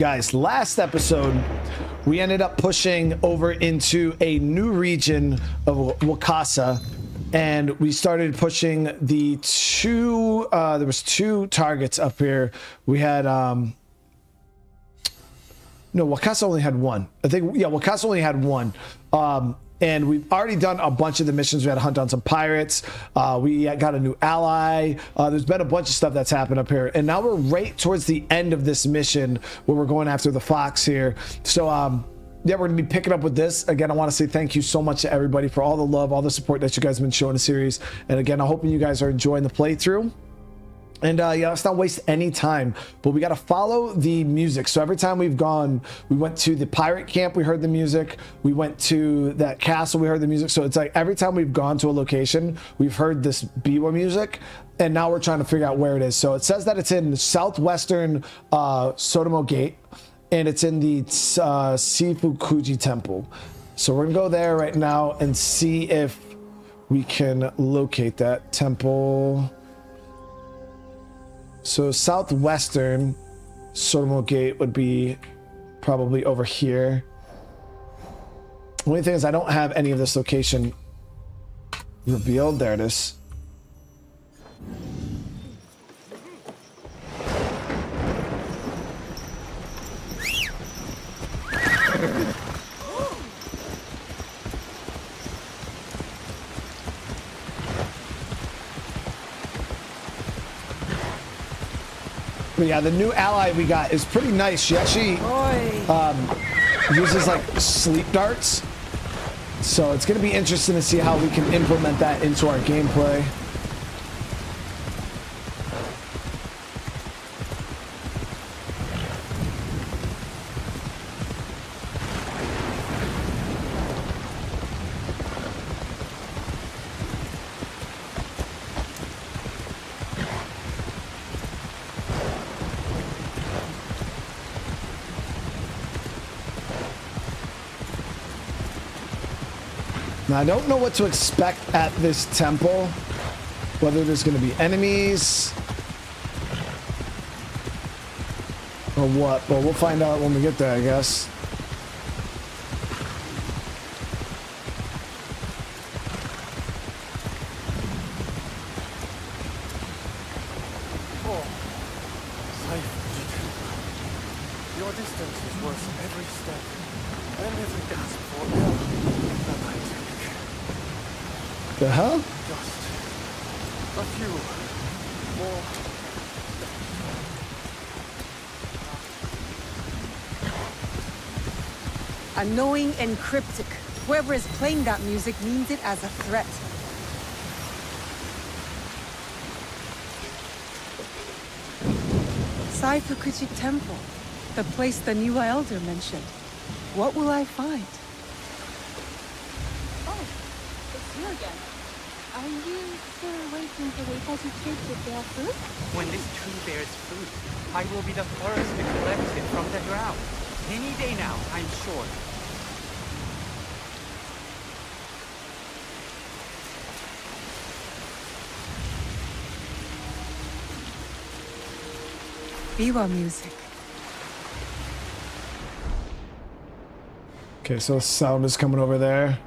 Guys, last episode we ended up pushing over into a new region of Wakasa, and we started pushing the two there was two targets up here. We had no, Wakasa only had one. I think, yeah, Wakasa only had one. And we've already done a bunch of the missions. We had to hunt down some pirates. We got a new ally. There's been a bunch of stuff that's happened up here. And now we're right towards the end of this mission where we're going after the fox here. So, yeah, we're going to be picking up with this. Again, I want to say thank you so much to everybody for all the love, all the support that you guys have been showing the series. And again, I'm hoping you guys are enjoying the playthrough. And yeah, let's not waste any time, but we got to follow the music. So every time we've gone, we went to the pirate camp, we heard the music. We went to that castle, we heard the music. So it's like every time we've gone to a location, we've heard this biwa music, and now we're trying to figure out where it is. So it says that it's in southwestern Sotomo Gate, and it's in the Sifukuji Temple. So we're gonna go there right now and see if we can locate that temple. So southwestern Sotomo Gate would be probably over here. Only thing is I don't have any of this location revealed. There it is. But yeah, the new ally we got is pretty nice. She actually uses like sleep darts. So it's going to be interesting to see how we can implement that into our gameplay. Now, I don't know what to expect at this temple, whether there's going to be enemies or what, but we'll find out when we get there, I guess. Your distance is worth every step and every gasp for air that I take. The hell? Just a few more. Annoying and cryptic. Whoever is playing that music means it as a threat. Saifukuji Temple, the place the new elder mentioned. What will I find? Oh, it's you again. Are you still waiting for the Itachi kids to bear fruit? When this tree bears fruit, I will be the first to collect it from the ground. Any day now, I'm sure. Biwa music. Okay, so sound is coming over there.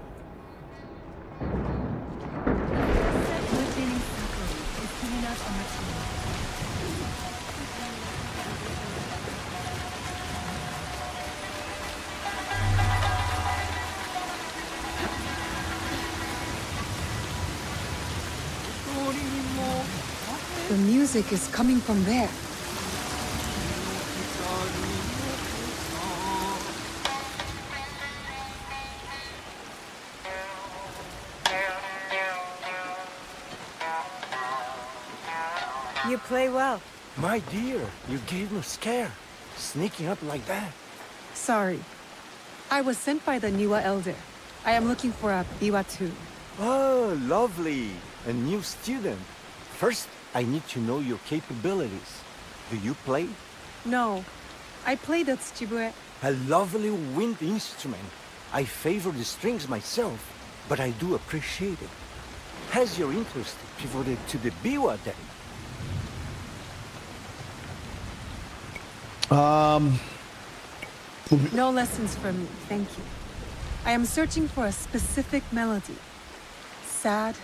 The music is coming from there. You play well. My dear, you gave me a scare. Sneaking up like that. Sorry. I was sent by the Niwa Elder. I am looking for a biwa too. Oh, lovely. A new student. First, I need to know your capabilities. Do you play? No. I play the tsujibue. A lovely wind instrument. I favor the strings myself, but I do appreciate it. Has your interest pivoted to the biwa then? No lessons for me, thank you. I am searching for a specific melody. Sad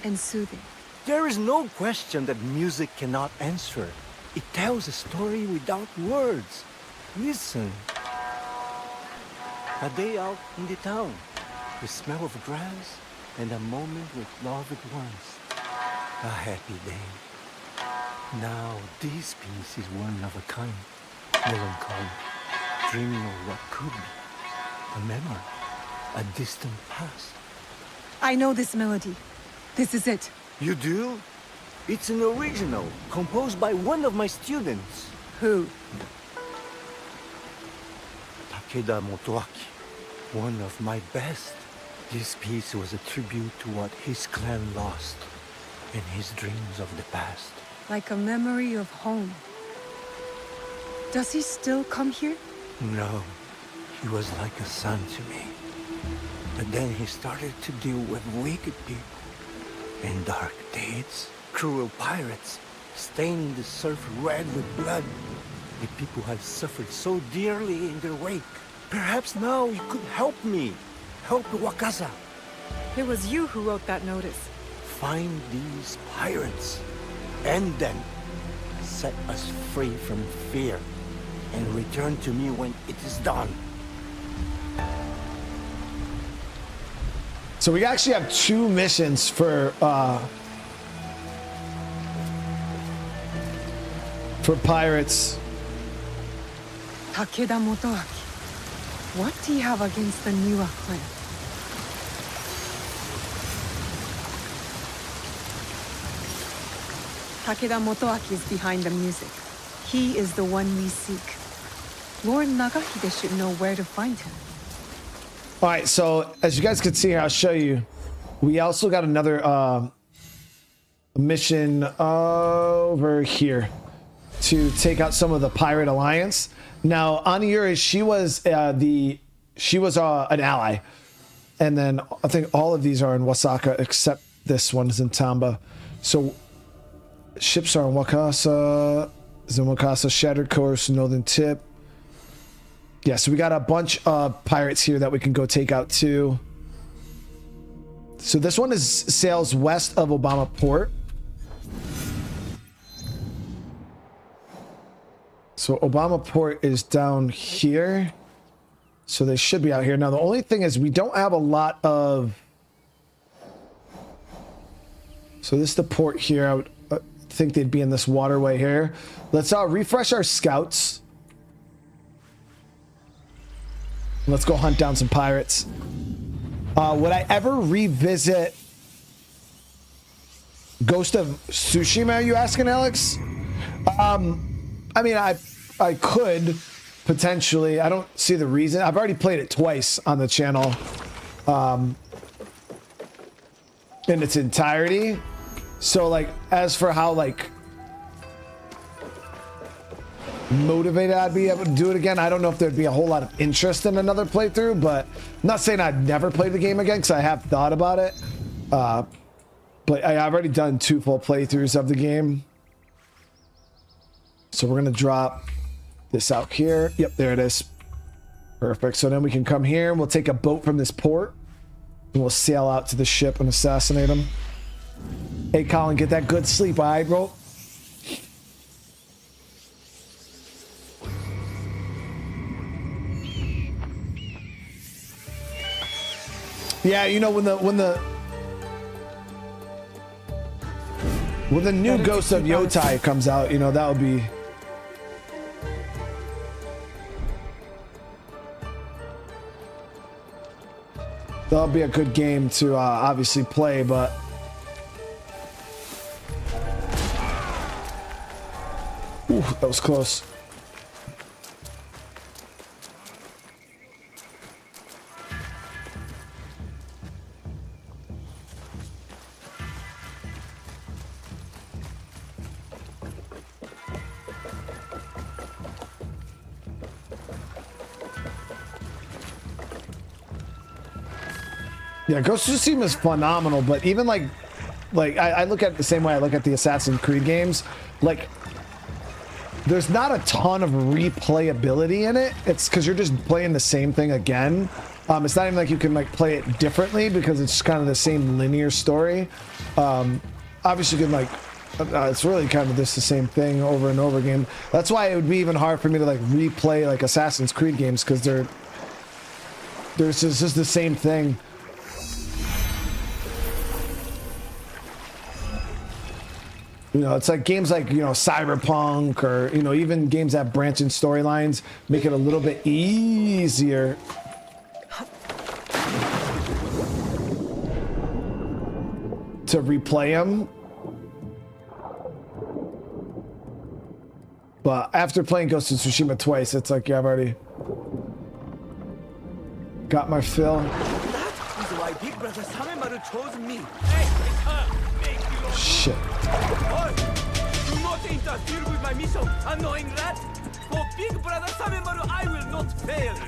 and soothing. There is no question that music cannot answer. It tells a story without words. Listen. A day out in the town. The smell of grass and a moment with loved ones. A happy day. Now this piece is one of a kind. Melancholy. Dreaming of what could be. A memory. A distant past. I know this melody. This is it. You do? It's an original, composed by one of my students. Who? Takeda Motoaki. One of my best. This piece was a tribute to what his clan lost. And his dreams of the past. Like a memory of home. Does he still come here? No. He was like a son to me. But then he started to deal with wicked people. And dark deeds. Cruel pirates. Staining the surf red with blood. The people have suffered so dearly in their wake. Perhaps now you could help me. Help Wakasa. It was you who wrote that notice. Find these pirates. End them. Set us free from fear. And return to me when it is done. So we actually have 2 missions for pirates. Takeda Motoaki. What do you have against the Niwa clan? Takeda Motoaki is behind the music. He is the one we seek. Lord Nagahide should know where to find him. All right, so as you guys can see here, I'll show you. We also got another mission over here to take out some of the pirate alliance. Now, Aniura, she was an ally, and then I think all of these are in Wasaka except this one is in Tamba. So ships are in Wakasa, is in Wakasa, Shattered Course, Northern Tip. Yeah, so we got a bunch of pirates here that we can go take out too. So this one is sails west of Obama Port. So Obama Port is down here. So they should be out here. Now the only thing is we don't have a lot of... So this is the port here. I would think they'd be in this waterway here. Let's refresh our scouts. Let's go hunt down some pirates. Would I ever revisit Ghost of Tsushima, are you asking, Alex? I mean, I could potentially. I don't see the reason. I've already played it twice on the channel in its entirety. So, like, as for how, like, motivated I'd be able to do it again, I don't know if there'd be a whole lot of interest in another playthrough, but I'm not saying I'd never play the game again because I have thought about it. But I've already done 2 full playthroughs of the game. So we're going to drop this out here. Yep, there it is. Perfect. So then we can come here and we'll take a boat from this port and we'll sail out to the ship and assassinate him. Hey, Colin, get that good sleep, all right, bro? Yeah, you know, when the new Ghost of Yotai comes out, you know, that would be... That'll be a good game to obviously play, but... Ooh, that was close. Yeah, Ghost of Tsushima is phenomenal, but even like I look at it the same way I look at the Assassin's Creed games. Like, there's not a ton of replayability in it. It's because you're just playing the same thing again. It's not even like you can like play it differently because it's kind of the same linear story. Obviously you can like, it's really kind of just the same thing over and over again. That's why it would be even hard for me to like replay like Assassin's Creed games because there's just the same thing. You know, it's like games like, you know, Cyberpunk or, you know, even games that branch in storylines make it a little bit easier to replay them. But after playing Ghost of Tsushima twice, it's like, yeah, I've already got my fill. That is why Big Brother Samemaru chose me. Shit. Oi! Do not interfere with my mission, annoying rat! For Big Brother Samemaru, I will not fail you!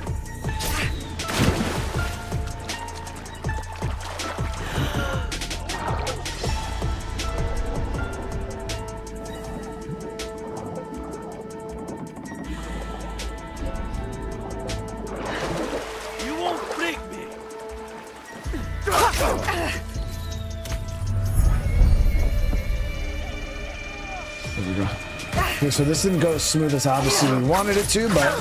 You won't break me! There we go. Okay, so this didn't go as smooth as obviously we wanted it to, but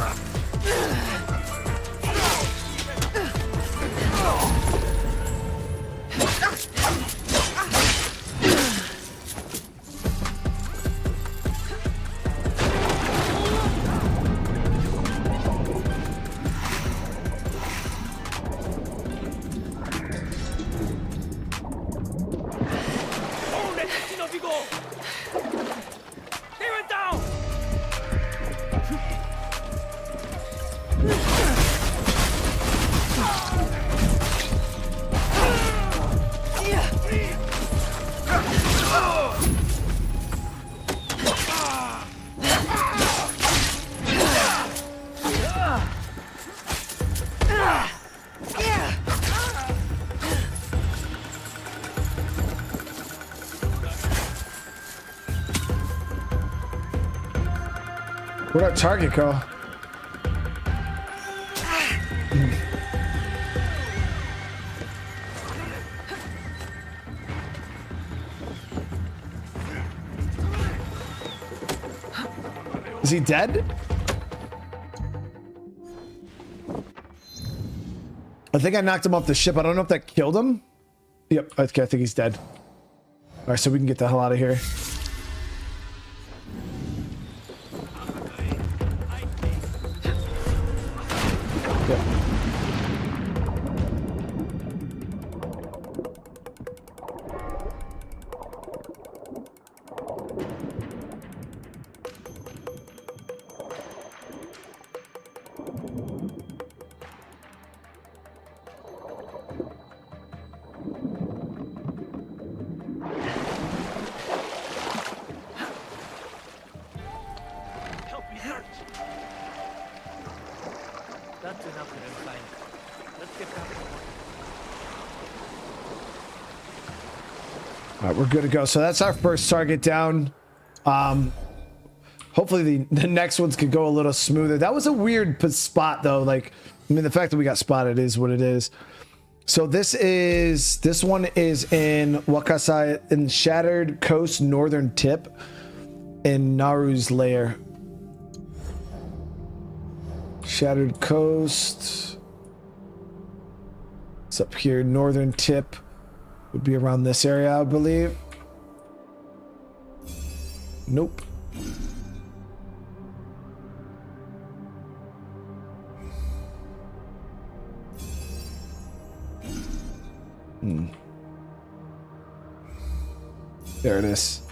where'd our target go? Is he dead? I think I knocked him off the ship. I don't know if that killed him. Yep, okay, I think he's dead. All right, so we can get the hell out of here. We're good to go. So that's our first target down. Hopefully the next ones could go a little smoother. That was a weird spot though. Like, I mean, the fact that we got spotted is what it is. So this one is in Wakasai in Shattered Coast Northern Tip in Naru's lair. Shattered Coast. It's up here. Northern Tip would be around this area, I believe. Nope. There it is.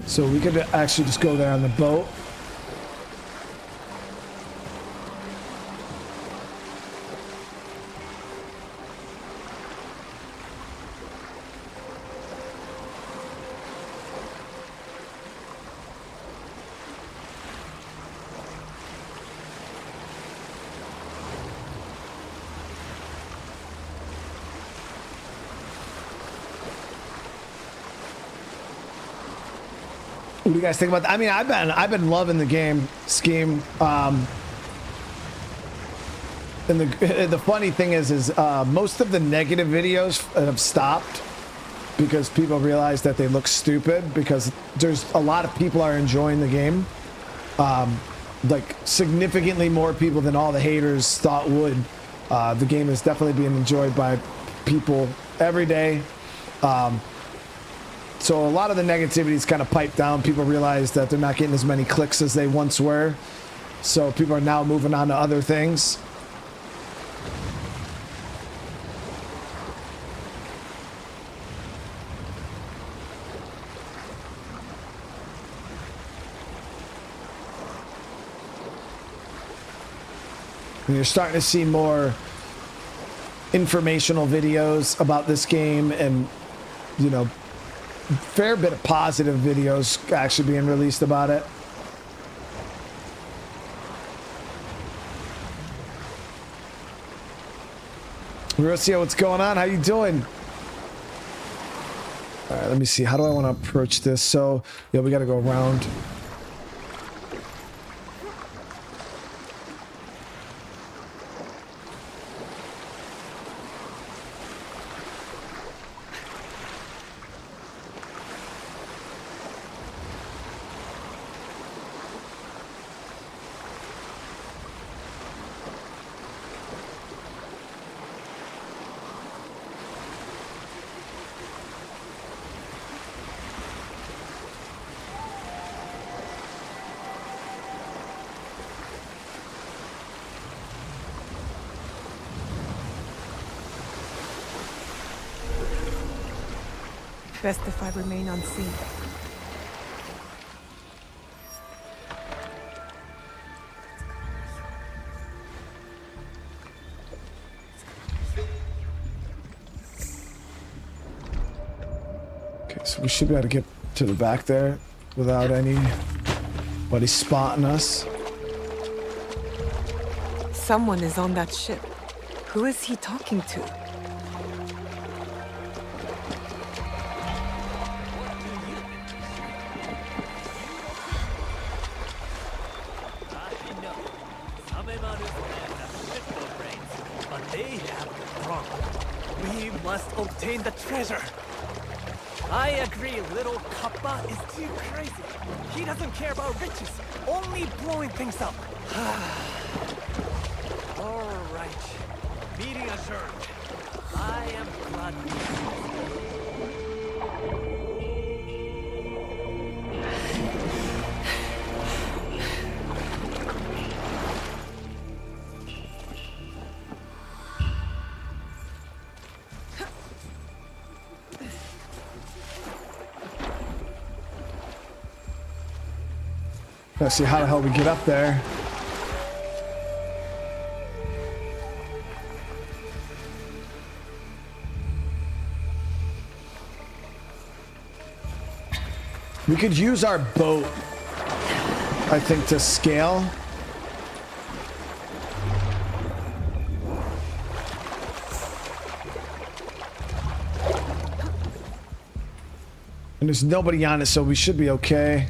So we could actually just go there on the boat. do you guys think about that? I mean, I've been loving the game scheme. And the funny thing is most of the negative videos have stopped because people realize that they look stupid, because there's a lot of people are enjoying the game. Like significantly more people than all the haters thought would. The game is definitely being enjoyed by people every day. So a lot of the negativity is kind of piped down. People realize that they're not getting as many clicks as they once were. So people are now moving on to other things. And you're starting to see more informational videos about this game, and you know, fair bit of positive videos actually being released about it. Rocio, what's going on? How you doing? All right, let me see. How do I want to approach this? So, yeah, we got to go around. Best if I remain unseen. Okay, so we should be able to get to the back there without anybody spotting us. Someone is on that ship. Who is he talking to? Obtain the treasure. I agree, little Kappa is too crazy. He doesn't care about riches, only blowing things up. All right, meeting adjourned. I am glad we Let's see how the hell we get up there. We could use our boat, I think, to scale. And there's nobody on it, so we should be okay.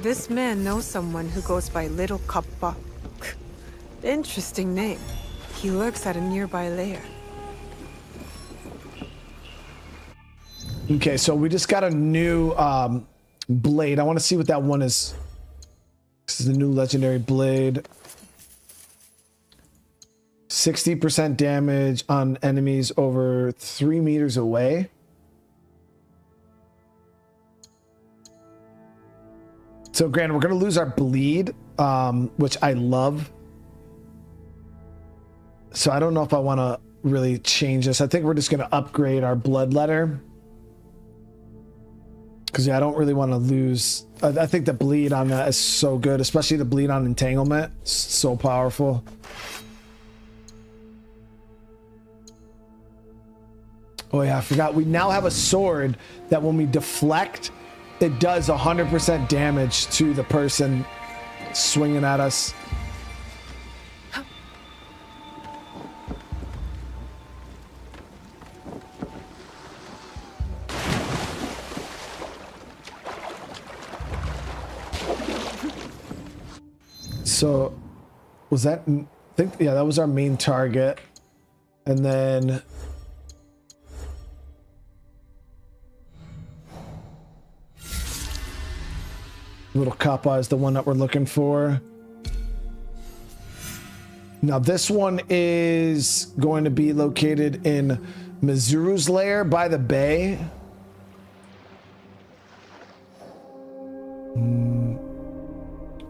This man knows someone who goes by Little Kappa. Interesting name. He lurks at a nearby lair. Okay, so we just got a new blade. I want to see what that one is. This is the new legendary blade. 60% damage on enemies over 3 meters away. So granted, we're going to lose our bleed, which I love. So I don't know if I want to really change this. I think we're just going to upgrade our bloodletter. Because yeah, I don't really want to lose. I think the bleed on that is so good, especially the bleed on entanglement. It's so powerful. Oh yeah, I forgot. We now have a sword that when we deflect, it does 100% damage to the person swinging at us. So, was that? I think yeah, that was our main target, and then. Little Kappa is the one that we're looking for. Now this one is going to be located in Mizuru's lair by the bay.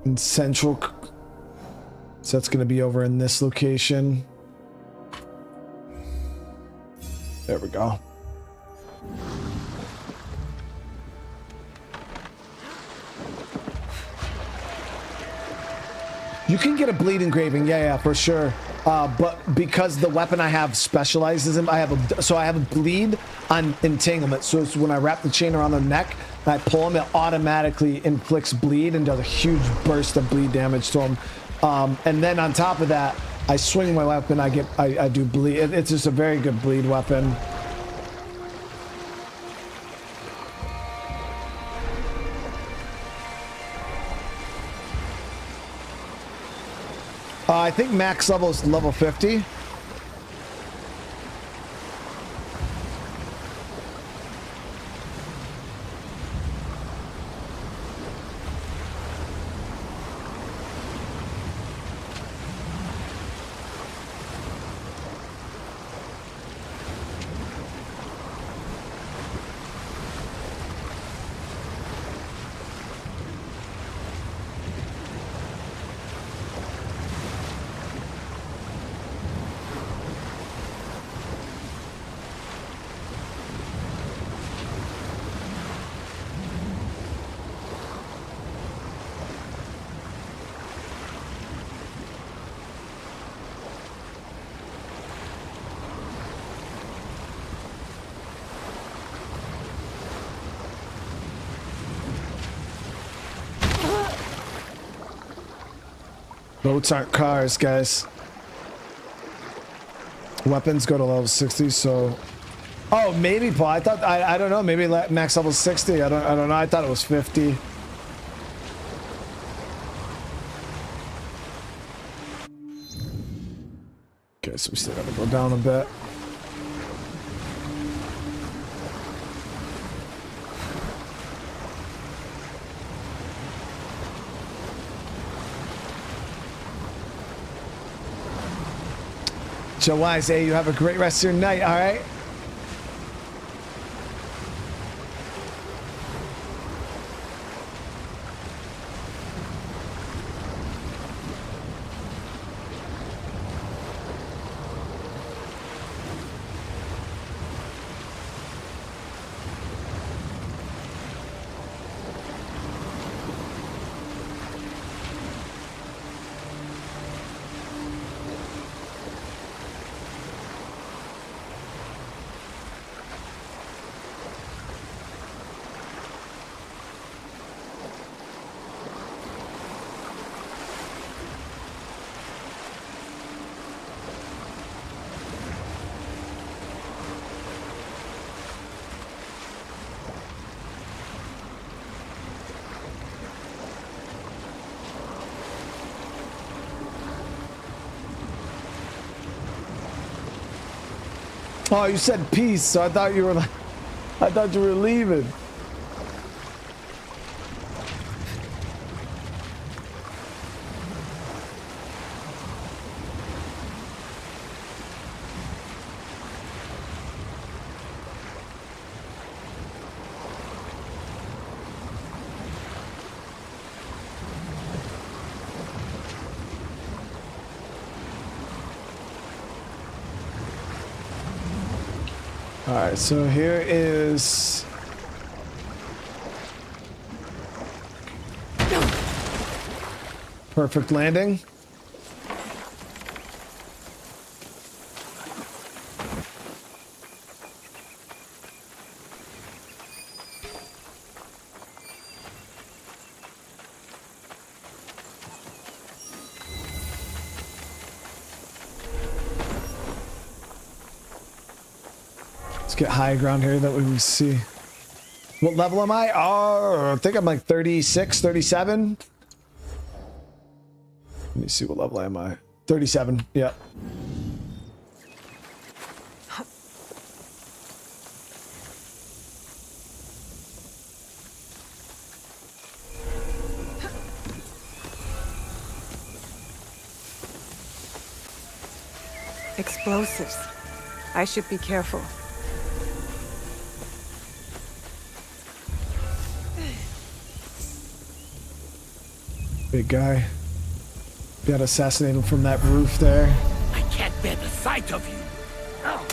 In central. So that's going to be over in this location. There we go. You can get a bleed engraving, yeah, for sure. But because the weapon I have specializes in, I have a bleed on entanglement. So it's when I wrap the chain around the neck and I pull him, it automatically inflicts bleed and does a huge burst of bleed damage to him. And then on top of that, I swing my weapon, I do bleed. It's just a very good bleed weapon. I think max level is level 50. Boats aren't cars, guys. Weapons go to level 60, so... Oh, maybe, Paul. I thought... I don't know. Maybe max level 60. I don't know. I thought it was 50. Okay, so we still gotta go down a bit. Joe Wise, hey, you have a great rest of your night, all right? Oh, you said peace, so I thought you were like, I thought you were leaving. All right, so here is perfect landing. Get high ground here that we can see. What level am I? Oh, I think I'm like 36, 37. Let me see, what level am I? 37, yeah. Explosives. I should be careful. Big guy. Got assassinated him from that roof there. I can't bear the sight of you. Oh.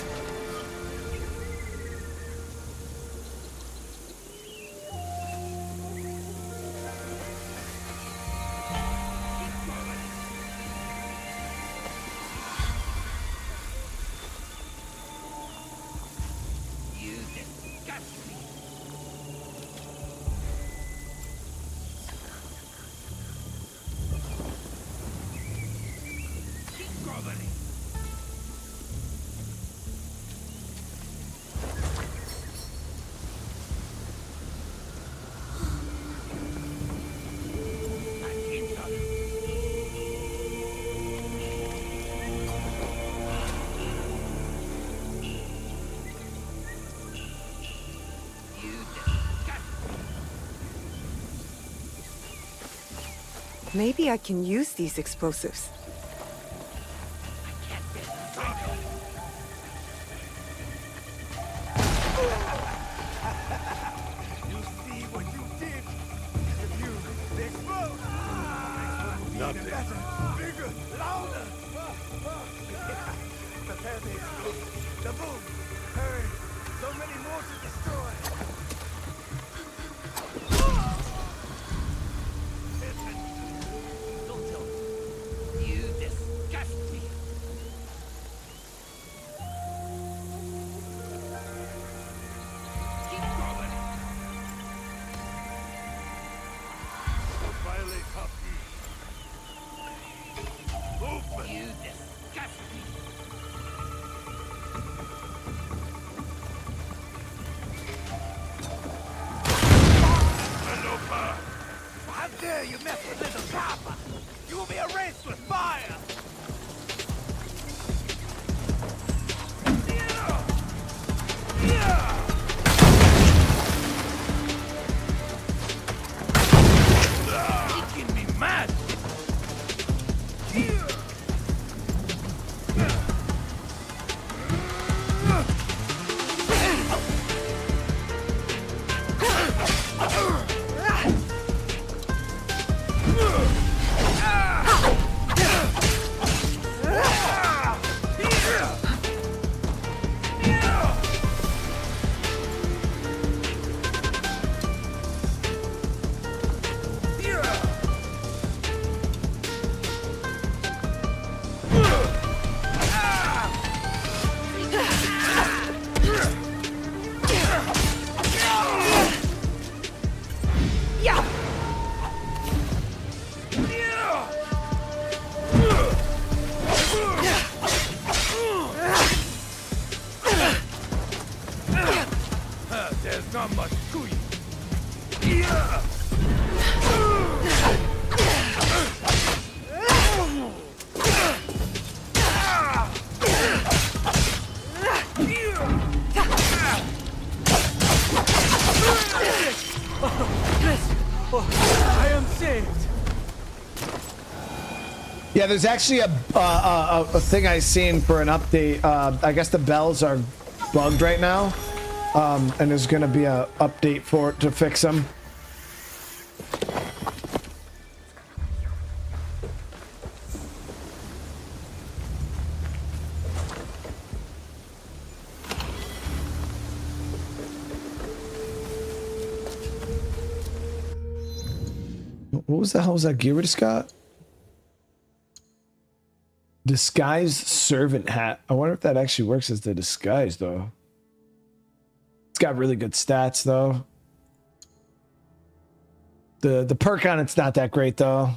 Maybe I can use these explosives. You see what you did? The music, they explode. Nothing. Better, bigger, louder. Prepare the explosive. The boom. Hurry. So many more to destroy. Don't tell me. You disgust me. Keep going. Don't violate top movement. You disgust me. Lopo. How dare you mess with little Kappa? You will be erased with fire. Making me mad. There's not much to you. I am saved. Yeah, there's actually a thing I seen for an update. I guess the bells are bugged right now, and there's gonna be a update for it to fix them. What was the hell was that gear we just got? Disguised servant hat. I wonder if that actually works as the disguise though. It's got really good stats though. The perk on it's not that great though.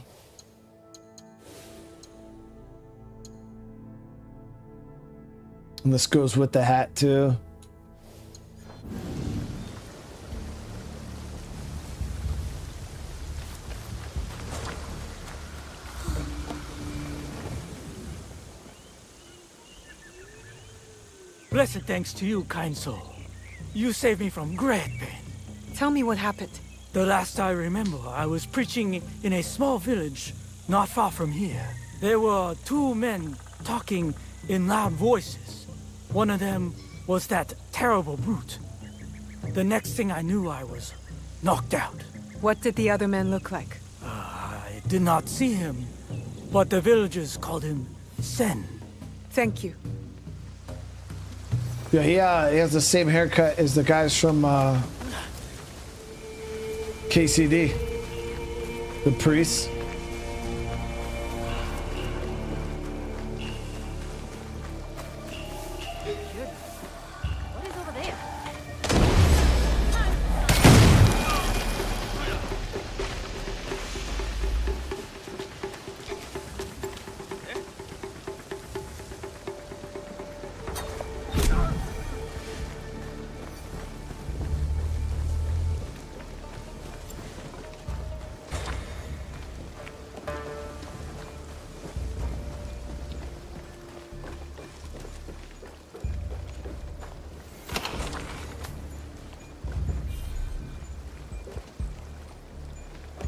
And this goes with the hat too. Blessed thanks to you, kind soul. You saved me from great pain. Tell me what happened. The last I remember, I was preaching in a small village not far from here. There were two men talking in loud voices. One of them was that terrible brute. The next thing I knew, I was knocked out. What did the other men look like? I did not see him, but the villagers called him Sen. Thank you. Yeah, he has the same haircut as the guys from KCD, the priests. What is over there?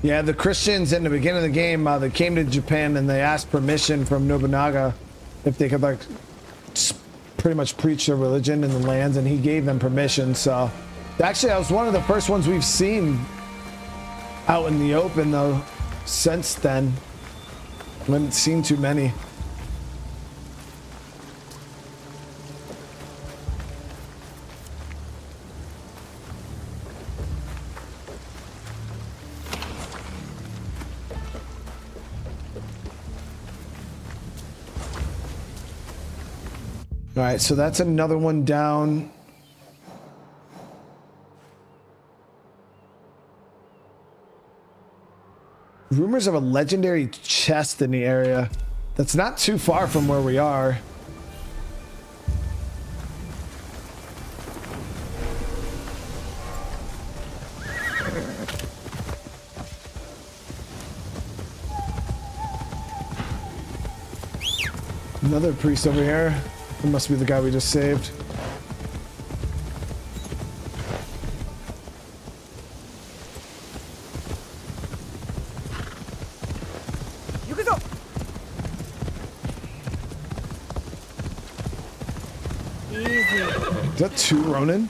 Yeah, the Christians in the beginning of the game, they came to Japan and they asked permission from Nobunaga if they could like pretty much preach their religion in the lands, and he gave them permission. So actually, that was one of the first ones we've seen out in the open though. Since then, we haven't seen too many. All right, so that's another one down. Rumors of a legendary chest in the area. That's not too far from where we are. Another priest over here. It must be the guy we just saved. Is that two Ronin?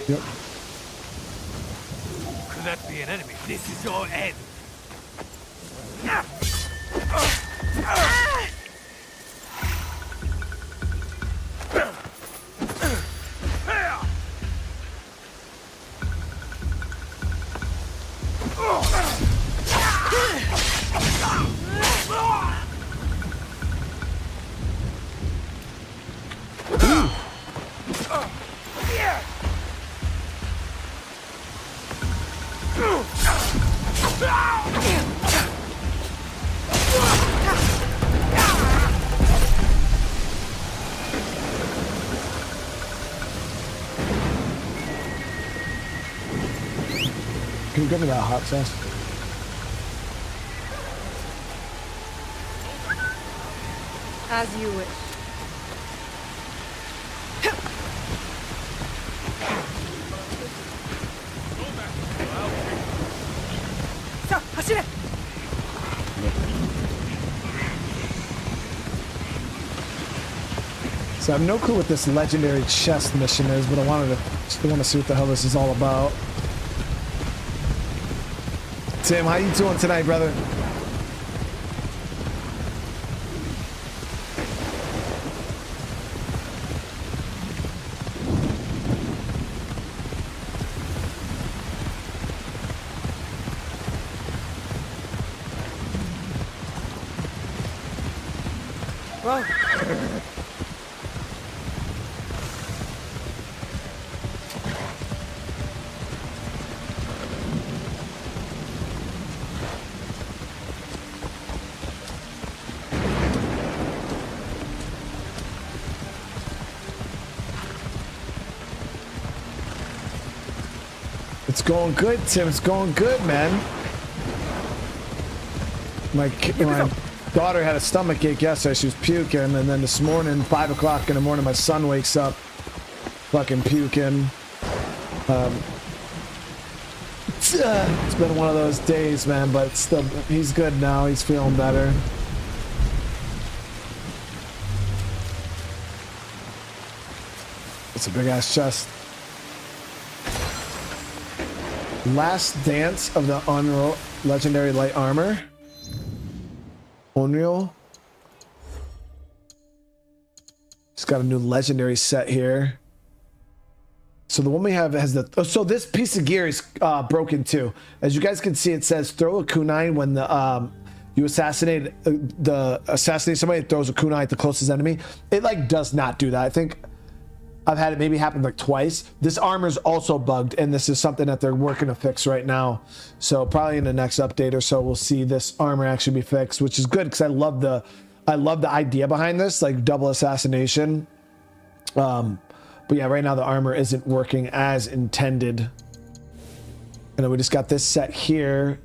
Yep. Could that be an enemy? This is your end. Can you give me that hot sauce? As you wish. So I have no clue what this legendary chest mission is, but I want to see what the hell this is all about. Tim, how you doing tonight, brother? Well, It's going good, Tim. It's going good, man. My daughter had a stomach ache yesterday. She was puking, and then this morning, 5 o'clock in the morning, my son wakes up fucking puking. It's been one of those days, man, but still, he's good now. He's feeling better. It's a big ass chest. Last Dance of the Unreal Legendary Light Armor. Unreal. It's got a new legendary set here. So the one we have has the... Oh, so this piece of gear is broken too. As you guys can see, it says throw a kunai when the you assassinate somebody. It throws a kunai at the closest enemy. It like does not do that. I think I've had it maybe happen like twice. This armor's also bugged, and this is something that they're working to fix right now. So probably in the next update or so, we'll see this armor actually be fixed, which is good because I love the idea behind this, like double assassination. But yeah, right now the armor isn't working as intended. And then we just got this set here.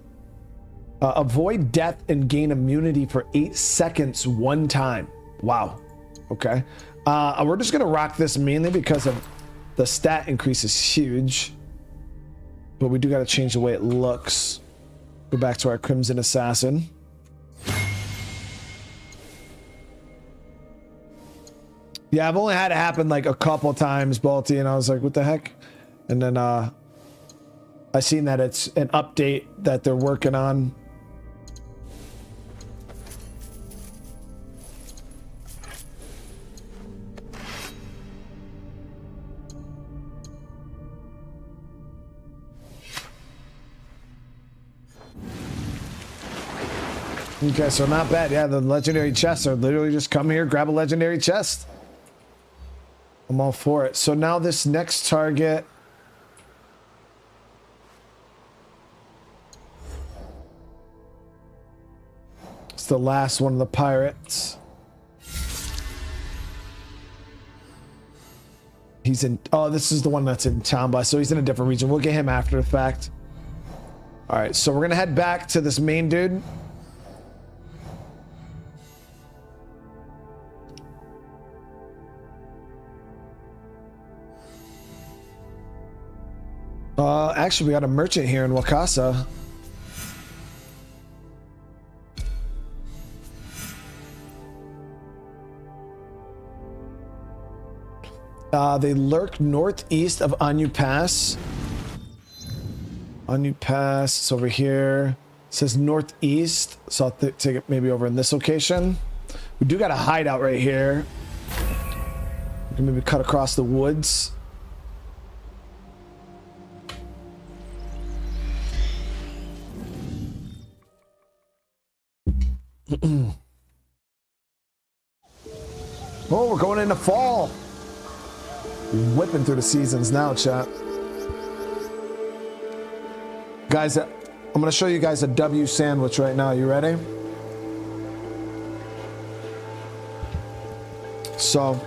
Avoid death and gain immunity for 8 seconds one time. Wow. Okay. We're just gonna rock this mainly because of the stat increase is huge, but we do got to change the way it looks. Go back to our Crimson Assassin. Yeah, I've only had it happen like a couple times, Balti, and I was like, what the heck? And then I seen that it's an update that they're working on. Okay, so not bad. Yeah, the legendary chests are literally just come here, grab a legendary chest. I'm all for it. So now this next target. It's the last one of the pirates. He's in, oh, this is the one that's in town, but so he's in a different region. We'll get him after the fact. All right, so we're gonna head back to this main dude. Actually, we got a merchant here in Wakasa. They lurk northeast of Anyu Pass. Anyu Pass, it's over here. It says northeast, so I'll take it maybe over in this location. We do got a hideout right here. We can maybe cut across the woods. Oh, we're going into fall. Whipping through the seasons now, chat. Guys, I'm going to show you guys a W sandwich right now. You ready? So,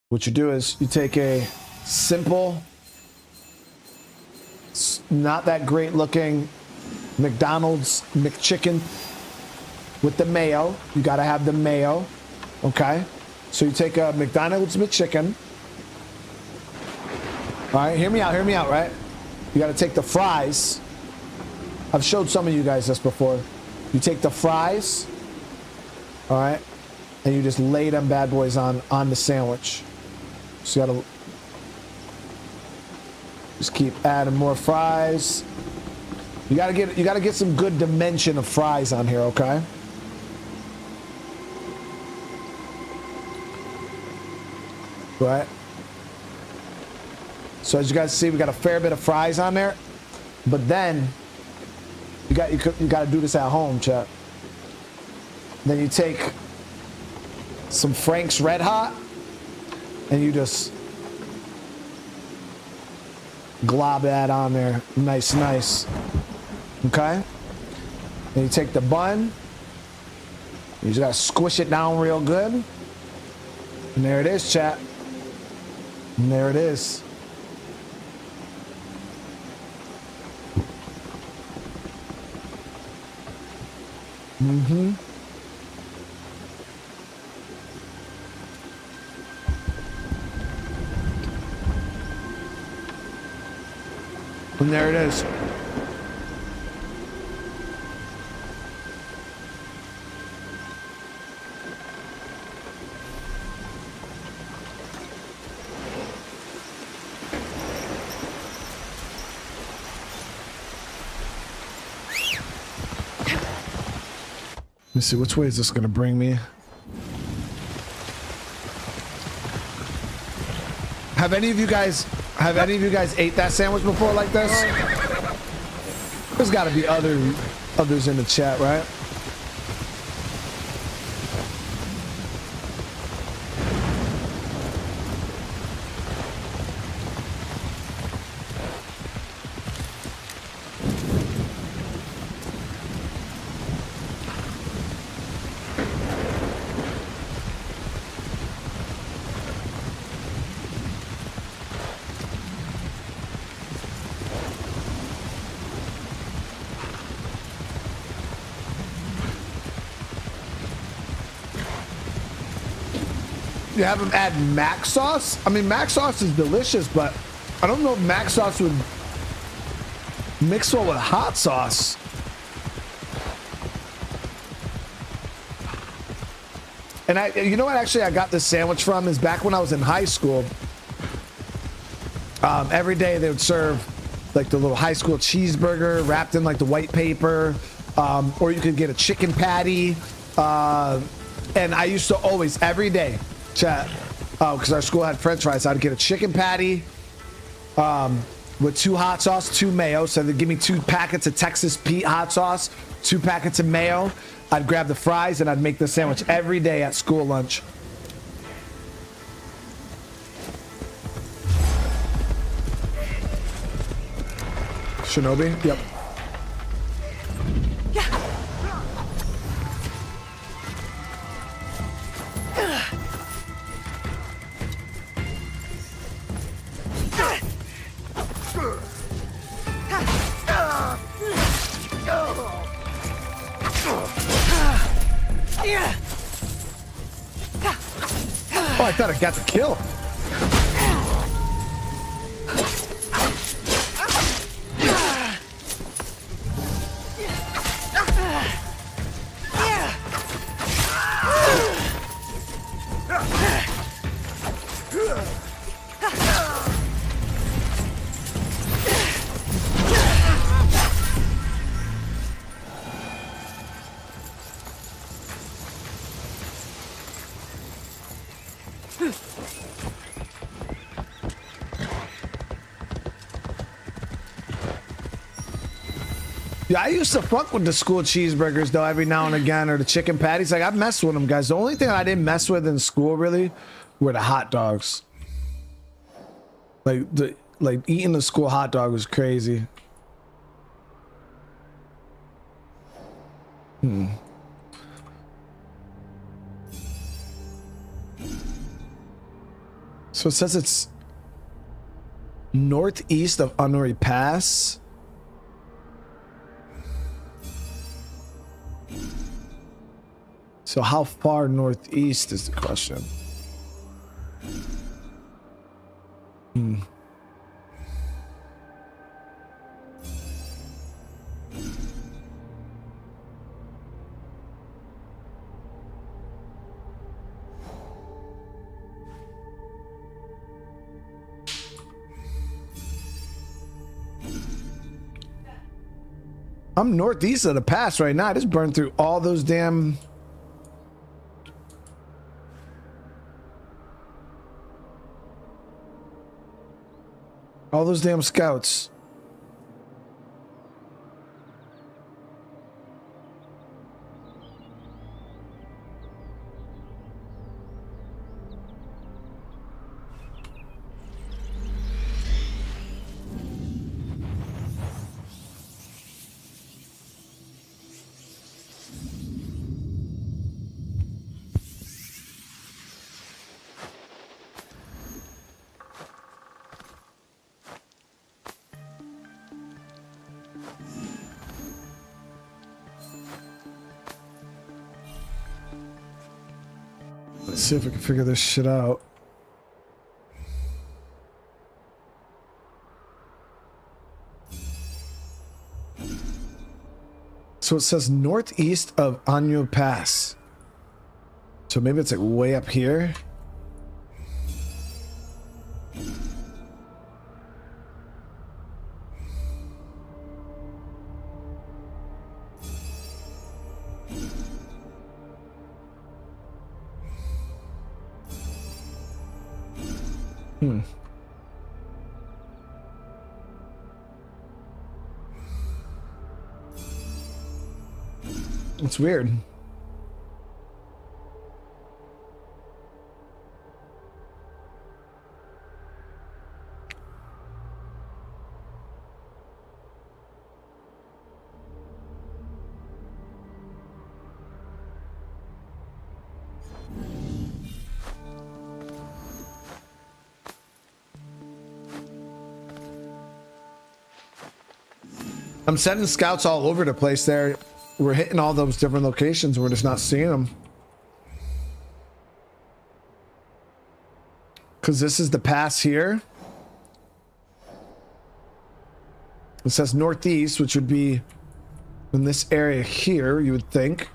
what you do is you take a simple, not that great looking McDonald's McChicken with the mayo. You got to have the mayo. Okay. So you take a McDonald's McChicken. All right. Hear me out, right? You got to take the fries. I've showed some of you guys this before. You take the fries. All right. And you just lay them bad boys on the sandwich. So you got to Just keep adding more fries. You gotta get some good dimension of fries on here, okay? Right. So as you guys see, we got a fair bit of fries on there, but then you got to do this at home, chat. Then you take some Frank's Red Hot and you just glob that on there, nice. Okay. Then you take the bun. You just gotta squish it down real good, and there it is, chat. And there it is. Mm-hmm. And there it is. Let me see, which way is this gonna bring me? Have any of you guys ate that sandwich before like this? There's gotta be others in the chat, right? You have them add mac sauce? I mean, mac sauce is delicious, but I don't know if mac sauce would mix well with hot sauce. And you know what? Actually, I got this sandwich from is back when I was in high school. Every day they would serve like the little high school cheeseburger wrapped in like the white paper, or you could get a chicken patty. And I used to always every day. Chat, because our school had French fries. I'd get a chicken patty with 2 hot sauce, 2 mayo. So they'd give me 2 packets of Texas Pete hot sauce, 2 packets of mayo. I'd grab the fries and I'd make the sandwich every day at school lunch. Shinobi? Yep. Oh, I thought I got the kill. Yeah, I used to fuck with the school cheeseburgers though every now and again, or the chicken patties. Like I messed with them, guys. The only thing I didn't mess with in school really were the hot dogs. Like eating the school hot dog was crazy. So it says it's northeast of Unori Pass. So how far northeast is the question? I'm northeast of the pass right now. I just burned through all those damn... all those damn scouts. Let's see if I can figure this shit out. So it says northeast of Anyo Pass. So maybe it's like way up here. It's weird. I'm sending scouts all over the place there. We're hitting all those different locations and we're just not seeing them. Because this is the pass here. It says northeast, which would be in this area here, you would think.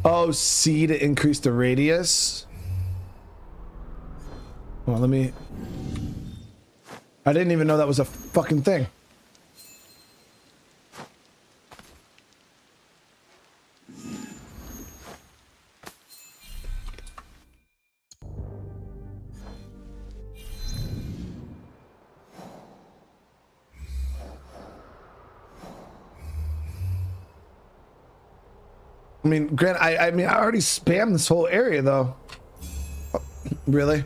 Oh, C to increase the radius. Well, let me... I didn't even know that was a fucking thing. I mean, Grant, I mean, I already spammed this whole area, though. Really?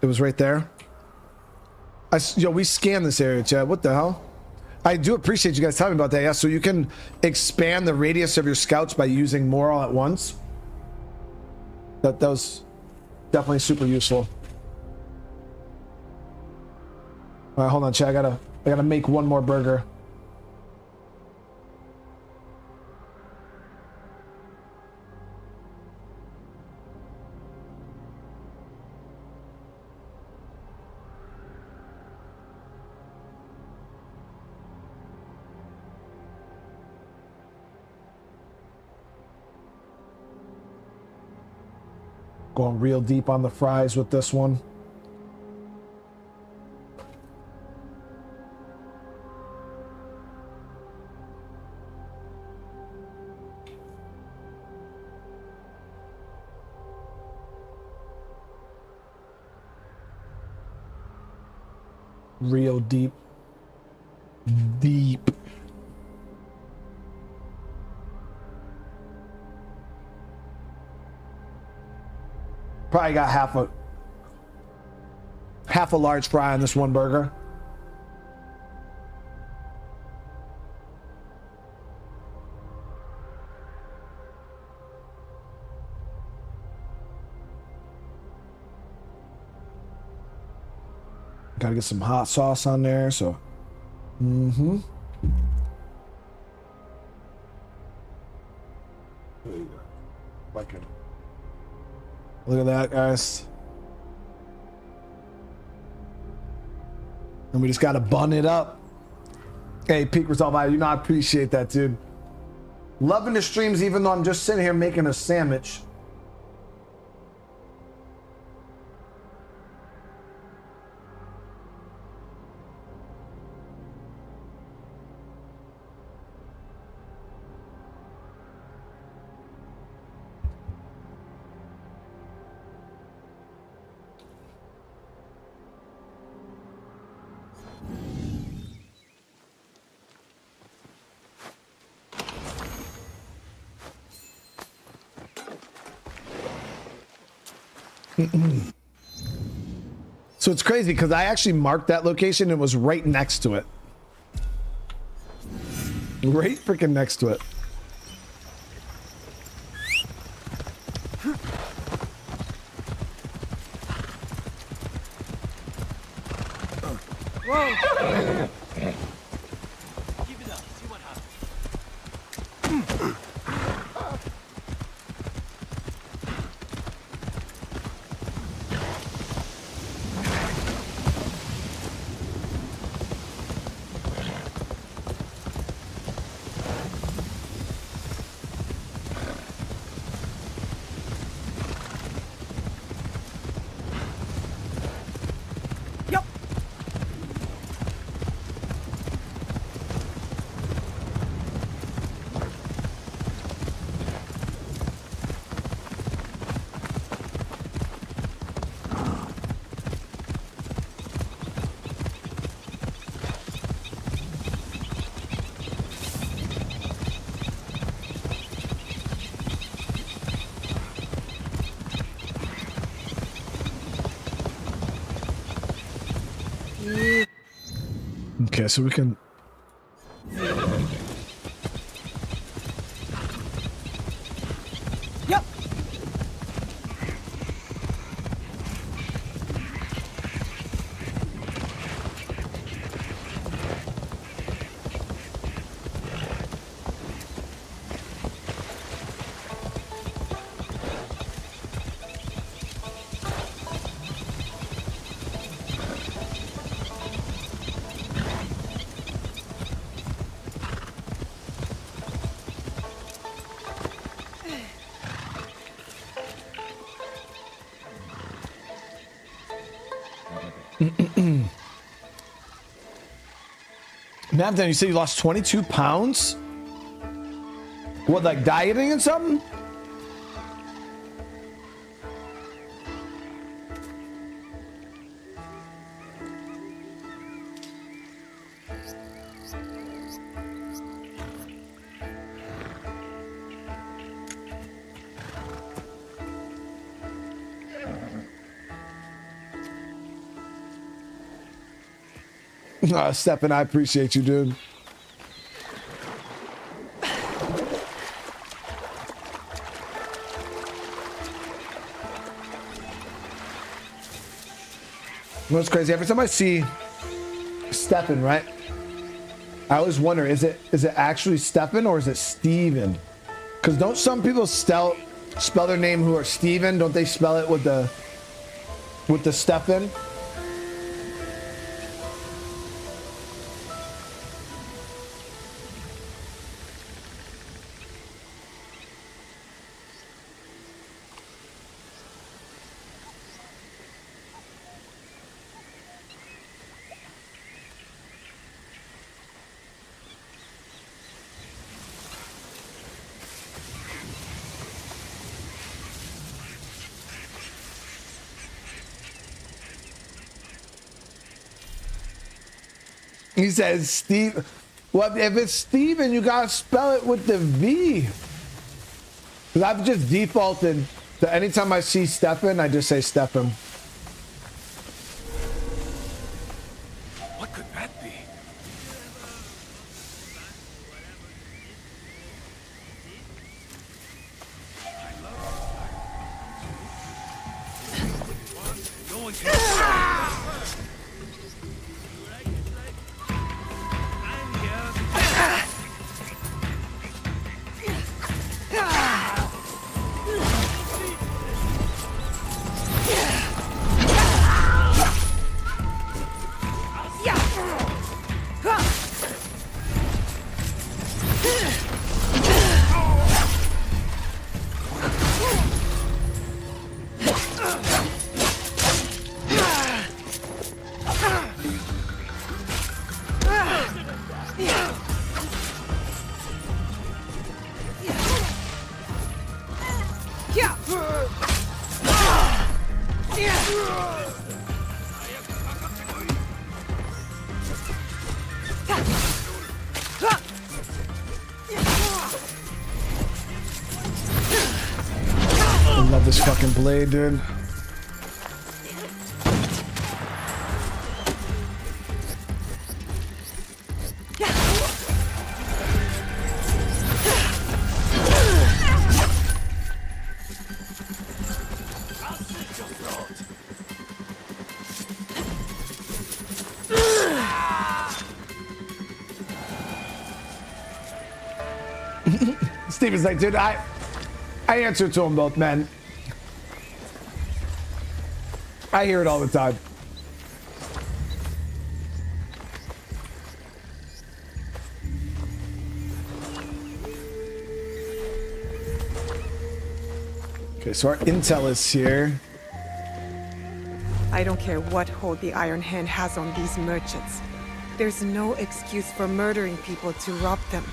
It was right there? Yo, we scanned this area, Chad. What the hell? I do appreciate you guys telling me about that, yeah. So you can expand the radius of your scouts by using more all at once. That was definitely super useful. All right, hold on, Chad. I gotta make one more burger. Going real deep on the fries with this one. Real deep. Deep. Probably got half a large fry on this one burger. Gotta get some hot sauce on there, so. There you go. Look at that, guys. And we just gotta bun it up. Hey, Peak Resolve, I do not appreciate that, dude. Loving the streams even though I'm just sitting here making a sandwich. So it's crazy because I actually marked that location and it was right next to it. Right freaking next to it. Whoa! Okay, so we can... Yep. Mavden, you said you lost 22 pounds? What, like dieting and something? Stephen, I appreciate you, dude. What's crazy? Every time I see Stephen, right? I always wonder, is it actually Stephen or is it Steven? Because don't some people spell their name who are Steven? Don't they spell it with the Stephen? He says Steve. Well, if it's Steven, you gotta spell it with the V. Because I've just defaulted to anytime I see Stefan, I just say Stefan. What could that be? love this fucking blade, dude. Steven's like, dude, I answer to them both, man. I hear it all the time. Okay, so our intel is here. I don't care what hold the Iron Hand has on these merchants. There's no excuse for murdering people to rob them.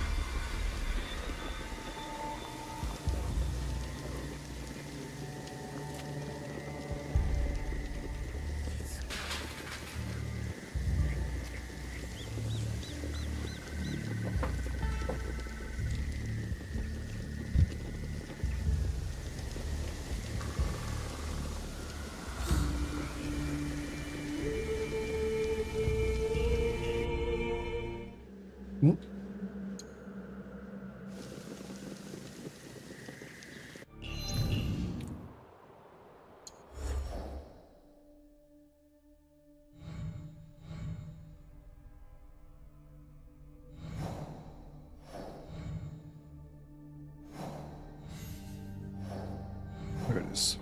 There it is.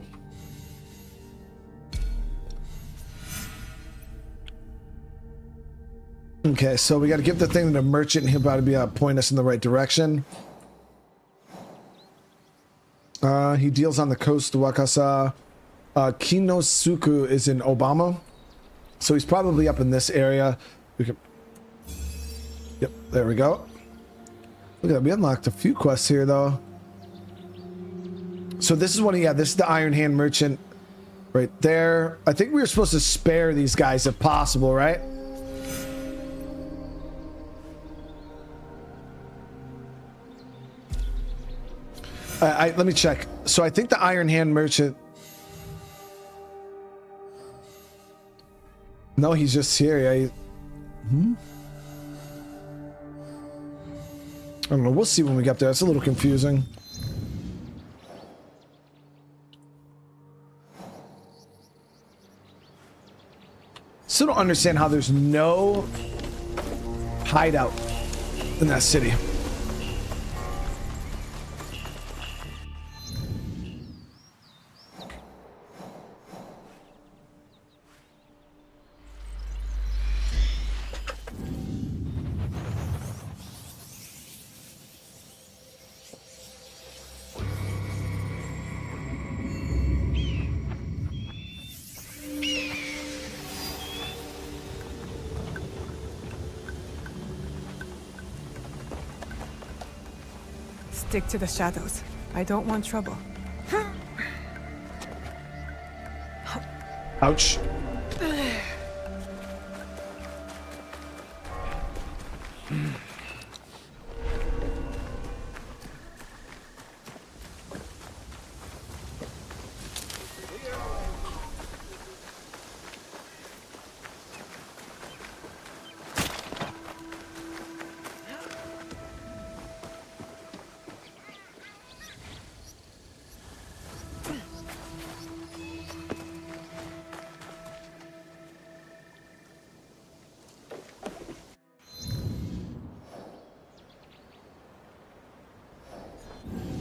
Okay, so we got to give the thing to the merchant, and he'll probably be able to point us in the right direction. He deals on the coast of Wakasa. Kinosuku is in Obama, so he's probably up in this area. We can. Yep, there we go. Look at that. We unlocked a few quests here, though. So this is one. Yeah, this is the Iron Hand merchant right there. I think we were supposed to spare these guys if possible, right? Let me check. So I think the Iron Hand merchant. No, he's just here. Yeah. I don't know. We'll see when we get there. It's a little confusing. Still don't understand how there's no hideout in that city. Stick to the shadows. I don't want trouble. Ouch.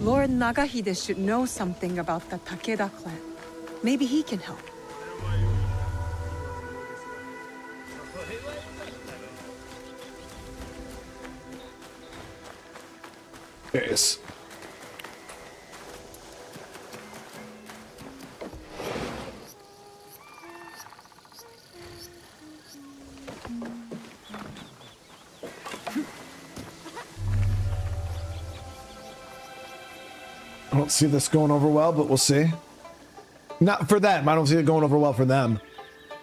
Lord Nagahide should know something about the Takeda clan. Maybe he can help. There it is. I don't see this going over well, but we'll see. Not for them. I don't see it going over well for them.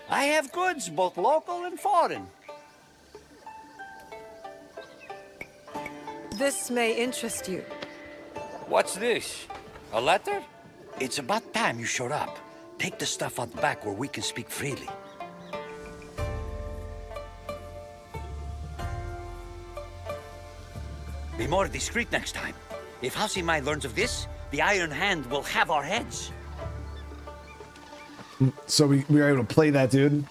I have goods, both local and foreign. This may interest you. What's this? A letter? It's about time you showed up. Take the stuff out back where we can speak freely. Be more discreet next time. If Hasimai learns of this, the Iron Hand will have our heads. So we were able to play that, dude.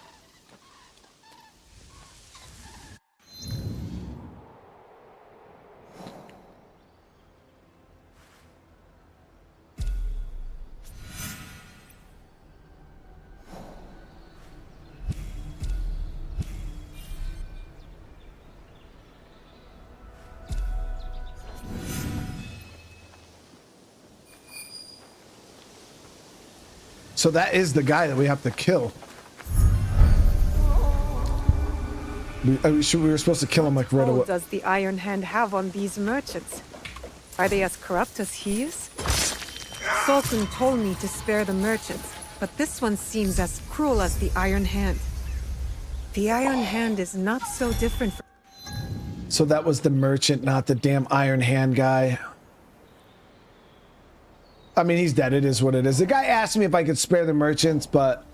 So that is the guy that we have to kill. We were supposed to kill him like right away. What does the Iron Hand have on these merchants? Are they as corrupt as he is? Solkun told me to spare the merchants, but this one seems as cruel as the Iron Hand. The Iron Hand is not so different from... So that was the merchant, not the damn Iron Hand guy. I mean, he's dead. It is what it is. The guy asked me if I could spare the merchants, but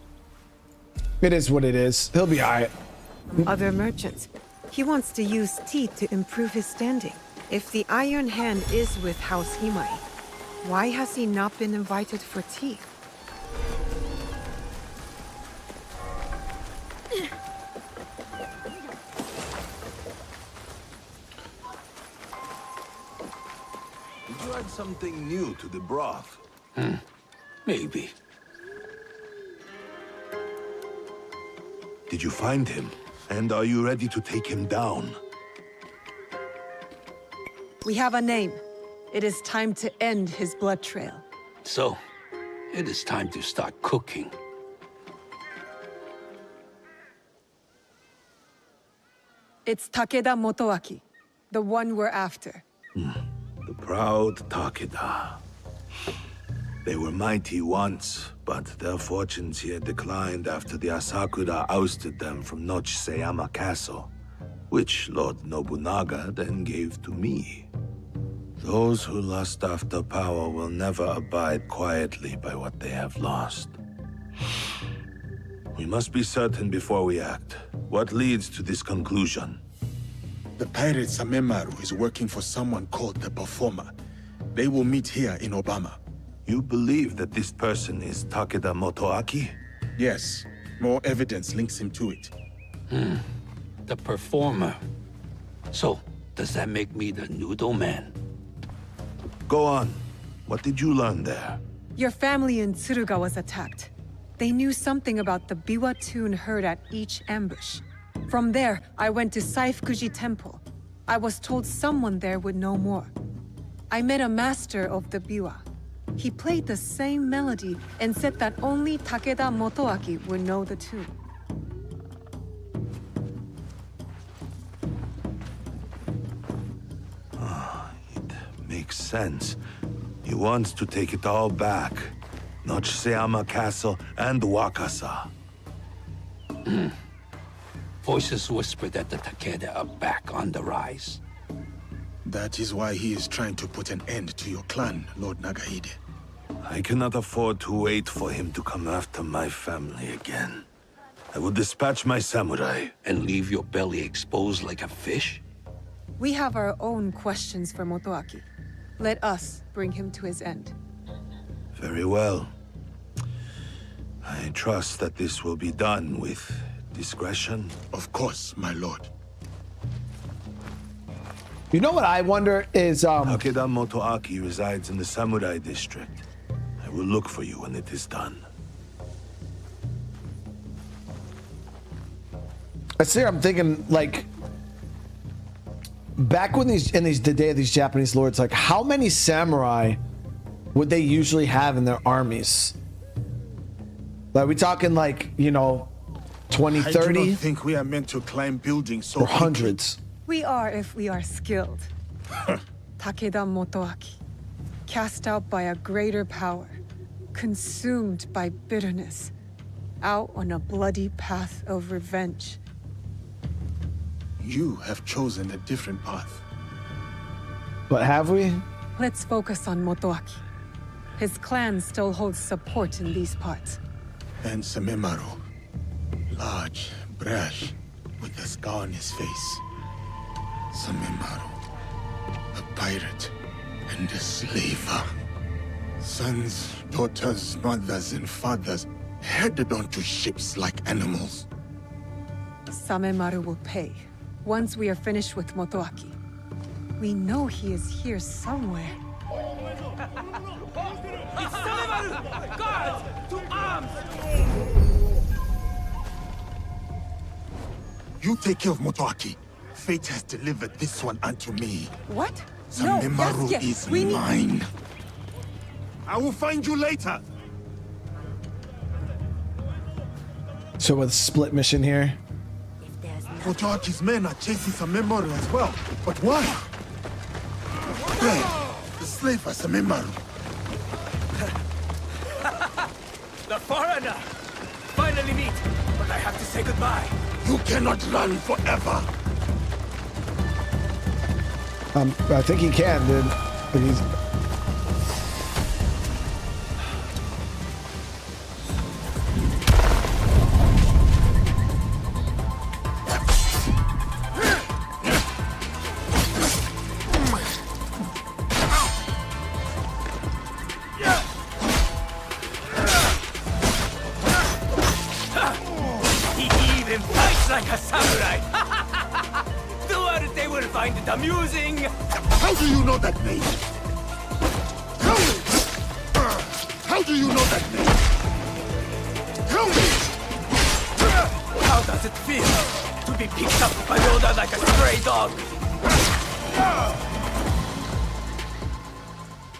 it is what it is. He'll be all right. Other merchants. He wants to use teeth to improve his standing. If the Iron Hand is with House Himai, why has he not been invited for tea? Did you add something new to the broth? Maybe. Did you find him? And are you ready to take him down? We have a name. It is time to end his blood trail. So, it is time to start cooking. It's Takeda Motoaki, the one we're after. The proud Takeda. They were mighty once, but their fortunes here declined after the Asakura ousted them from Nochseyama Castle, which Lord Nobunaga then gave to me. Those who lust after power will never abide quietly by what they have lost. We must be certain before we act. What leads to this conclusion? The pirate Samemaru is working for someone called the Performer. They will meet here in Obama. You believe that this person is Takeda Motoaki? Yes, more evidence links him to it. The performer. So, does that make me the noodle man? Go on. What did you learn there? Your family in Tsuruga was attacked. They knew something about the biwa tune heard at each ambush. From there, I went to Saifukuji Temple. I was told someone there would know more. I met a master of the biwa. He played the same melody and said that only Takeda Motoaki would know the tune. It makes sense. He wants to take it all back. Nochseyama Castle and Wakasa. Voices whisper that the Takeda are back on the rise. That is why he is trying to put an end to your clan, Lord Nagahide. I cannot afford to wait for him to come after my family again. I will dispatch my samurai. And leave your belly exposed like a fish? We have our own questions for Motoaki. Let us bring him to his end. Very well. I trust that this will be done with discretion. Of course, my lord. You know what I wonder is Takeda Motoaki resides in the Samurai District. I will look for you when it is done. I see. I'm thinking like back when the day of these Japanese lords, like how many samurai would they usually have in their armies? Like we talking like, you know, 20, 30? I do not think we are meant to climb buildings so or hundreds. We are if we are skilled. Takeda Motoaki, cast out by a greater power, consumed by bitterness, out on a bloody path of revenge. You have chosen a different path. But have we? Let's focus on Motoaki. His clan still holds support in these parts. And Samemaru. Large, brash, with a scar on his face. Samemaru. A pirate and a slaver. Sons, daughters, mothers, and fathers headed onto ships like animals. Samemaru will pay, once we are finished with Motoaki. We know he is here somewhere. It's Samemaru! Guards! To arms! You take care of Motoaki. Fate has delivered this one unto me. What? Samemaru Yasuke, is we need... mine. I will find you later. So with split mission here. Motoaki's men are chasing Samemaru as well. But why? There, the slave for Samemaru. The foreigner! Finally meet, but I have to say goodbye. You cannot run forever. I think he can, dude. But he's... He even fights like a samurai! The world they will find it amusing! How do you know that name? Tell me! How do you know that name? Tell me! How does it feel to be picked up by Yoda like a stray dog?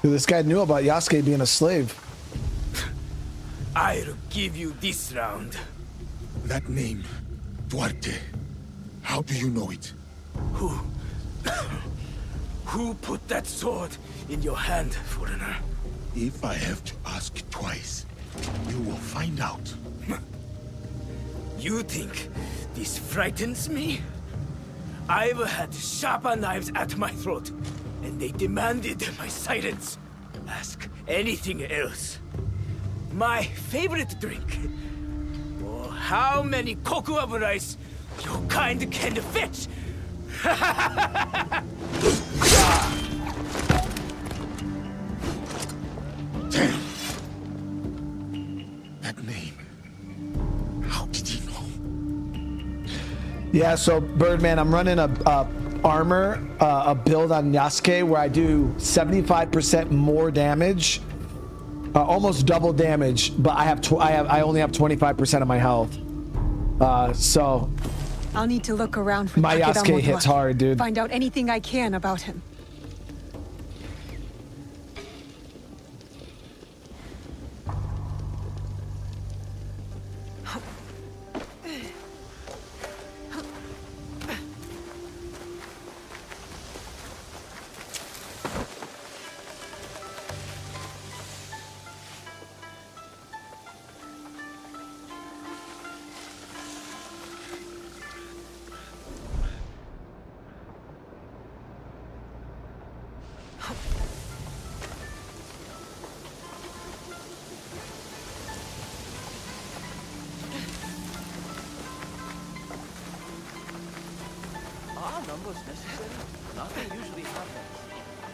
Dude, this guy knew about Yasuke being a slave. I'll give you this round. That name, Duarte. How do you know it? Who put that sword in your hand, foreigner? If I have to ask twice, you will find out. You think this frightens me? I've had sharper knives at my throat, and they demanded my silence. Ask anything else. My favorite drink. Or how many cocoa of rice your kind can fetch. Damn. That name. How did he know? Yeah, so Birdman, I'm running a build on Yasuke where I do 75% more damage, almost double damage, but I only have 25% of my health. So I'll need to look around for my Takeda Yasuke hits Motoaki. hard, dude. Find out anything I can about him.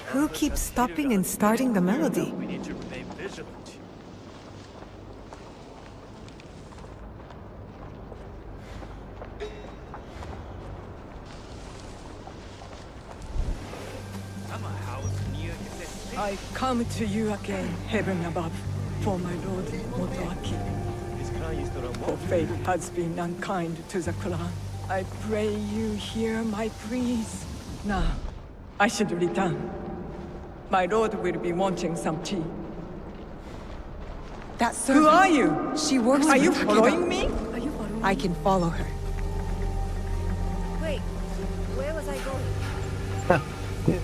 Who keeps stopping and starting the melody? We need to remain vigilant. I come to you again, heaven above, for my lord Motoaki. For fate has been unkind to the clan. I pray you hear my pleas. Now, I should return. My lord will be wanting some tea. That Who servant. are you? She works Are with you Takeda. following me? I can follow her. Wait, where was I going?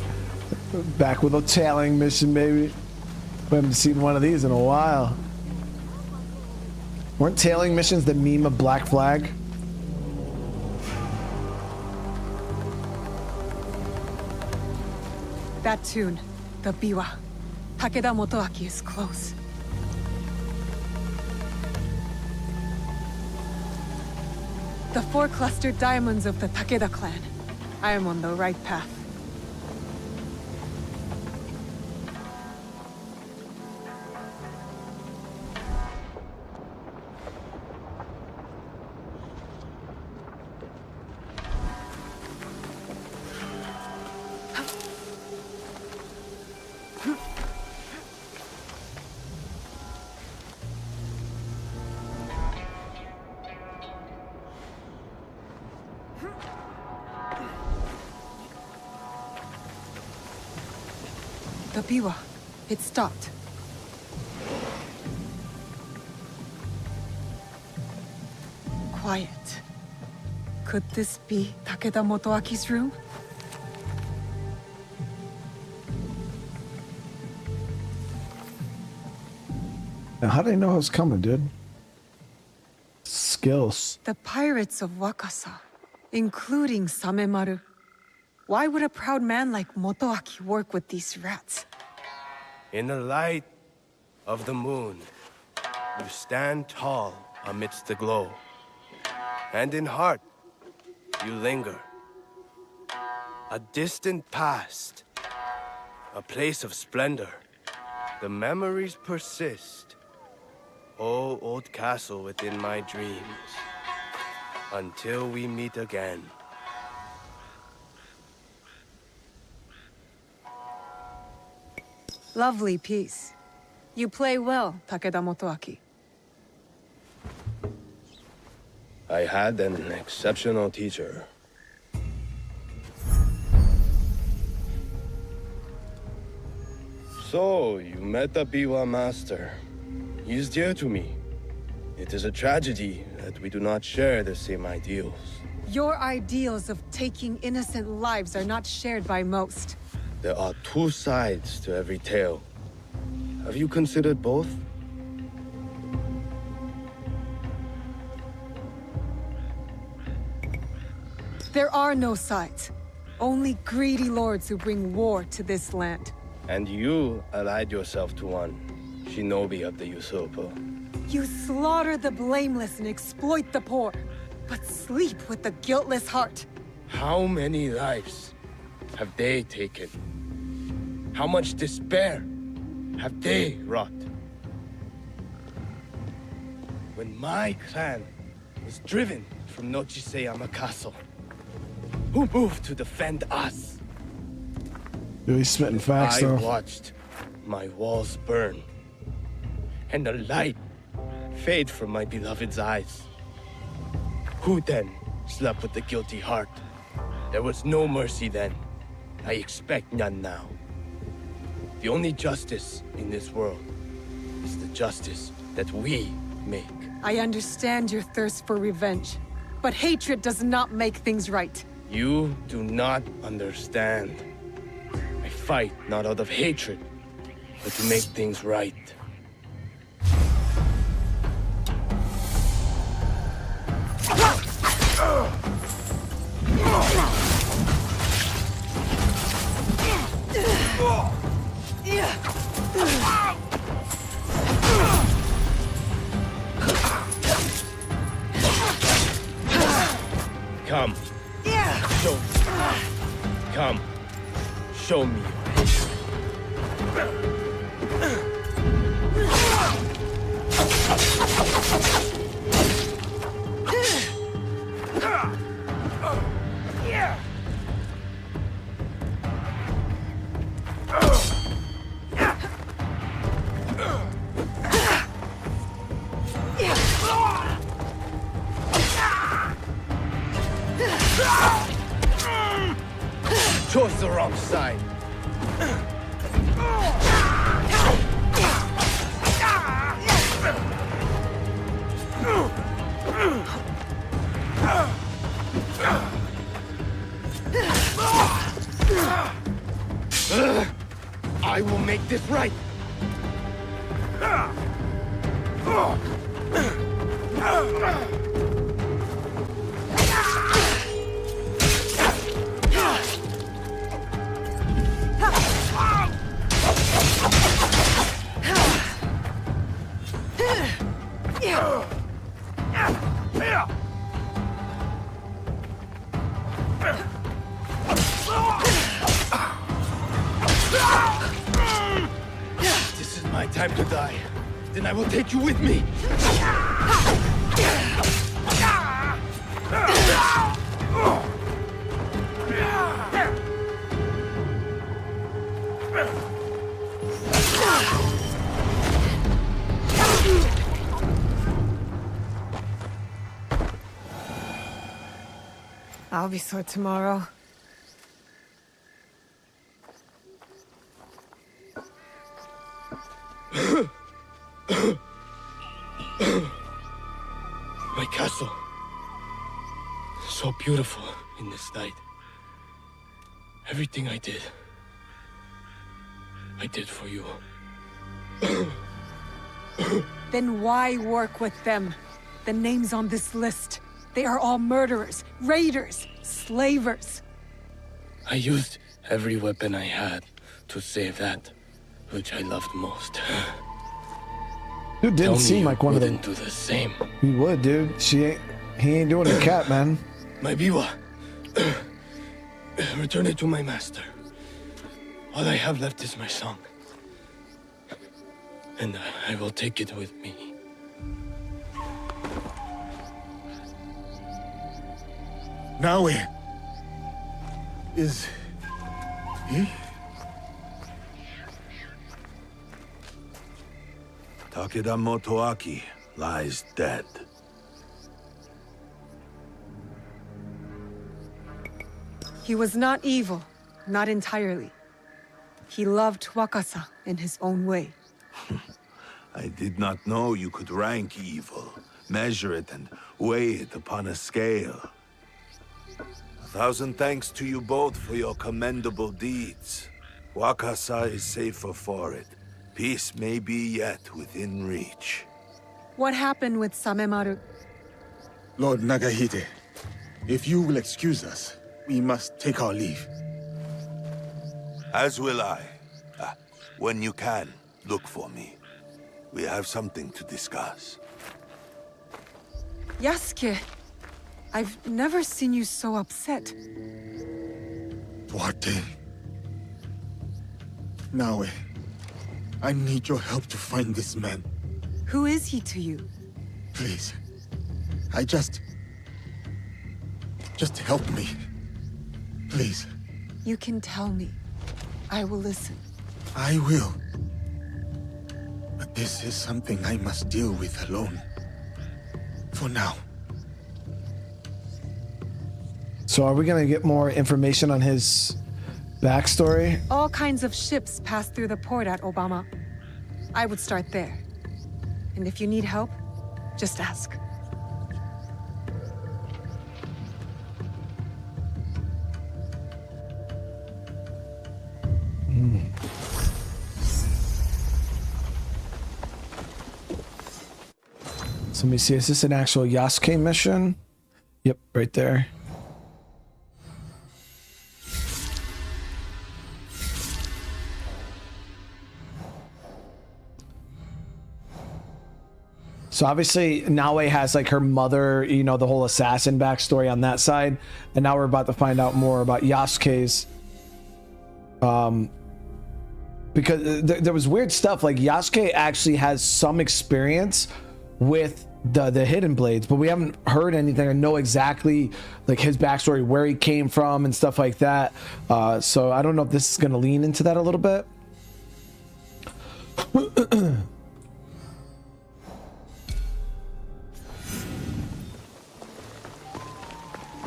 Back with a tailing mission, baby. We haven't seen one of these in a while. Weren't tailing missions the meme of Black Flag? That tune, the biwa. Takeda Motoaki is close. The 4 clustered diamonds of the Takeda clan. I am on the right path. The biwa. It stopped. Quiet. Could this be Takeda Motoaki's room? Now, how do they know I was coming, dude? Skills. The pirates of Wakasa, including Samemaru. Why would a proud man like Motoaki work with these rats? In the light of the moon, you stand tall amidst the glow. And in heart, you linger. A distant past, a place of splendor. The memories persist. Oh, old castle within my dreams. Until we meet again. Lovely piece. You play well, Takeda Motoaki. I had an exceptional teacher. So, you met the biwa master. He is dear to me. It is a tragedy that we do not share the same ideals. Your ideals of taking innocent lives are not shared by most. There are 2 sides to every tale. Have you considered both? There are no sides. Only greedy lords who bring war to this land. And you allied yourself to one, shinobi of the usurper. You slaughter the blameless and exploit the poor, but sleep with the guiltless heart. How many lives have they taken? How much despair have they wrought? When my clan was driven from Nochiseyama Castle, who moved to defend us? Dude, he's spitting facts, I though. watched my walls burn, and the light fade from my beloved's eyes. Who then slept with the guilty heart? There was no mercy then. I expect none now. The only justice in this world is the justice that we make. I understand your thirst for revenge, but hatred does not make things right. You do not understand. I fight not out of hatred, but to make things right. Come. Show. Come. Show me your hatred. Chose the wrong side. I will make this right. time to die. Then I will take you with me. I'll be sore tomorrow. My castle. So beautiful in this night. Everything I did for you. Then why work with them? The names on this list. They are all murderers, raiders, slavers. I used every weapon I had to save that which I loved most. Dude didn't seem like one of them. Do the same. He would, dude. He ain't doing a cat, man. My biwa. Return it to my master. All I have left is my song. And I will take it with me. Naoe. Is he? Takeda Motoaki lies dead. He was not evil, not entirely. He loved Wakasa in his own way. I did not know you could rank evil, measure it, and weigh it upon a scale. 1,000 thanks to you both for your commendable deeds. Wakasa is safer for it. Peace may be yet within reach. What happened with Samemaru? Lord Nagahide, if you will excuse us, we must take our leave. As will I. When you can, look for me. We have something to discuss. Yasuke, I've never seen you so upset. Duarte. Naoe, I need your help to find this man. Who is he to you? Please. Just help me. Please. You can tell me. I will listen. I will. But this is something I must deal with alone. For now. So are we gonna get more information on his backstory? All kinds of ships pass through the port at Obama. I would start there. And if you need help, just ask. So let me see, is this an actual Yasuke mission? Yep, right there. So obviously Naoe has like her mother, you know, the whole assassin backstory on that side. And now we're about to find out more about Yasuke's. Because there was weird stuff, like Yasuke actually has some experience with the hidden blades, but we haven't heard anything or know exactly like his backstory, where he came from and stuff like that. So I don't know if this is going to lean into that a little bit.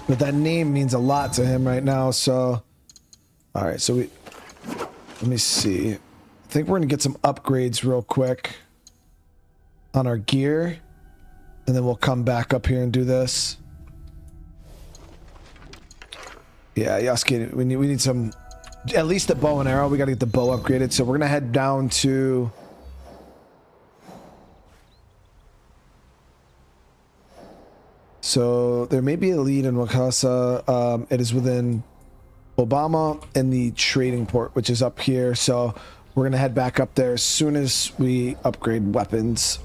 But that name means a lot to him right now. So all right, so let me see. I think we're gonna get some upgrades real quick on our gear, and then we'll come back up here and do this. Yeah, Yasuke, we need some, at least the bow and arrow. We gotta get the bow upgraded. So we're gonna head down to so there may be a lead in Wakasa. It is within Obama and the trading port, which is up here. So we're gonna head back up there as soon as we upgrade weapons.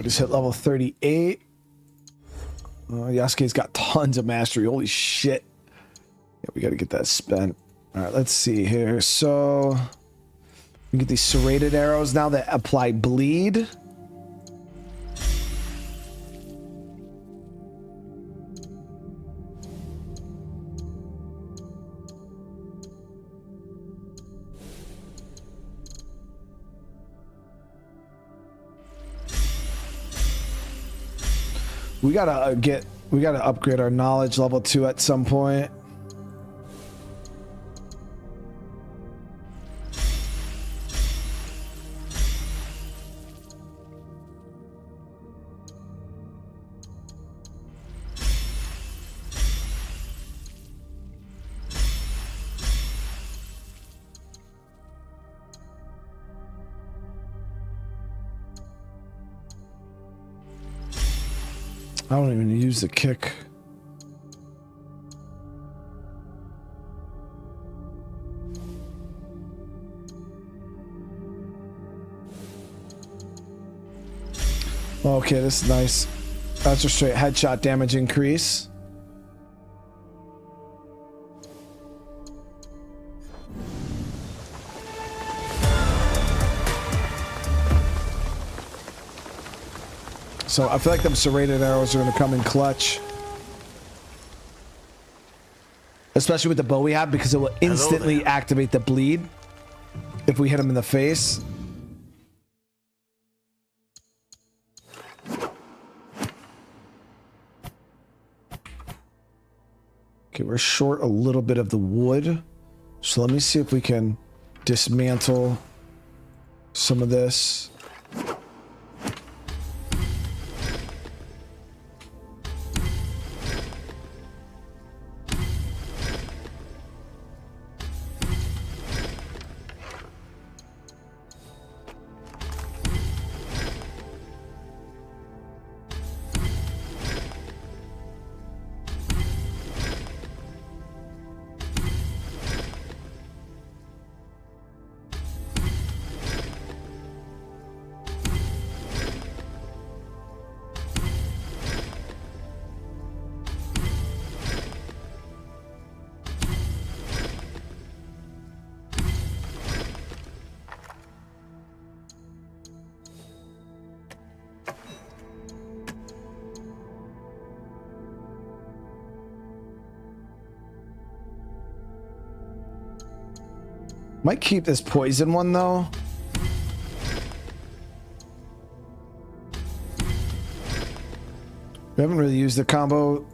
just hit level 38. Yasuke's got tons of mastery. Holy shit. Yeah, we got to get that spent. All right, let's see here. So we get these serrated arrows now that apply bleed. We gotta upgrade our knowledge level 2 at some point. I don't even use the kick. Okay, this is nice. That's a straight headshot damage increase. So I feel like them serrated arrows are going to come in clutch. Especially with the bow we have, because it will instantly activate the bleed if we hit him in the face. Okay, we're short a little bit of the wood. So let me see if we can dismantle some of this. Might keep this poison one though. We haven't really used the combo.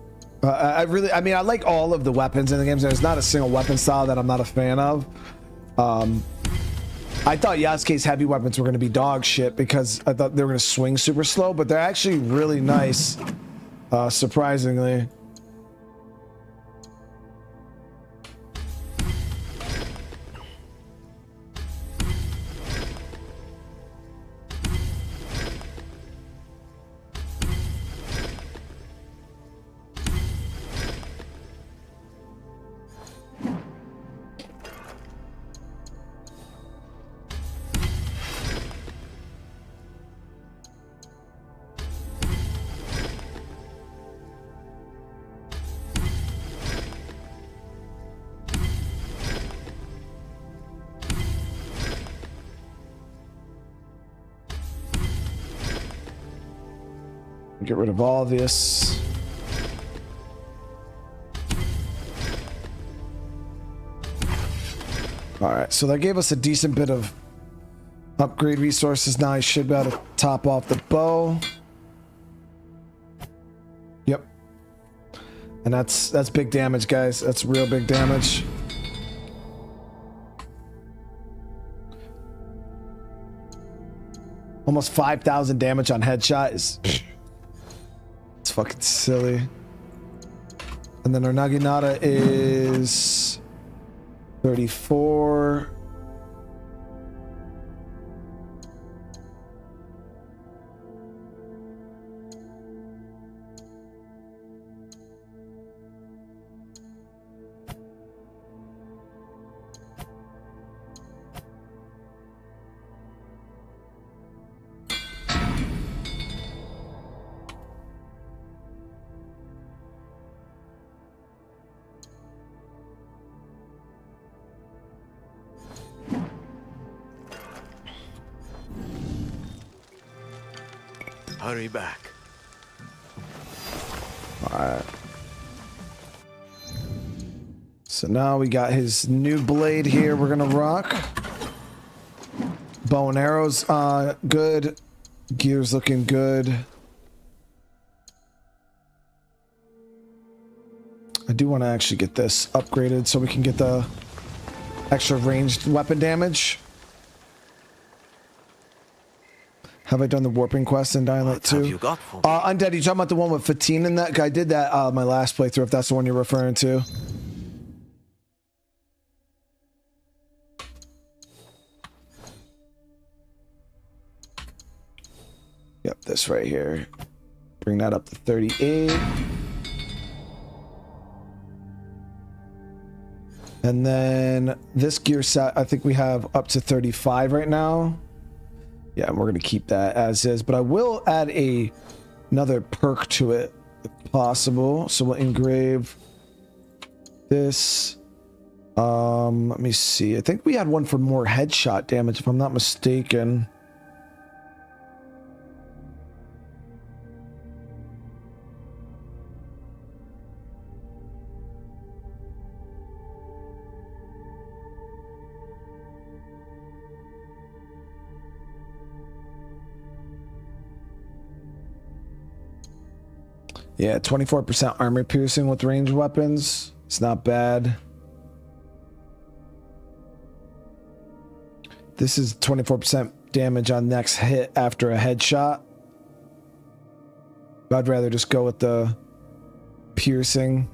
I mean, I like all of the weapons in the games. There's not a single weapon style that I'm not a fan of. I thought Yasuke's heavy weapons were going to be dog shit because I thought they were going to swing super slow, but they're actually really nice, surprisingly. Get rid of all this. All right, so that gave us a decent bit of upgrade resources. Now I should be able to top off the bow. Yep. And that's big damage, guys. That's real big damage. Almost 5,000 damage on headshot is... It's fucking silly. And then our Naginata is 34. Hurry back. All right. So now we got his new blade here. We're gonna rock. Bow and arrows, good. Gears looking good. I do want to actually get this upgraded so we can get the extra ranged weapon damage. Have I done the warping quest in Dying Light 2? What have you got for me? Undead, you talking about the one with Fatine in that? I did that my last playthrough, if that's the one you're referring to. Yep, this right here. Bring that up to 38. And then this gear set, I think we have up to 35 right now. Yeah, and we're going to keep that as is. But I will add another perk to it if possible. So we'll engrave this. Let me see. I think we had one for more headshot damage, if I'm not mistaken. Yeah, 24% armor piercing with ranged weapons. It's not bad. This is 24% damage on next hit after a headshot. I'd rather just go with the piercing.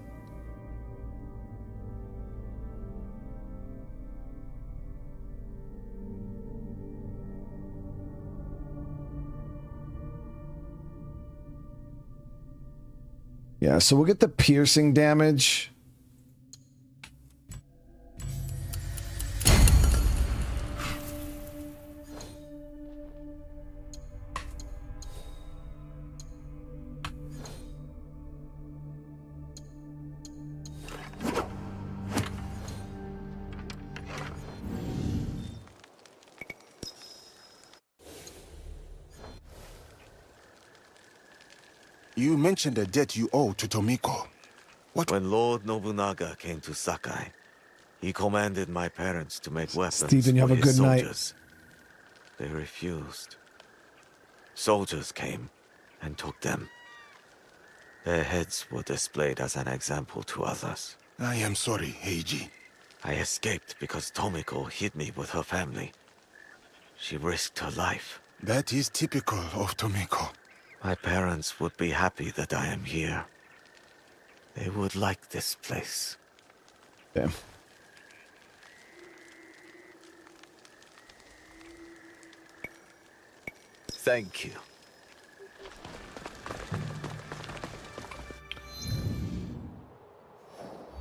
Yeah, so we'll get the piercing damage. You mentioned a debt you owe to Tomiko. What? When Lord Nobunaga came to Sakai, he commanded my parents to make weapons Stephen, you have for a his good night. soldiers. They refused. Soldiers came and took them. Their heads were displayed as an example to others. I am sorry, Heiji. I escaped because Tomiko hid me with her family. She risked her life. That is typical of Tomiko. My parents would be happy that I am here. They would like this place. Damn. Thank you.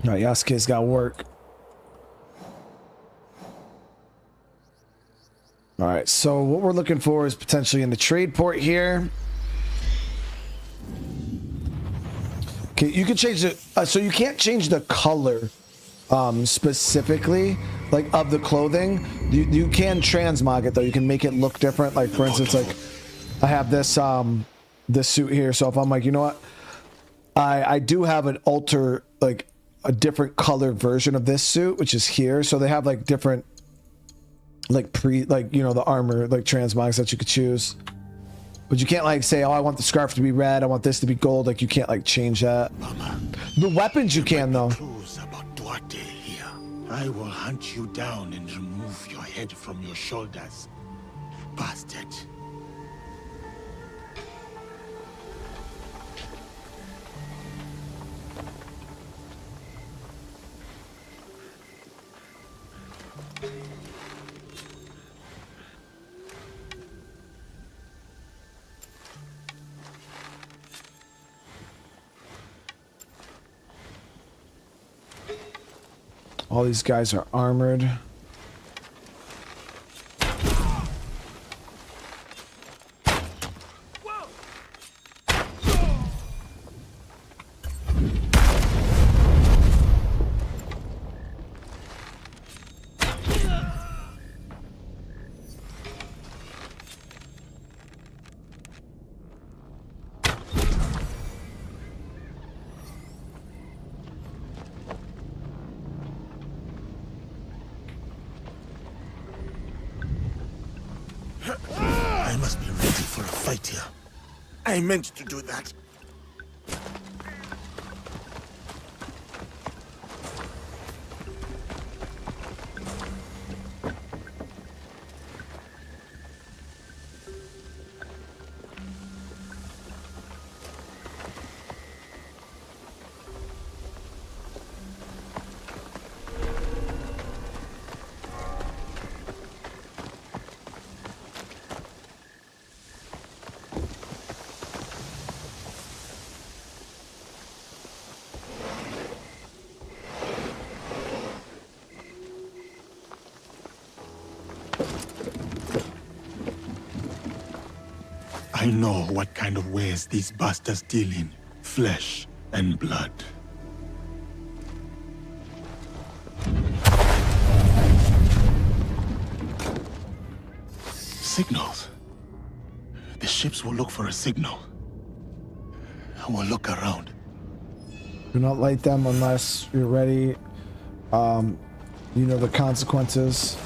All right, Yasuke's got work. All right, so what we're looking for is potentially in the trade port here. Okay, you can change it. So you can't change the color specifically, like of the clothing. You can transmog it though. You can make it look different. Like for instance, like I have this this suit here. So if I'm like, you know what, I do have an like a different color version of this suit, which is here. So they have like different like you know, the armor like transmogs that you could choose. But you can't like say, oh, I want the scarf to be red, I want this to be gold. Like you can't like change that. Mama, the weapons you can though. Clues about Duarte here. I will hunt you down and remove your head from your shoulders. Bastard. All these guys are armored. fight here. I meant to do that. I know what kind of ways these bastards deal in flesh and blood. Signals. The ships will look for a signal. I will look around. Do not light them unless you're ready. You know the consequences.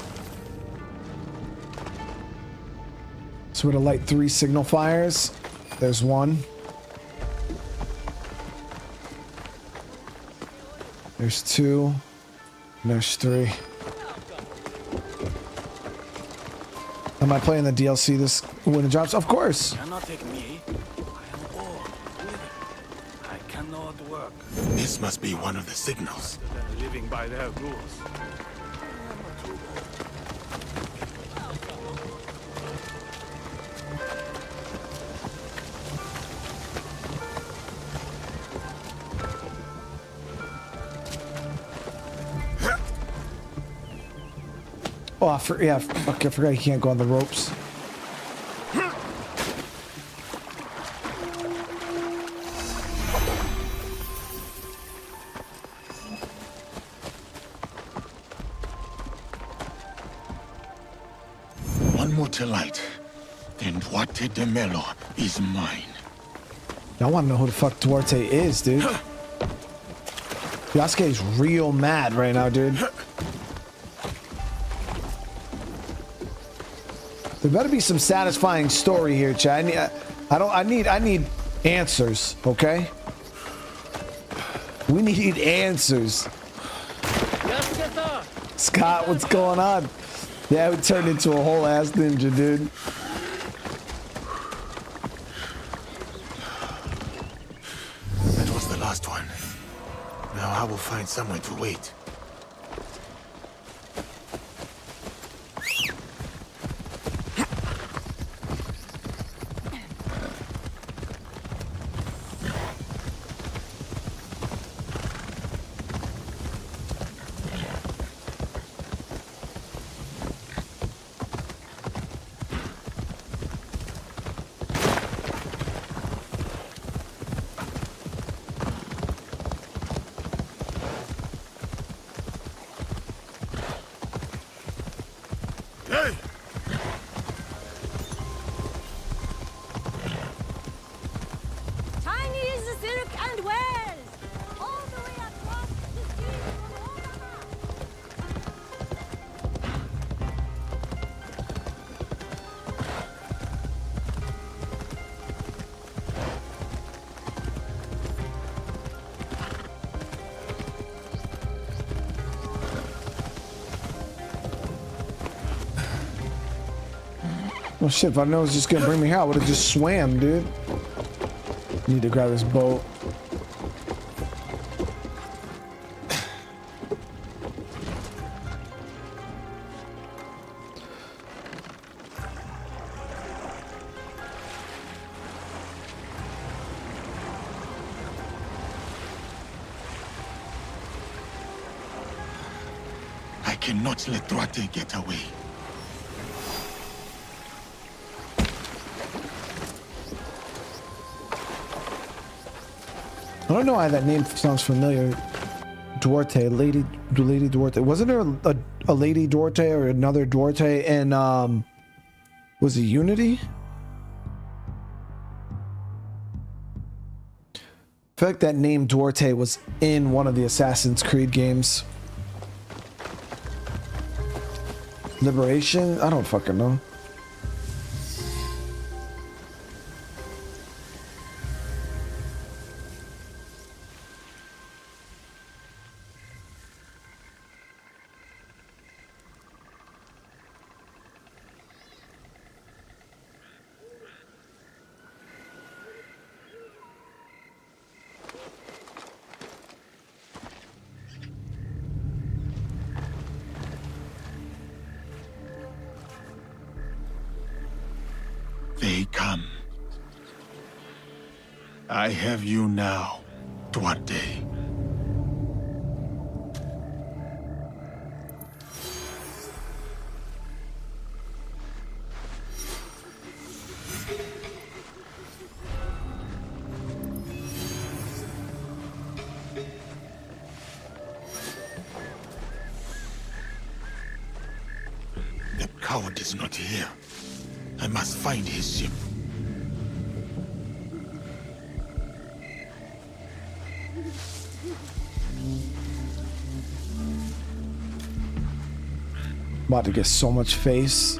So we're gonna light 3 signal fires. There's one. There's 2. And there's 3. Am I playing the DLC this when it drops? Of course. Cannot take me. I am old. I cannot work. This must be one of the signals. Than living by their rules. Oh, I forgot you can't go on the ropes. One more to light. Then Duarte de Melo is mine. I want to know who the fuck Duarte is, dude. Yasuke is real mad right now, dude. There better be some satisfying story here, Chad. I need answers, okay? We need answers. Scott, what's going on? Yeah, we turned into a whole ass ninja, dude. That was the last one. Now I will find somewhere to wait. Well, shit, if I know it's just gonna bring me here, I would have just swam, dude. Need to grab this boat. I cannot let Duarte get away. I don't know why that name sounds familiar. Duarte, Lady Duarte. Wasn't there a Lady Duarte or another Duarte in was it Unity? I feel like that name Duarte was in one of the Assassin's Creed games. Liberation? I don't fucking know. may come. I have you now, Duarte. That coward is not here. I must find his ship. About to get so much face.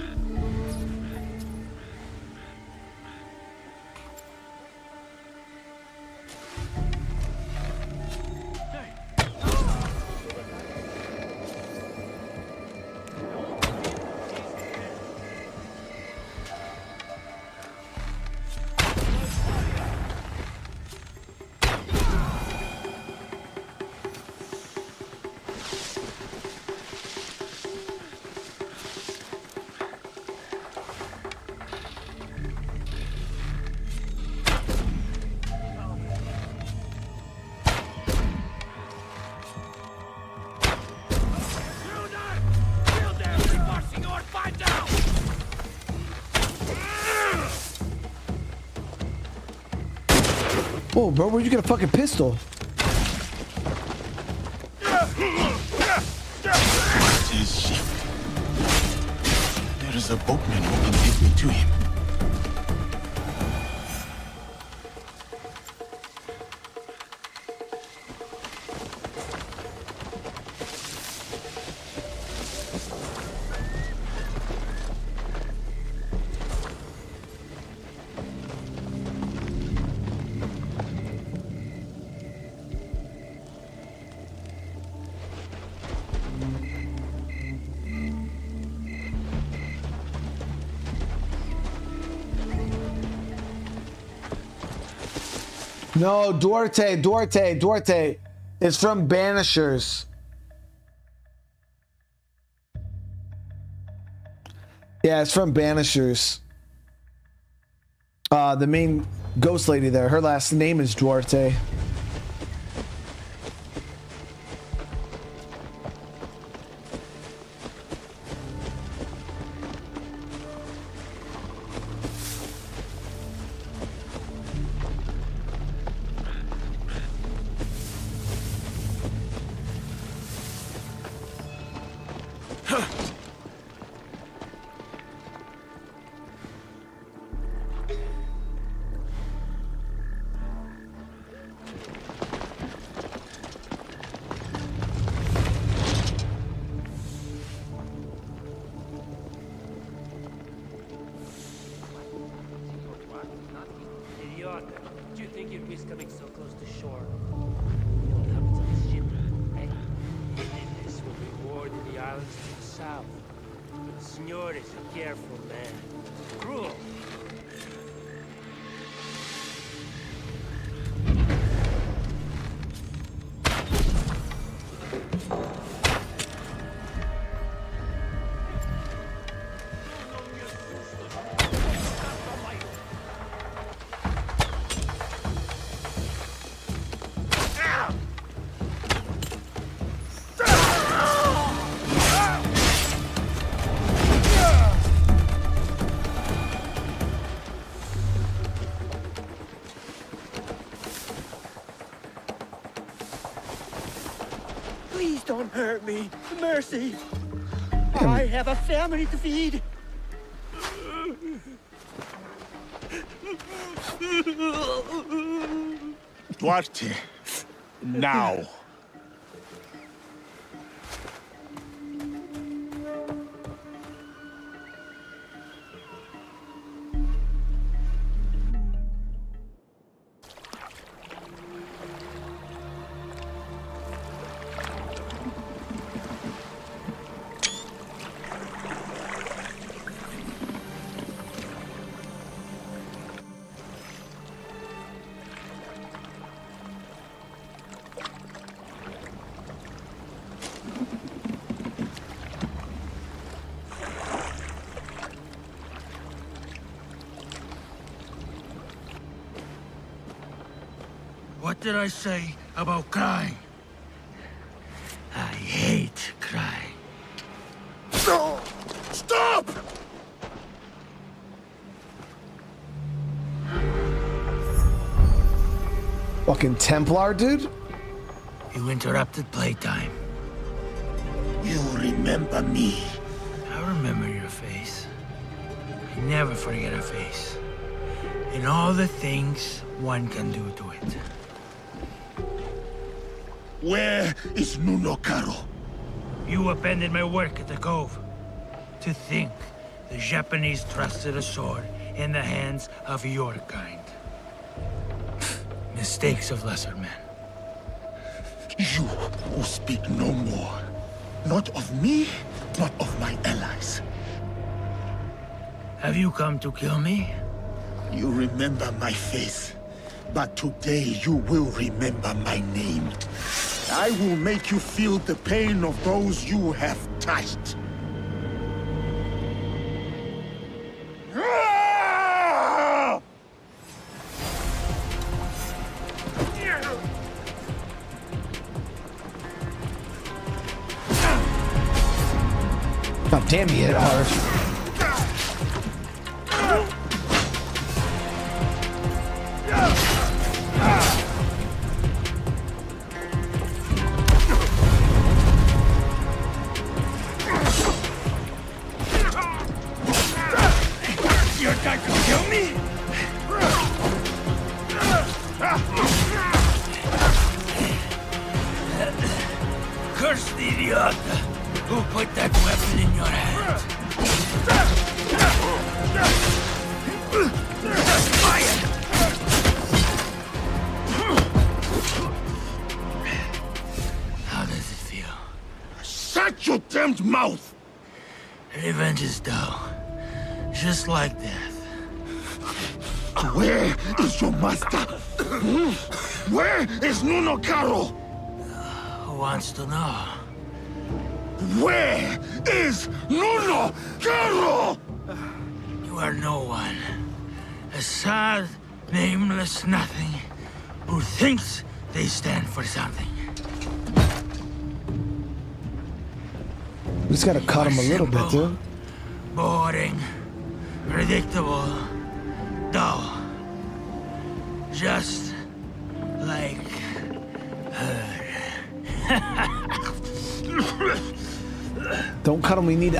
Whoa, bro, where'd you get a fucking pistol? What's his ship? There is a boatman who can take me to him. No, Duarte. It's from Banishers. Yeah, it's from Banishers. The main ghost lady there, her last name is Duarte. Don't hurt me. Mercy. I have a family to feed. Duarte, now. What did I say about crying? I hate crying. No! Stop! Fucking Templar, dude. You interrupted playtime. You remember me. I remember your face. I never forget a face. And all the things one can do to it. Where is Nuno Caro? You abandoned my work at the Cove. To think the Japanese trusted a sword in the hands of your kind. Mistakes of lesser men. You who speak no more. Not of me, not of my allies. Have you come to kill me? You remember my face, but today you will remember my name. I will make you feel the pain of those you have touched. God damn, he hit hard. You're trying to kill me? Curse the idiot who put that weapon in your hand. Fire! How does it feel? Shut your damned mouth! Revenge is dull. Just like death. Where is your master? Where is Nuno Caro? Who wants to know? Where is Nuno Caro? You are no one. A sad, nameless nothing who thinks they stand for something. We just gotta cut him a little bit, dude. Boring, predictable, dull. Just like her. Don't cut him. We need.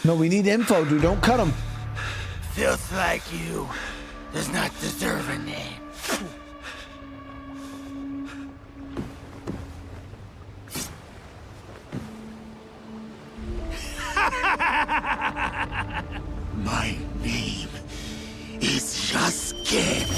No, we need info, dude. Don't cut him. Filth like you does not deserve a name. My name is Yasuke.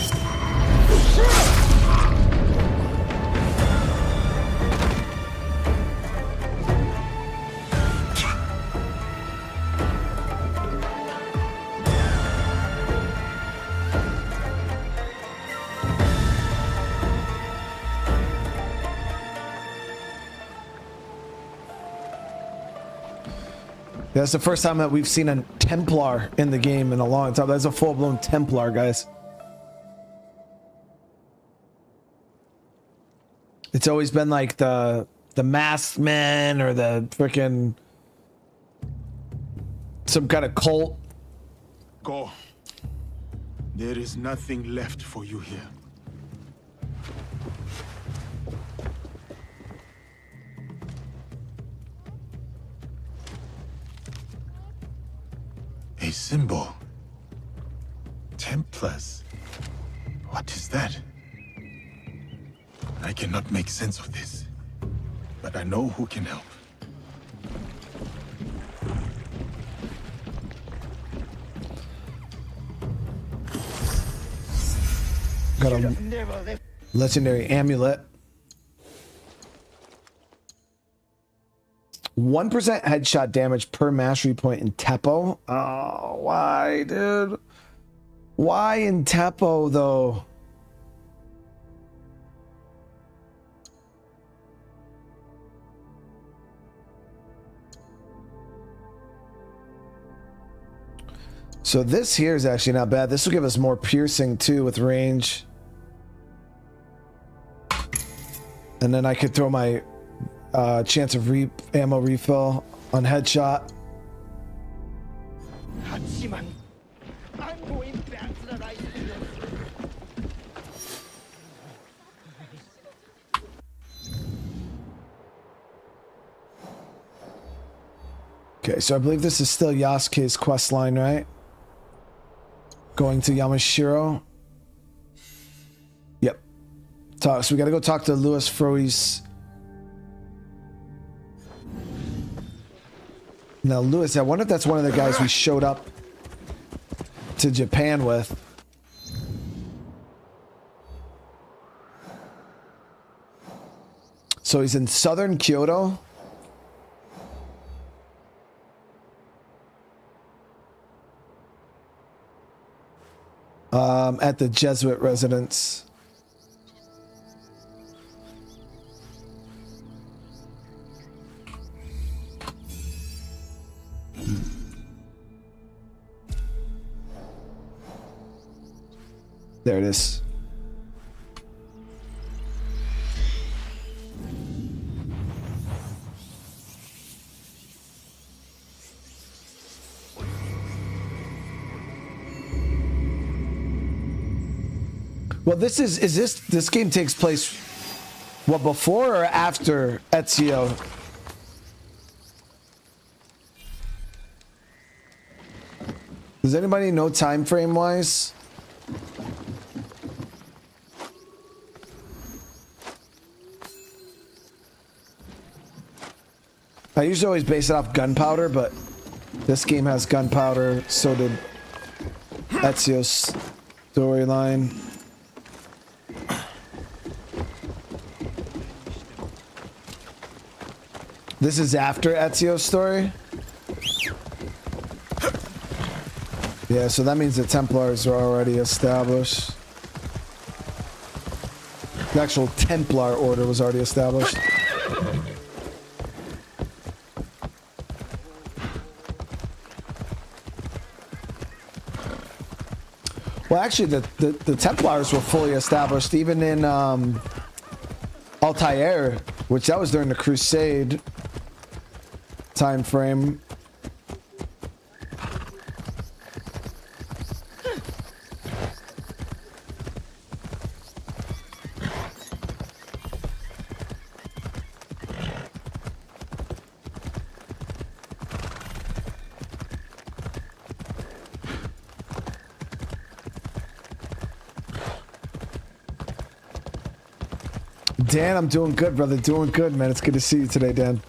That's the first time that we've seen a Templar in the game in a long time. That's a full-blown Templar, guys. It's always been like the masked men or the freaking some kind of cult. Go. There is nothing left for you here. A symbol. Templars. What is that? I cannot make sense of this, but I know who can help. Got a legendary amulet. 1% headshot damage per mastery point in Teppo. Oh, why, dude? Why in Teppo, though? So this here is actually not bad. This will give us more piercing too with range. And then I could throw my chance of ammo refill on headshot. I'm going back to the right. Okay, so I believe this is still Yasuke's quest line, right? Going to Yamashiro. Yep. So we gotta go talk to Louis Frois. Now, Louis, I wonder if that's one of the guys we showed up to Japan with. So he's in southern Kyoto. At the Jesuit residence. There it is. Well, this game takes place, what, before or after Ezio? Does anybody know time frame wise? I usually always base it off gunpowder, but this game has gunpowder, so did Ezio's storyline. This is after Ezio's story? Yeah, so that means the Templars are already established. The actual Templar order was already established. Well, actually, the Templars were fully established even in Altair, which that was during the Crusade time frame. Dan, I'm doing good, brother. Doing good, man. It's good to see you today, Dan.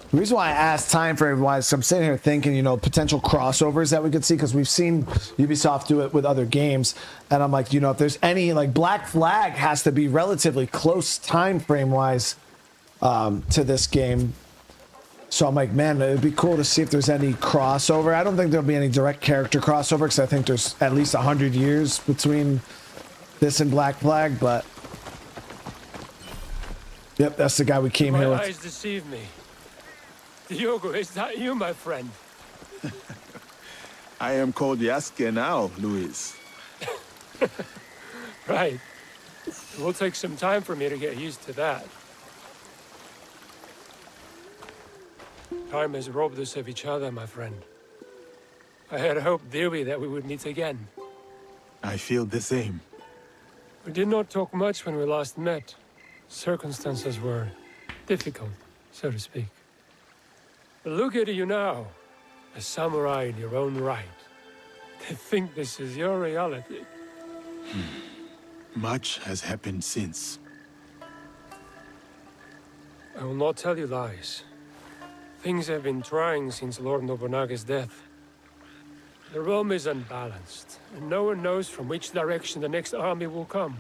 The reason why I asked time frame wise, I'm sitting here thinking, you know, potential crossovers that we could see, because we've seen Ubisoft do it with other games, and I'm like, you know, if there's any, like, Black Flag has to be relatively close time frame wise to this game. So I'm like, man, it'd be cool to see if there's any crossover. I don't think there'll be any direct character crossover, because I think there's at least 100 years between this and Black Flag, but yep, that's the guy we came here with. My eyes deceive me. Diogo, is that you, my friend? I am called Yasuke now, Luis. Right. It will take some time for me to get used to that. Time has robbed us of each other, my friend. I had hoped dearly that we would meet again. I feel the same. We did not talk much when we last met. Circumstances were difficult, so to speak. But look at you now, a samurai in your own right. To think this is your reality. Much has happened since. I will not tell you lies. Things have been trying since Lord Nobunaga's death. The realm is unbalanced, and no one knows from which direction the next army will come.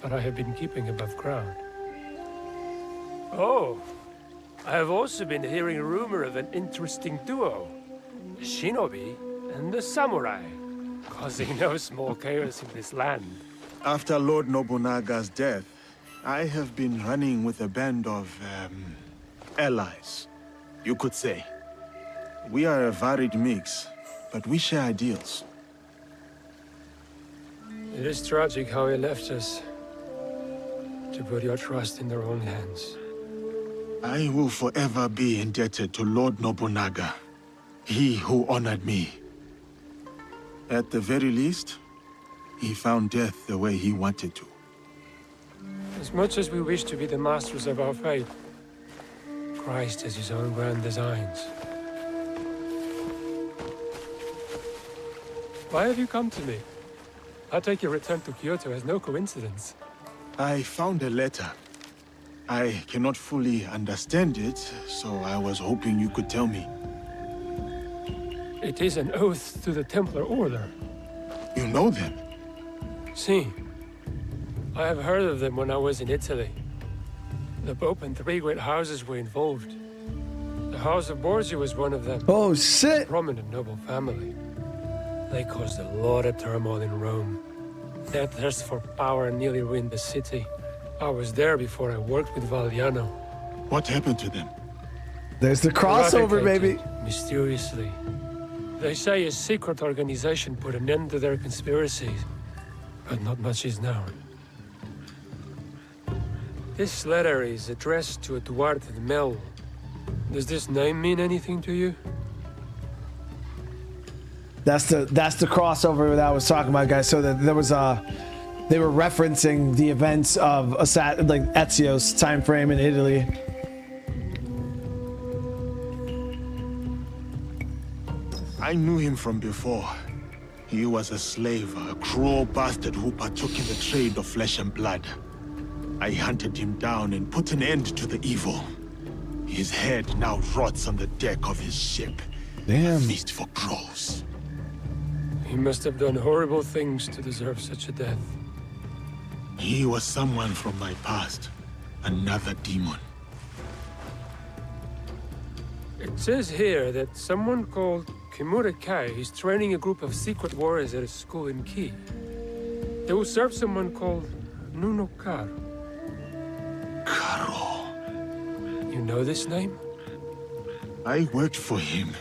But I have been keeping above ground. Oh, I have also been hearing rumor of an interesting duo, the shinobi and the samurai, causing no small chaos in this land. After Lord Nobunaga's death, I have been running with a band of, allies, you could say. We are a varied mix, but we share ideals. It is tragic how he left us, to put your trust in their own hands. I will forever be indebted to Lord Nobunaga, he who honored me. At the very least, he found death the way he wanted to. As much as we wish to be the masters of our fate, Christ has his own grand designs. Why have you come to me? I take your return to Kyoto as no coincidence. I found a letter. I cannot fully understand it, so I was hoping you could tell me. It is an oath to the Templar Order. You know them? Si. I have heard of them when I was in Italy. The Pope and 3 great houses were involved. The House of Borgia was one of them. Oh, shit! A prominent noble family. They caused a lot of turmoil in Rome. Their thirst for power nearly ruined the city. I was there before I worked with Valliano. What happened to them? There's the crossover, baby. Mysteriously. They say a secret organization put an end to their conspiracies, but not much is known. This letter is addressed to Eduardo de Mel. Does this name mean anything to you? That's the crossover that I was talking about, guys. So that there was they were referencing the events of like Ezio's time frame in Italy. I knew him from before. He was a slave, a cruel bastard who partook in the trade of flesh and blood. I hunted him down and put an end to the evil. His head now rots on the deck of his ship. Damn. A feast for crows. He must have done horrible things to deserve such a death. He was someone from my past. Another demon. It says here that someone called Kimura Kai is training a group of secret warriors at a school in Ki. They will serve someone called Nuno Caro. Caro. You know this name? I worked for him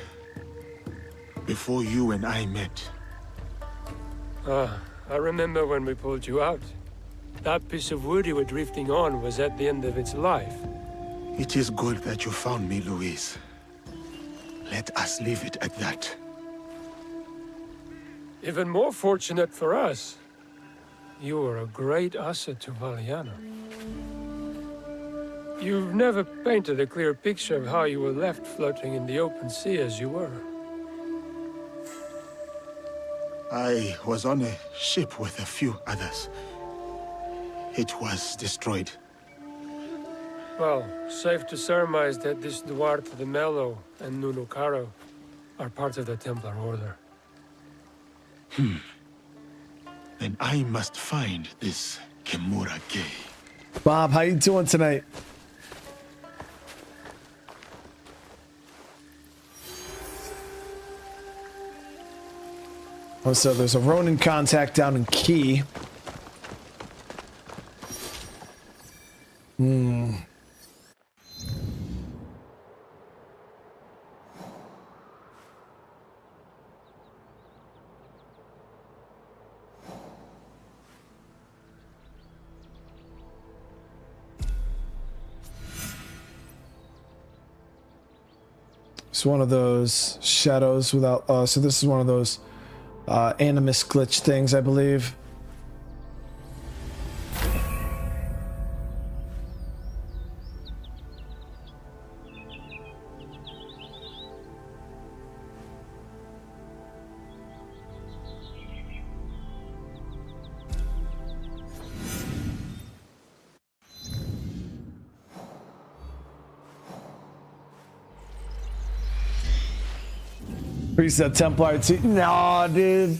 before you and I met. Ah, I remember when we pulled you out. That piece of wood you were drifting on was at the end of its life. It is good that you found me, Luis. Let us leave it at that. Even more fortunate for us. You were a great asset to Valliano. You've never painted a clear picture of how you were left floating in the open sea as you were. I was on a ship with a few others. It was destroyed. Well, safe to surmise that this Duarte de Mello and Nuno Caro are part of the Templar Order. Then I must find this Kimura Kai. Bob, how you doing tonight? Oh, so there's a Ronin contact down in Key. It's one of those shadows without, so this is one of those animus glitch things, I believe. Preset Templar too. No, dude.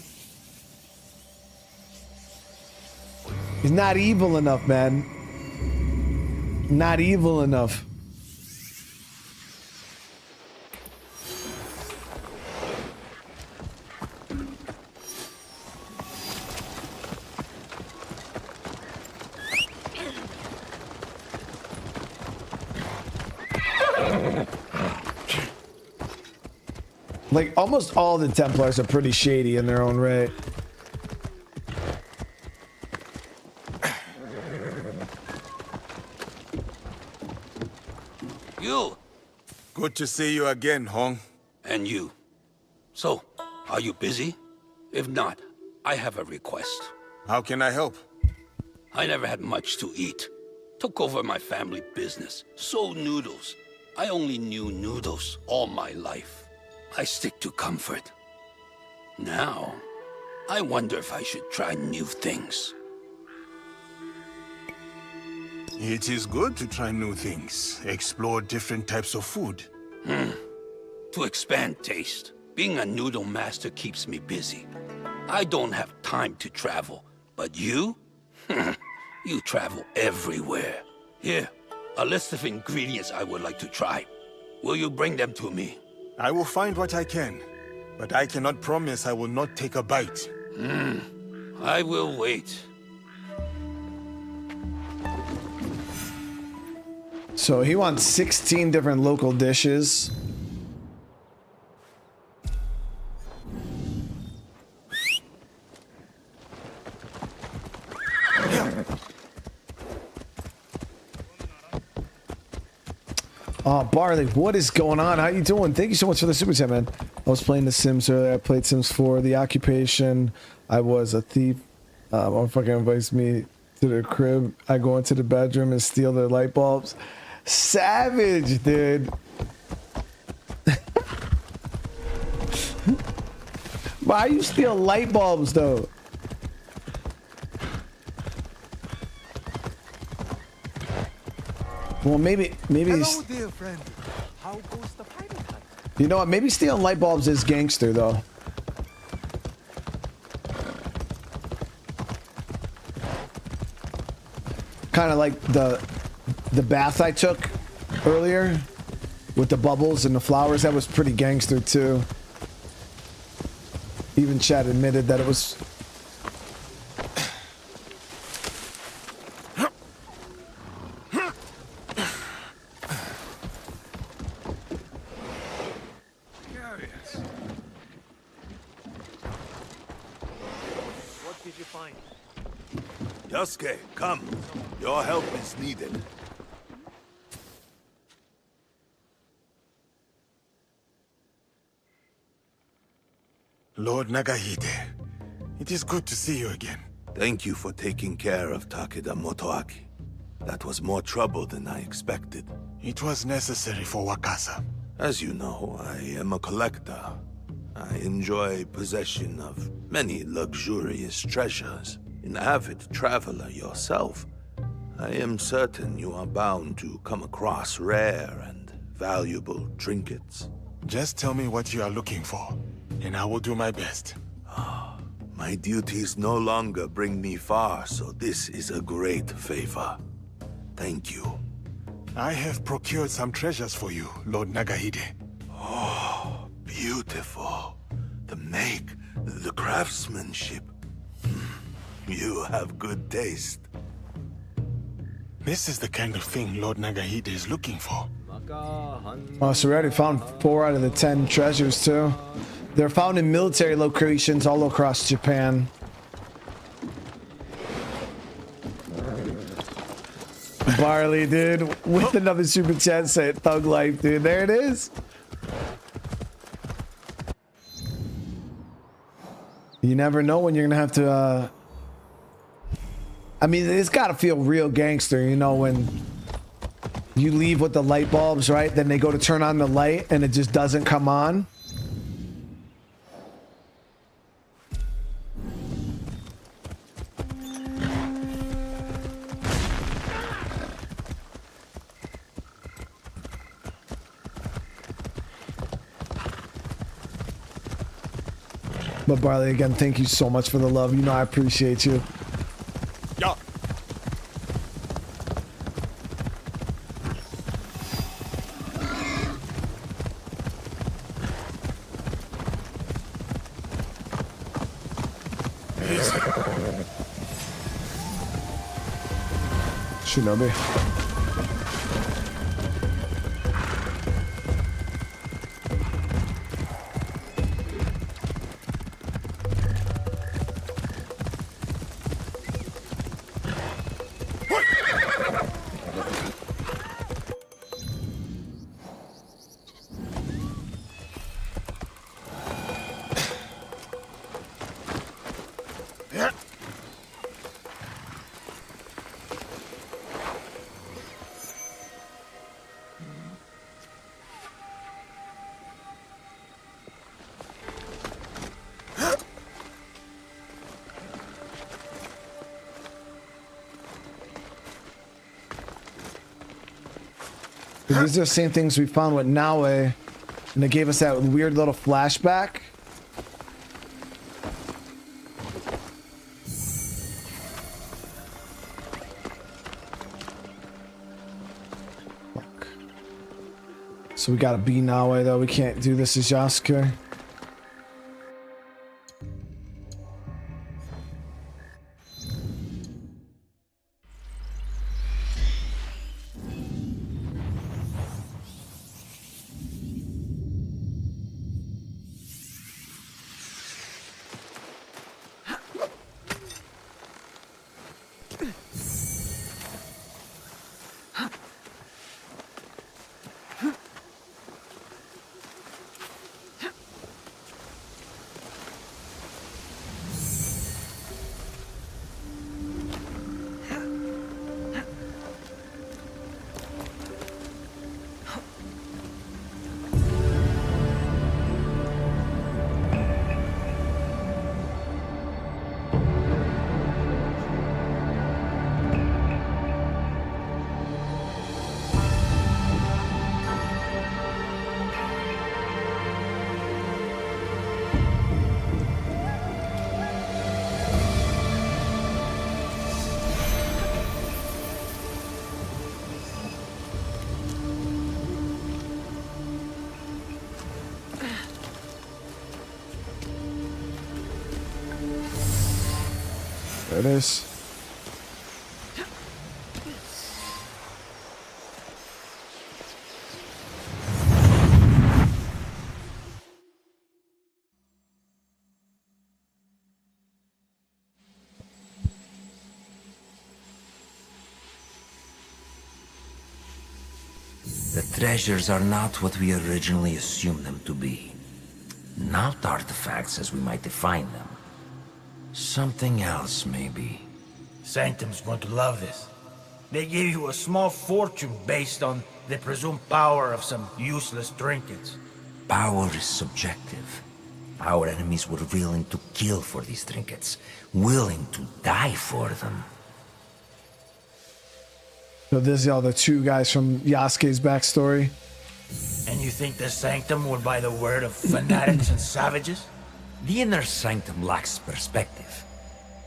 He's not evil enough, man. Not evil enough. Like, almost all the Templars are pretty shady in their own right. You! Good to see you again, Hong. And you. So, are you busy? If not, I have a request. How can I help? I never had much to eat. Took over my family business. Sold noodles. I only knew noodles all my life. I stick to comfort. Now, I wonder if I should try new things. It is good to try new things, explore different types of food. To expand taste. Being a noodle master keeps me busy. I don't have time to travel, but you? You travel everywhere. Here, a list of ingredients I would like to try. Will you bring them to me? I will find what I can, but I cannot promise I will not take a bite. I will wait. So he wants 16 different local dishes. Barley, what is going on? How you doing? Thank you so much for the super chat, man. I was playing The Sims earlier. I played Sims 4. The occupation. I was a thief. Fucking invites me to the crib. I go into the bedroom and steal their light bulbs. Savage, dude. Why you steal light bulbs, though? Well, maybe. Hello, dear friend. How goes the pirate hunt? You know what? Maybe stealing light bulbs is gangster, though. Kind of like the bath I took earlier with the bubbles and the flowers. That was pretty gangster too. Even Chad admitted that it was. What did you find? Yasuke, come. Your help is needed. Lord Nagahide, it is good to see you again. Thank you for taking care of Takeda Motoaki. That was more trouble than I expected. It was necessary for Wakasa. As you know, I am a collector. I enjoy possession of many luxurious treasures. An avid traveler yourself, I am certain you are bound to come across rare and valuable trinkets. Just tell me what you are looking for, and I will do my best. My duties no longer bring me far, so this is a great favor. Thank you. I have procured some treasures for you, Lord Nagahide. Oh, beautiful. The make, the craftsmanship. You have good taste. This is the kind of thing Lord Nagahide is looking for. Oh, so we already found 4 out of the 10 treasures too. They're found in military locations all across Japan. Barley, dude, with another super chat say Thug Life, dude. There it is. You never know when you're gonna have to I mean, it's gotta feel real gangster, you know, when you leave with the light bulbs, right? Then they go to turn on the light and it just doesn't come on. But Barley, again, thank you so much for the love. You know I appreciate you. Yeah. Shinobi. These are the same things we found with Naoe, and they gave us that weird little flashback. Fuck. So we gotta be Naoe though. We can't do this as Yasuke. There it is. The treasures are not what we originally assumed them to be. Not artifacts as we might define them. Something else, maybe. Sanctum's going to love this. They gave you a small fortune based on the presumed power of some useless trinkets. Power is subjective. Our enemies were willing to kill for these trinkets, willing to die for them. So these are the two guys from Yasuke's backstory. And you think the Sanctum would buy the word of fanatics and savages? The inner sanctum lacks perspective.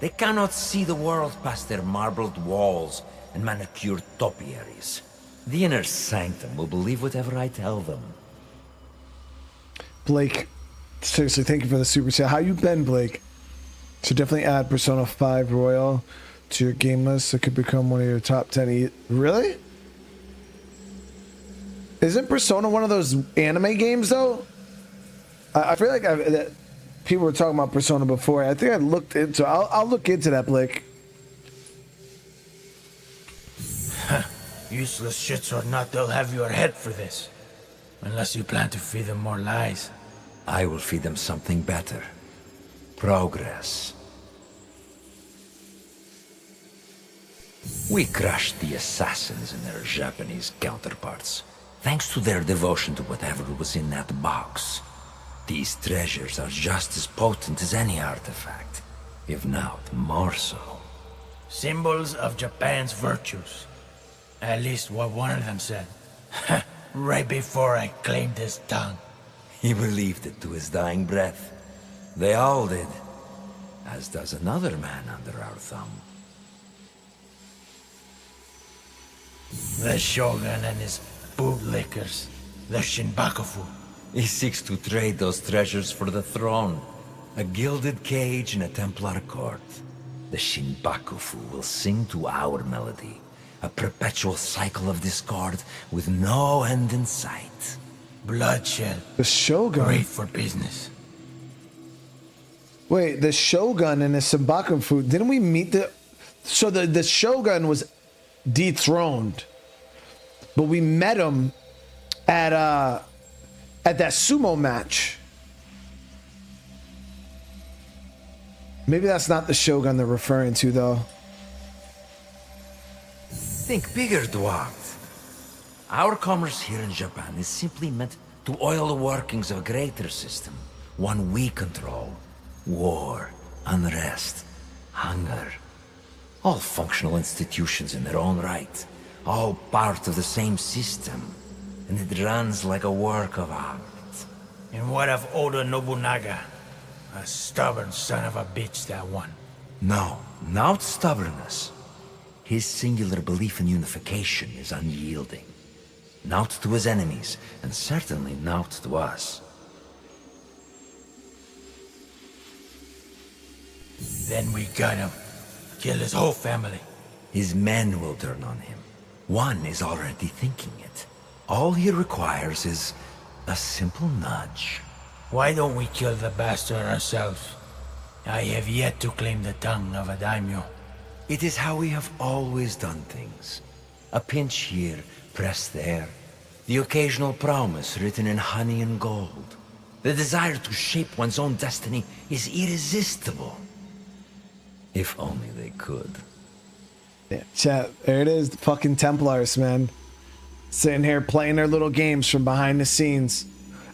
They cannot see the world past their marbled walls and manicured topiaries. The inner sanctum will believe whatever I tell them. Blake, seriously, thank you for the super chat. How you been, Blake? So definitely add Persona 5 Royal to your game list. It could become one of your top 10. Really? Isn't Persona one of those anime games, though? I feel like people were talking about Persona before. I think I looked into. I'll look into that, Blake. Useless shits or not, they'll have your head for this. Unless you plan to feed them more lies. I will feed them something better. Progress. We crushed the assassins and their Japanese counterparts, thanks to their devotion to whatever was in that box. These treasures are just as potent as any artifact, if not more so. Symbols of Japan's virtues. At least what one of them said. Right before I claimed his tongue. He believed it to his dying breath. They all did. As does another man under our thumb. The Shogun and his bootlickers. The Shinbakufu. He seeks to trade those treasures for the throne. A gilded cage in a Templar court. The Shinbakufu will sing to our melody. A perpetual cycle of discord with no end in sight. Bloodshed. The Shogun. Great for business. Wait, the Shogun and the Shinbakufu. Didn't we meet the... So the Shogun was dethroned. But we met him at that sumo match. Maybe that's not the Shogun they're referring to, though. Think bigger, dwarf. Our commerce here in Japan is simply meant to oil the workings of a greater system. One we control. War, unrest, hunger. All functional institutions in their own right. All part of the same system. and it runs like a work of art. And what of Oda Nobunaga? A stubborn son of a bitch, that one. No, not stubbornness. His singular belief in unification is unyielding. Not to his enemies, and certainly not to us. Then we got him. Kill his whole family. His men will turn on him. One is already thinking it. All he requires is a simple nudge. Why don't we kill the bastard ourselves? I have yet to claim the tongue of a daimyo. It is how we have always done things. A pinch here, press there. The occasional promise written in honey and gold. The desire to shape one's own destiny is irresistible. If only they could. Yeah, chat. There it is, the fucking Templars, man. Sitting here playing their little games from behind the scenes.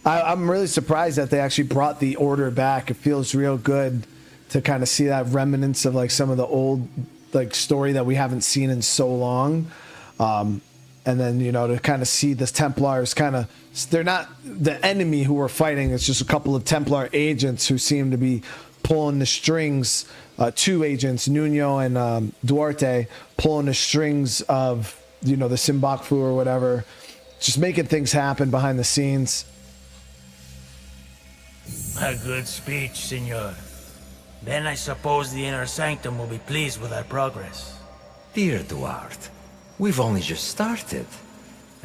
I'm really surprised that they actually brought the order back. It feels real good to kind of see that remnants of like some of the old like story that we haven't seen in so long. And then, you know, to kind of see the Templars kind of, they're not the enemy who we're fighting. It's just a couple of Templar agents who seem to be pulling the strings. Two agents, Nuno and Duarte, pulling the strings of, you know, the Simbakfu or whatever, just making things happen behind the scenes. A good speech, senor. Then I suppose the inner sanctum will be pleased with our progress. Dear Duarte, we've only just started,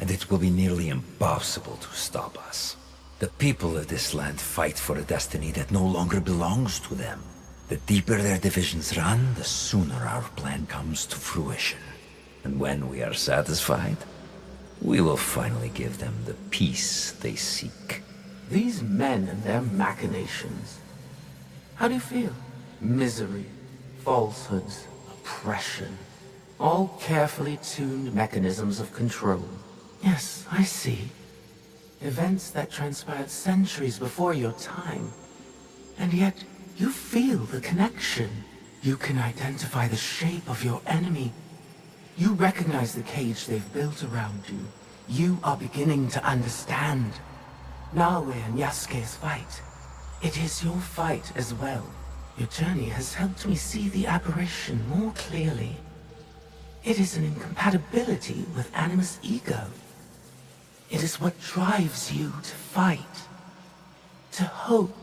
and it will be nearly impossible to stop us. The people of this land fight for a destiny that no longer belongs to them. The deeper their divisions run, the sooner our plan comes to fruition. And when we are satisfied, we will finally give them the peace they seek. These men and their machinations. How do you feel? Misery, falsehoods, oppression. All carefully tuned mechanisms of control. Yes, I see. Events that transpired centuries before your time. And yet, you feel the connection. You can identify the shape of your enemy. You recognize the cage they've built around you. You are beginning to understand. Naoe and Yasuke's fight. It is your fight as well. Your journey has helped me see the aberration more clearly. It is an incompatibility with Animus' ego. It is what drives you to fight. To hope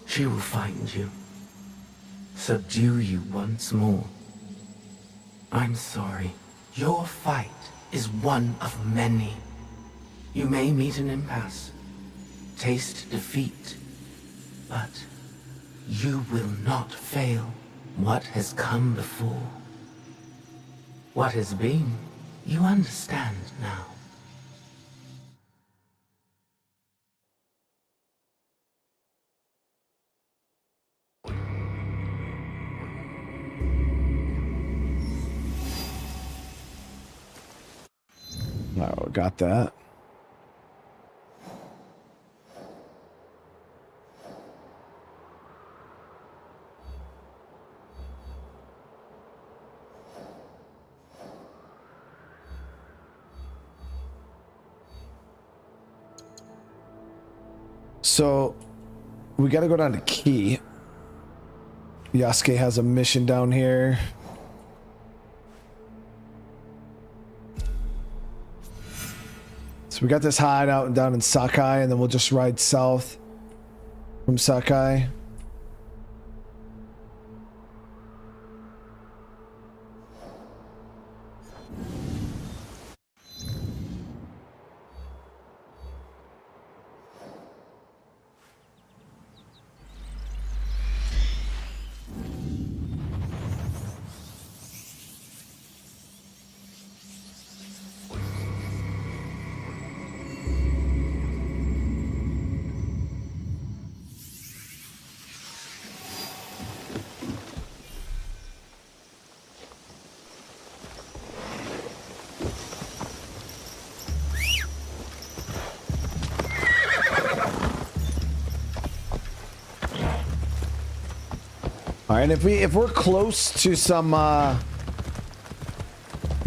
she will find you. Subdue you once more. I'm sorry. Your fight is one of many. You may meet an impasse, taste defeat, but you will not fail. What has come before, what has been, you understand now. Oh, got that. So we got to go down to Key. Yasuke has a mission down here. So we got this hideout down in Sakai, and then we'll just ride south from Sakai. All right, if we're close to some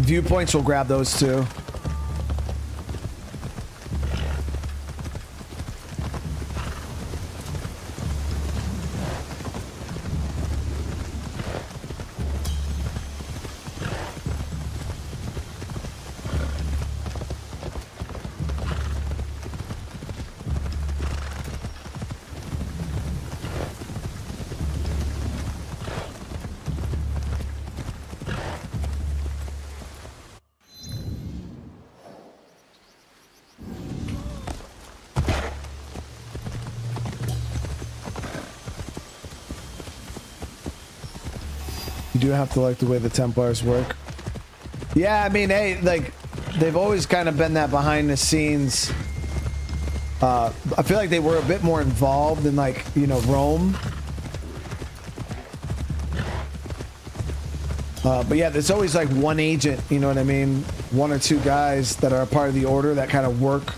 viewpoints, we'll grab those too. You do have to like the way the Templars work. Yeah, I mean, hey, like, they've always kind of been that behind the scenes. I feel like they were a bit more involved in, like, you know, Rome. But yeah, there's always like one agent, you know what I mean? One or two guys that are a part of the order that kind of work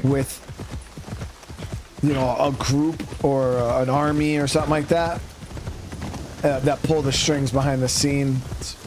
with, you know, a group or an army or something like that. That pull the strings behind the scenes.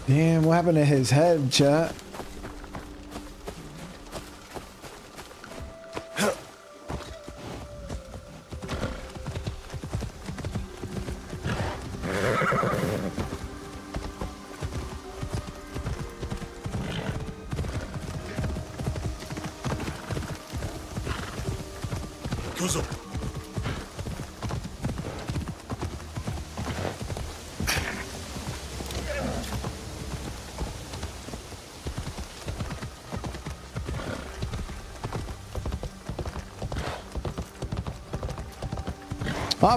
Damn, what happened to his head, chat?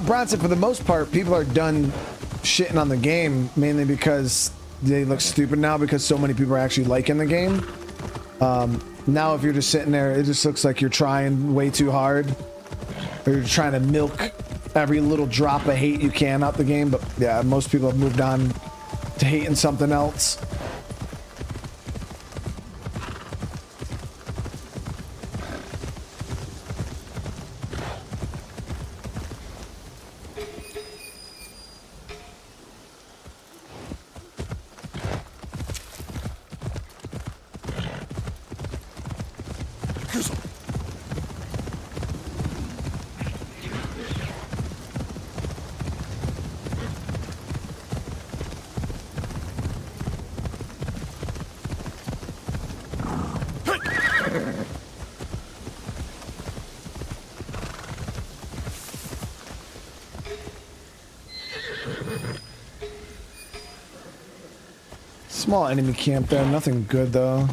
Bronson, for the most part, people are done shitting on the game, mainly because they look stupid now because so many people are actually liking the game. Now, if you're just sitting there, it just looks like you're trying way too hard. Or you're trying to milk every little drop of hate you can out the game. But yeah, most people have moved on to hating something else. Small enemy camp there, nothing good though.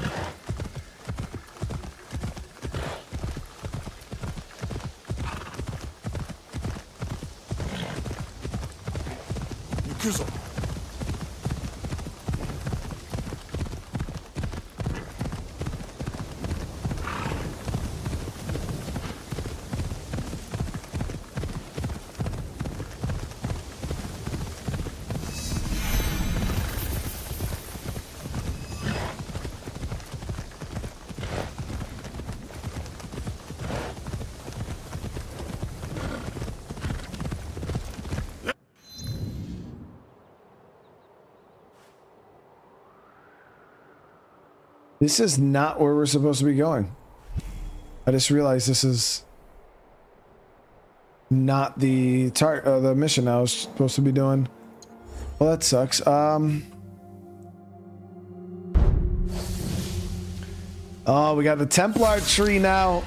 This is not where we're supposed to be going. I just realized this is not the the mission I was supposed to be doing. Well, that sucks. Oh, we got the Templar tree now.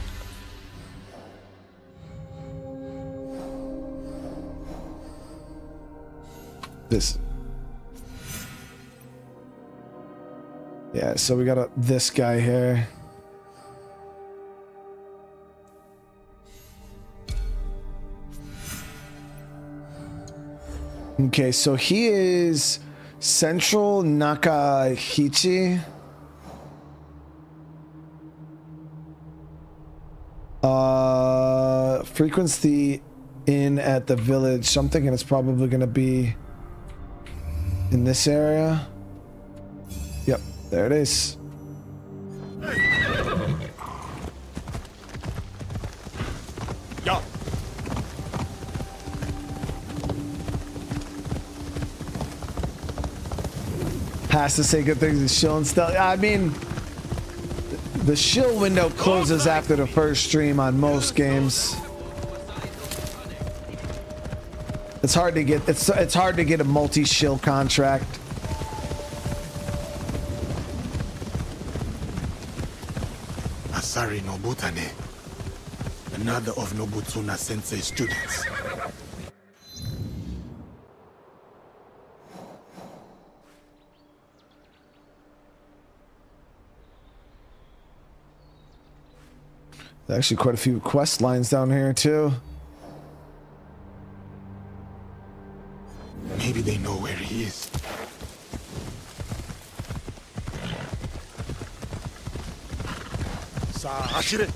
This. Yeah, so we got this guy here. Okay, so he is Central Nakahichi. Frequents the inn at the village. So I'm thinking it's probably going to be in this area. There it is. Yeah. Has to say good things to shill and stuff. I mean, the shill window closes after the first stream on most games. It's hard to get. It's hard to get a multi-shill contract. Asari Nobutane, another of Nobutsuna Sensei's students. There's actually quite a few quest lines down here too. Maybe they know where he is. Ashire.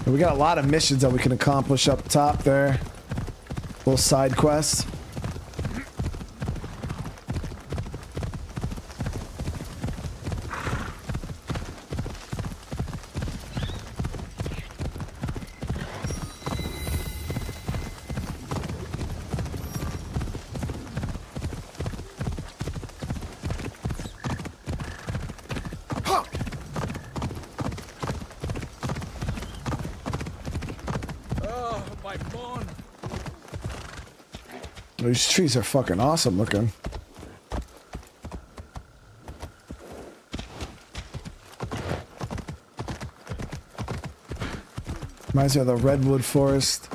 We got a lot of missions that we can accomplish up top there. Little side quests. These trees are fucking awesome looking. Reminds me of the redwood forest.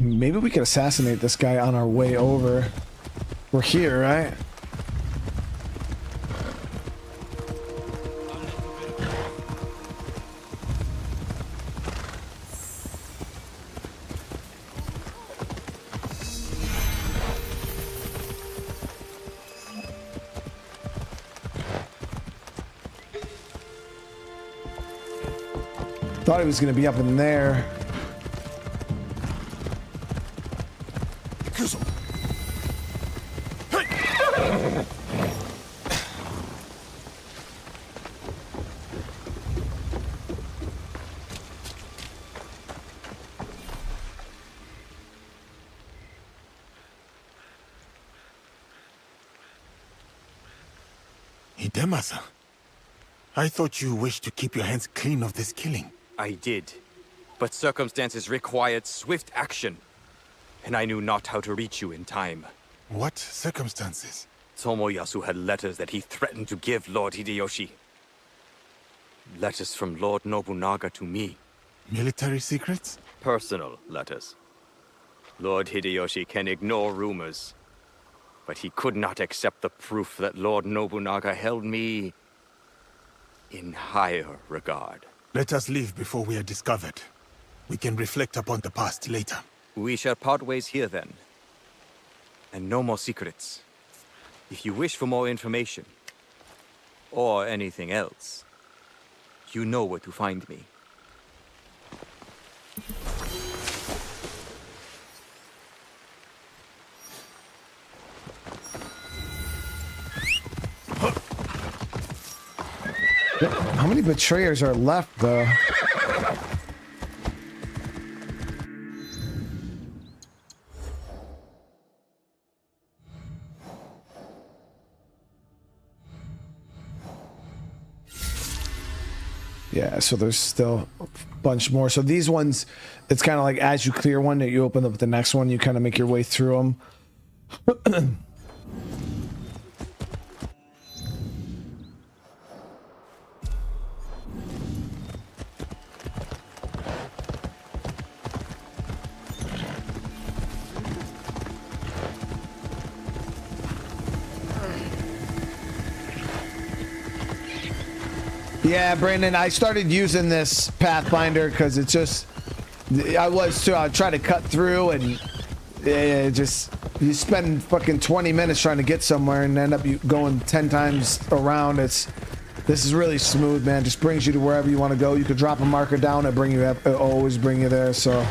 Maybe we could assassinate this guy on our way over. We're here, right? Thought he was going to be up in there. Hidemasa, I thought you wished to keep your hands clean of this killing. I did, but circumstances required swift action, and I knew not how to reach you in time. What circumstances? Tomoyasu had letters that he threatened to give Lord Hideyoshi. Letters from Lord Nobunaga to me. Military secrets? Personal letters. Lord Hideyoshi can ignore rumors, but he could not accept the proof that Lord Nobunaga held me in higher regard. Let us leave before we are discovered. We can reflect upon the past later. We shall part ways here then. And no more secrets. If you wish for more information, or anything else, you know where to find me. How many betrayers are left, though? Yeah, so there's still a bunch more. So these ones, it's kind of like as you clear one, that you open up the next one, you kind of make your way through them. Yeah, Brandon, I started using this Pathfinder because it's just, I was trying to cut through and it just, you spend fucking 20 minutes trying to get somewhere and end up going 10 times around. This is really smooth, man. Just brings you to wherever you want to go. You could drop a marker down and always bring you there, so.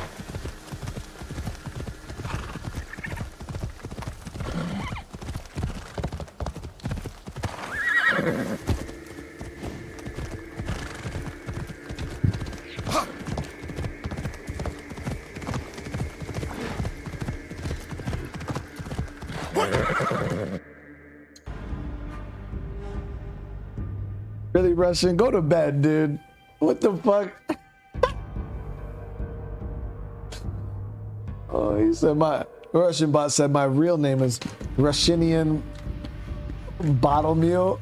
Really, Russian? Go to bed, dude. What the fuck? Oh, he said my Russian bot said my real name is Rushinian Bartholomew.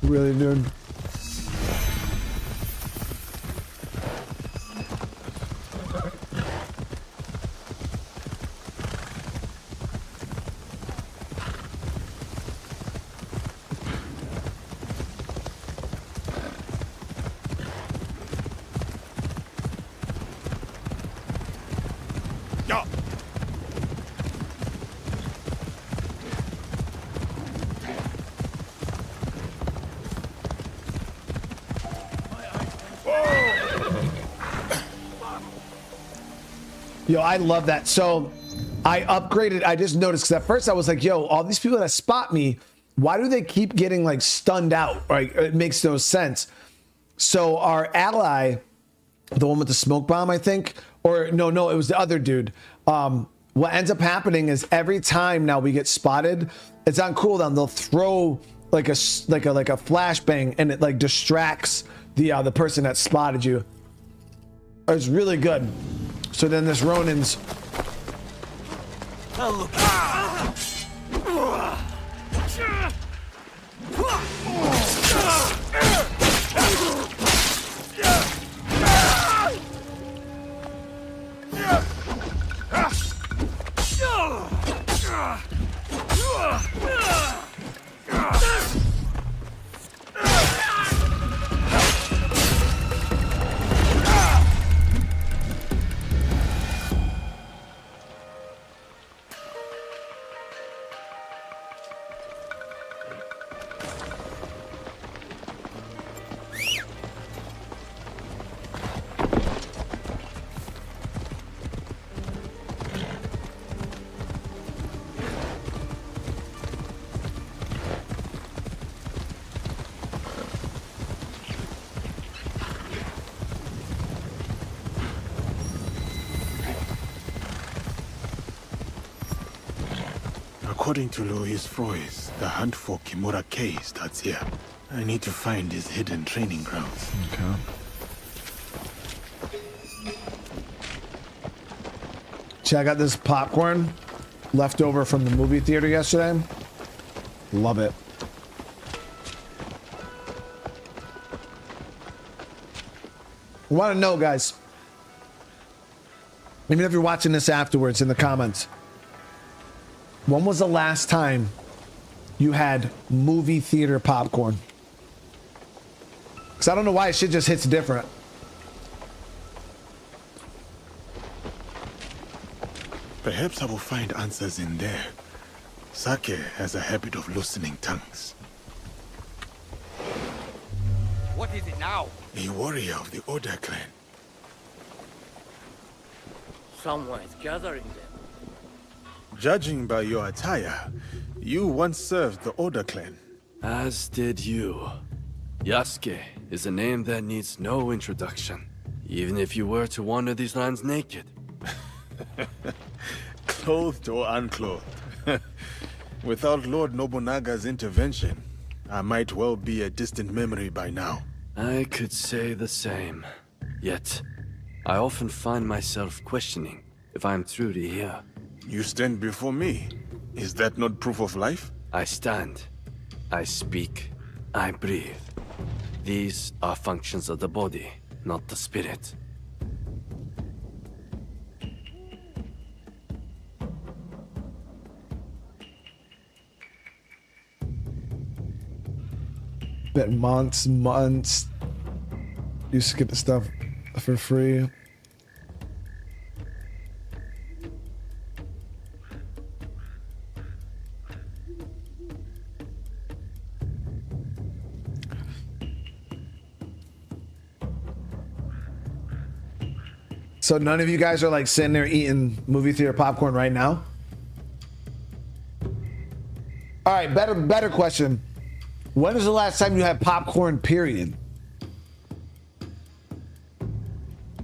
Really, dude. Yo, I love that. So I upgraded. I just noticed because at first I was like, yo, all these people that spot me, why do they keep getting like stunned out? Right? It makes no sense. So our ally, the one with the smoke bomb, I think, or no, it was the other dude. What ends up happening is every time now we get spotted, it's on cooldown. They'll throw like a flashbang and it like distracts the person that spotted you. It's really good. So then this Ronin's. Oh, look. According to Louis Frois, the hunt for Kimura Kai starts here. I need to find his hidden training grounds. Okay. See, I got this popcorn left over from the movie theater yesterday. Love it. I want to know, guys, even if you're watching this afterwards in the comments, when was the last time you had movie theater popcorn? Because I don't know why shit just hits different. Perhaps I will find answers in there. Sake has a habit of loosening tongues. What is it now? A warrior of the Oda clan. Someone is gathering them. Judging by your attire, you once served the Oda clan. As did you. Yasuke is a name that needs no introduction, even if you were to wander these lands naked. Clothed or unclothed. Without Lord Nobunaga's intervention, I might well be a distant memory by now. I could say the same. Yet, I often find myself questioning if I'm truly here. You stand before me. Is that not proof of life? I stand. I speak. I breathe. These are functions of the body, not the spirit. Bet months you skip the stuff for free. So none of you guys are like sitting there eating movie theater popcorn right now? All right, better question. When was the last time you had popcorn, period?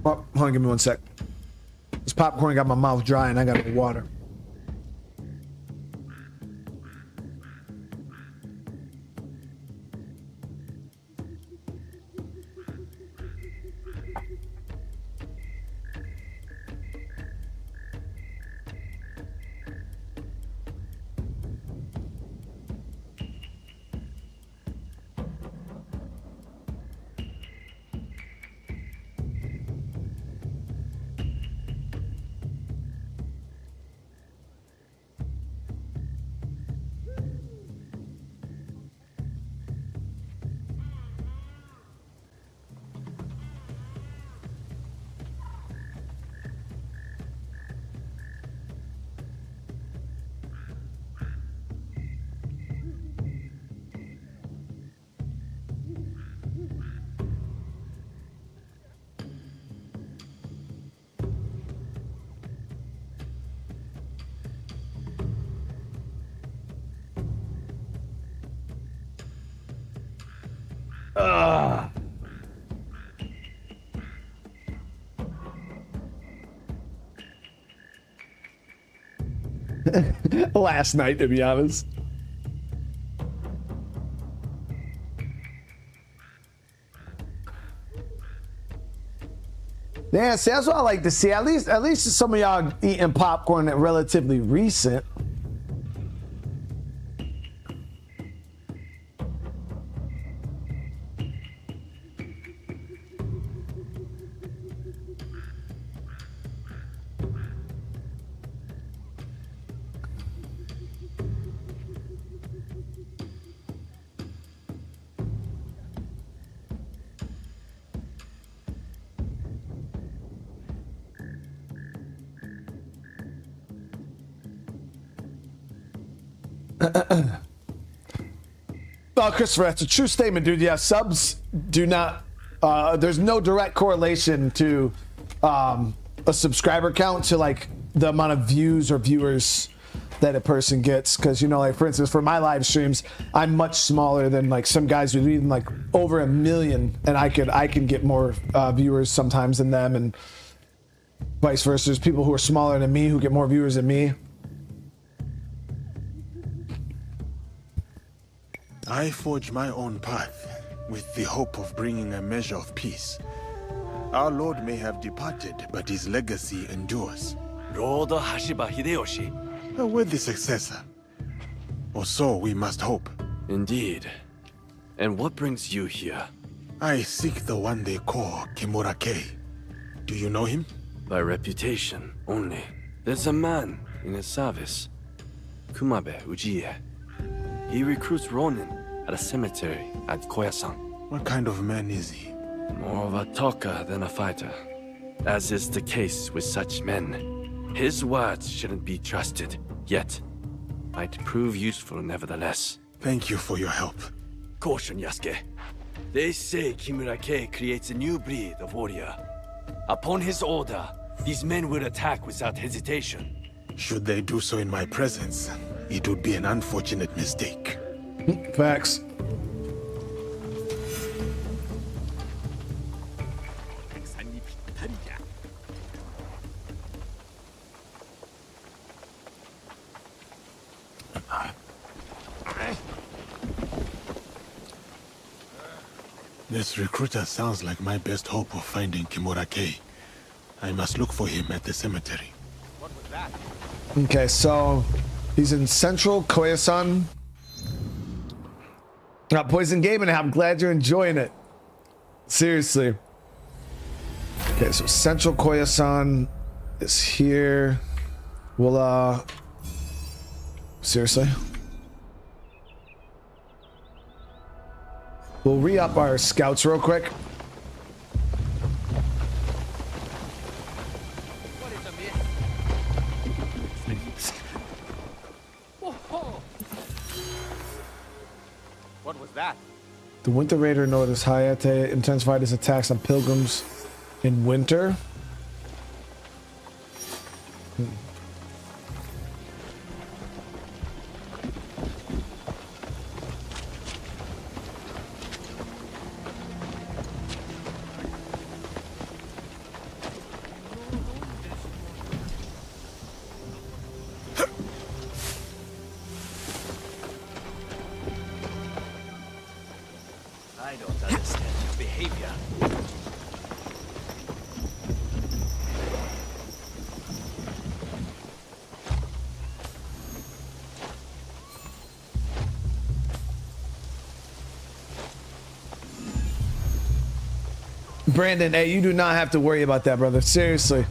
Oh, hold on, give me 1 sec. This popcorn got my mouth dry and I got no water. Last night, to be honest. Yeah, see, that's what I like to see. At least some of y'all eating popcorn that relatively recent. Oh, Christopher, that's a true statement, dude. Yeah, subs do not, there's no direct correlation to a subscriber count to like the amount of views or viewers that a person gets. Because, you know, like for instance, for my live streams, I'm much smaller than like some guys who even like over 1 million, and I can get more viewers sometimes than them, and vice versa. There's people who are smaller than me who get more viewers than me. I forge my own path with the hope of bringing a measure of peace. Our lord may have departed, but his legacy endures. Lord Hashiba Hideyoshi. A worthy successor. Or so we must hope. Indeed. And what brings you here? I seek the one they call Kimura Kai. Do you know him? By reputation only. There's a man in his service, Kumabe Ujiie. He recruits Ronin at a cemetery at Koyasan. What kind of man is he? More of a talker than a fighter, as is the case with such men. His words shouldn't be trusted, yet might prove useful nevertheless. Thank you for your help. Caution, Yasuke. They say Kimura Kai creates a new breed of warrior. Upon his order, these men will attack without hesitation. Should they do so in my presence, it would be an unfortunate mistake. Facts. This recruiter sounds like my best hope of finding Kimura Kai. I must look for him at the cemetery. What was that? Okay, so he's in Central Koyasan. Poison Gaming, I'm glad you're enjoying it. Seriously. Okay, so Central Koyasan is here. We'll seriously. We'll re-up our scouts real quick. What was that? The Winter Raider noticed Hayate intensified his attacks on pilgrims in winter. I don't understand his behavior. Brandon, hey, you do not have to worry about that, brother. Seriously.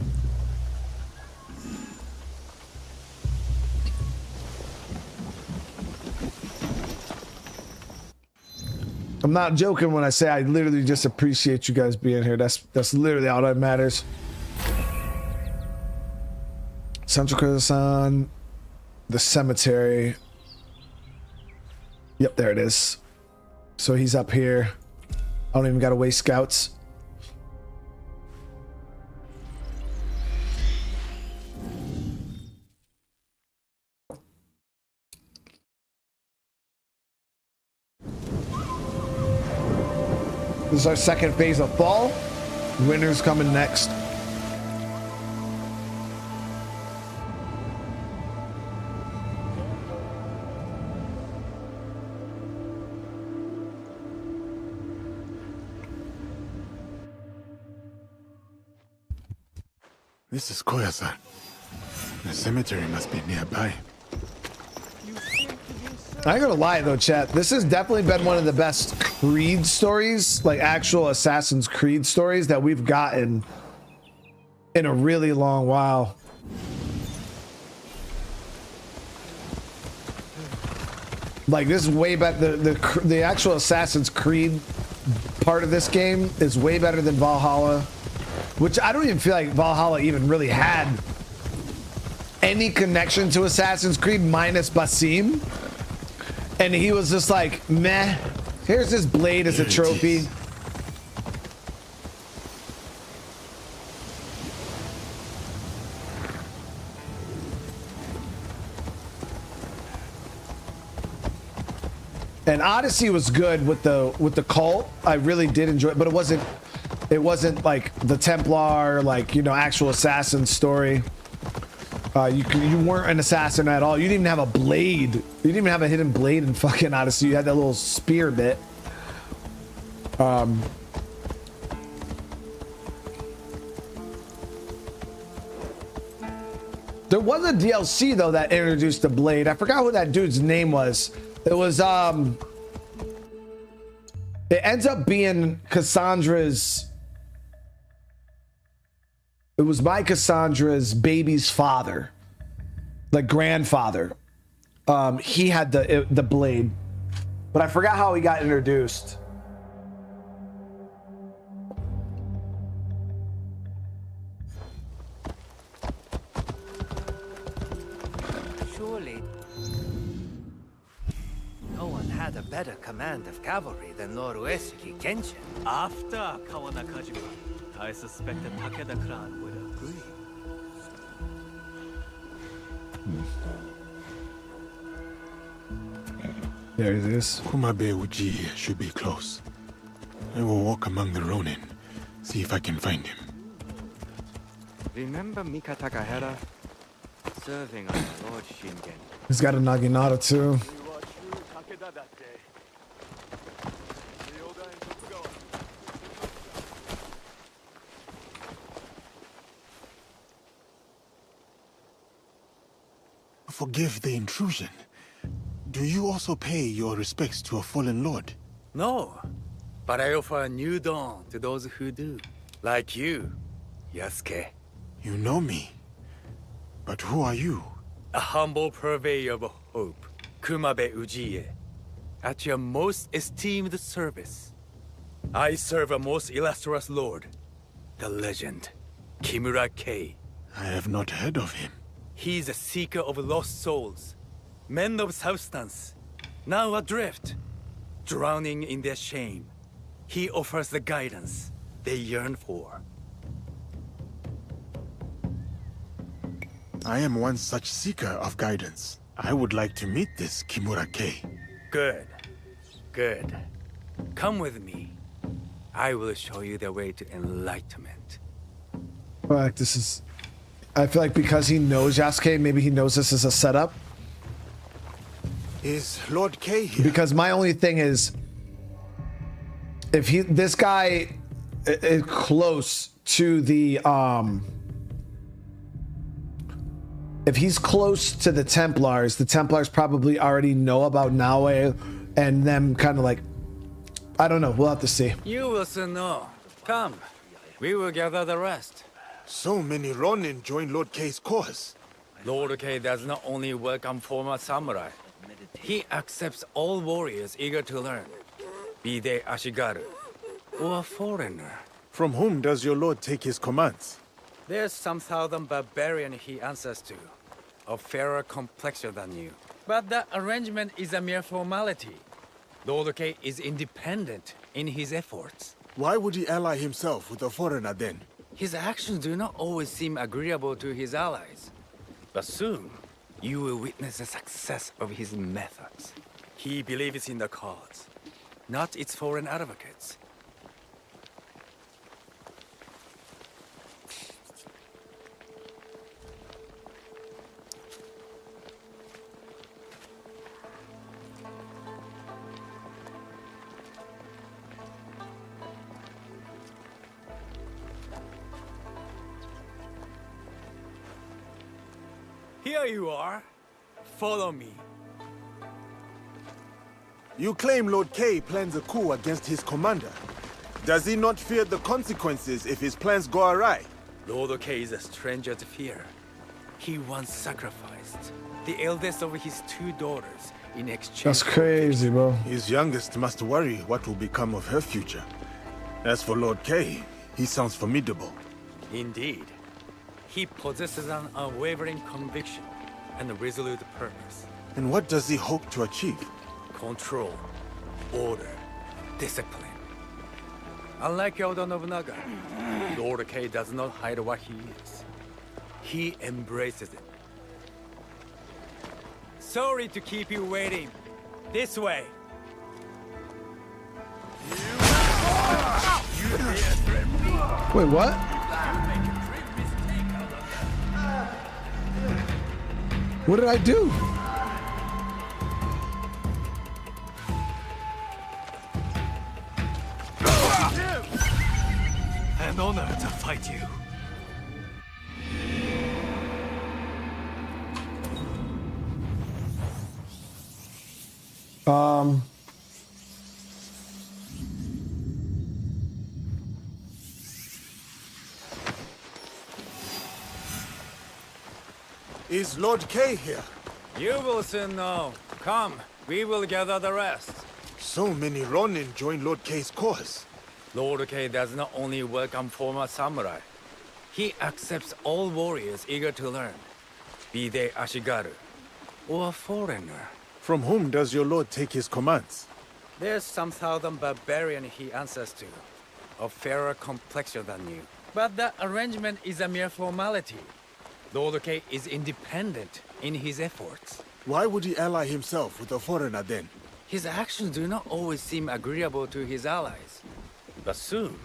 I'm not joking when I say I literally just appreciate you guys being here. That's literally all that matters. Central Koyasan, the cemetery. Yep, there it is. So he's up here. I don't even gotta waste scouts. This is our second phase of fall. Winter's coming next. This is Koyasan. The cemetery must be nearby. I ain't gonna lie though, chat. This has definitely been one of the best Creed stories, like actual Assassin's Creed stories that we've gotten in a really long while. Like this is way better. The actual Assassin's Creed part of this game is way better than Valhalla, which I don't even feel like Valhalla even really had any connection to Assassin's Creed minus Basim. And he was just like, meh, here's his blade as a trophy. And Odyssey was good with the cult. I really did enjoy it, but it wasn't like the Templar, like, you know, actual assassin story. You weren't an assassin at all. You didn't even have a blade. You didn't even have a hidden blade in fucking Odyssey. You had that little spear bit. There was a DLC though that introduced the blade. I forgot what that dude's name was. It was it ends up being Cassandra's. It was my Cassandra's baby's father, like grandfather. He had the blade, but I forgot how he got introduced. Surely, no one had a better command of cavalry than Lord Uesugi Genshin. After Kawanakajima, I suspect the Takeda clan would agree. There it is. Kumabe Ujiie should be close. I will walk among the Ronin, see if I can find him. Remember Mika Takahara? Serving on Lord Shingen. He's got a Naginata too. Forgive the intrusion. Do you also pay your respects to a fallen lord? No, but I offer a new dawn to those who do. Like you, Yasuke. You know me. But who are you? A humble purveyor of hope, Kumabe Ujiie. At your most esteemed service. I serve a most illustrious lord, the legend, Kimura Kai. I have not heard of him. He's a seeker of lost souls, men of substance, now adrift, drowning in their shame. He offers the guidance they yearn for. I am one such seeker of guidance. I would like to meet this Kimura Kai. Good. Good. Come with me. I will show you the way to enlightenment. Fuck, this is... I feel like because he knows Yasuke, maybe he knows this is a setup. Is Lord Kai here? Because my only thing is, if this guy is close to the if he's close to the Templars probably already know about Naoe and them kind of like, I don't know, we'll have to see. You will soon know. Come, we will gather the rest. So many Ronin join Lord Kai's cause. Lord Kai does not only welcome former samurai. He accepts all warriors eager to learn, be they Ashigaru or a foreigner. From whom does your lord take his commands? There's some southern barbarian he answers to, of fairer complexion than you. But that arrangement is a mere formality. Lord Kai is independent in his efforts. Why would he ally himself with a foreigner then? His actions do not always seem agreeable to his allies. But soon, you will witness the success of his methods. He believes in the cause, not its foreign advocates. Here you are. Follow me. You claim Lord Kai plans a coup against his commander. Does he not fear the consequences if his plans go awry? Lord Kai is a stranger to fear. He once sacrificed the eldest of his two daughters in exchange. That's crazy, bro. His youngest must worry what will become of her future. As for Lord Kai, he sounds formidable. Indeed. He possesses an unwavering conviction and a resolute purpose. And what does he hope to achieve? Control, order, discipline. Unlike Oda Nobunaga, Lord Kai does not hide what he is. He embraces it. Sorry to keep you waiting. This way. Wait, what? What did I do? An honor to fight you. Is Lord K here? You will soon know. Come, we will gather the rest. So many Ronin join Lord K's cause. Lord K does not only welcome former samurai. He accepts all warriors eager to learn, be they Ashigaru or a foreigner. From whom does your lord take his commands? There's some southern barbarian he answers to, of fairer complexion than you. But that arrangement is a mere formality. Lord K is independent in his efforts. Why would he ally himself with a foreigner then? His actions do not always seem agreeable to his allies. But soon,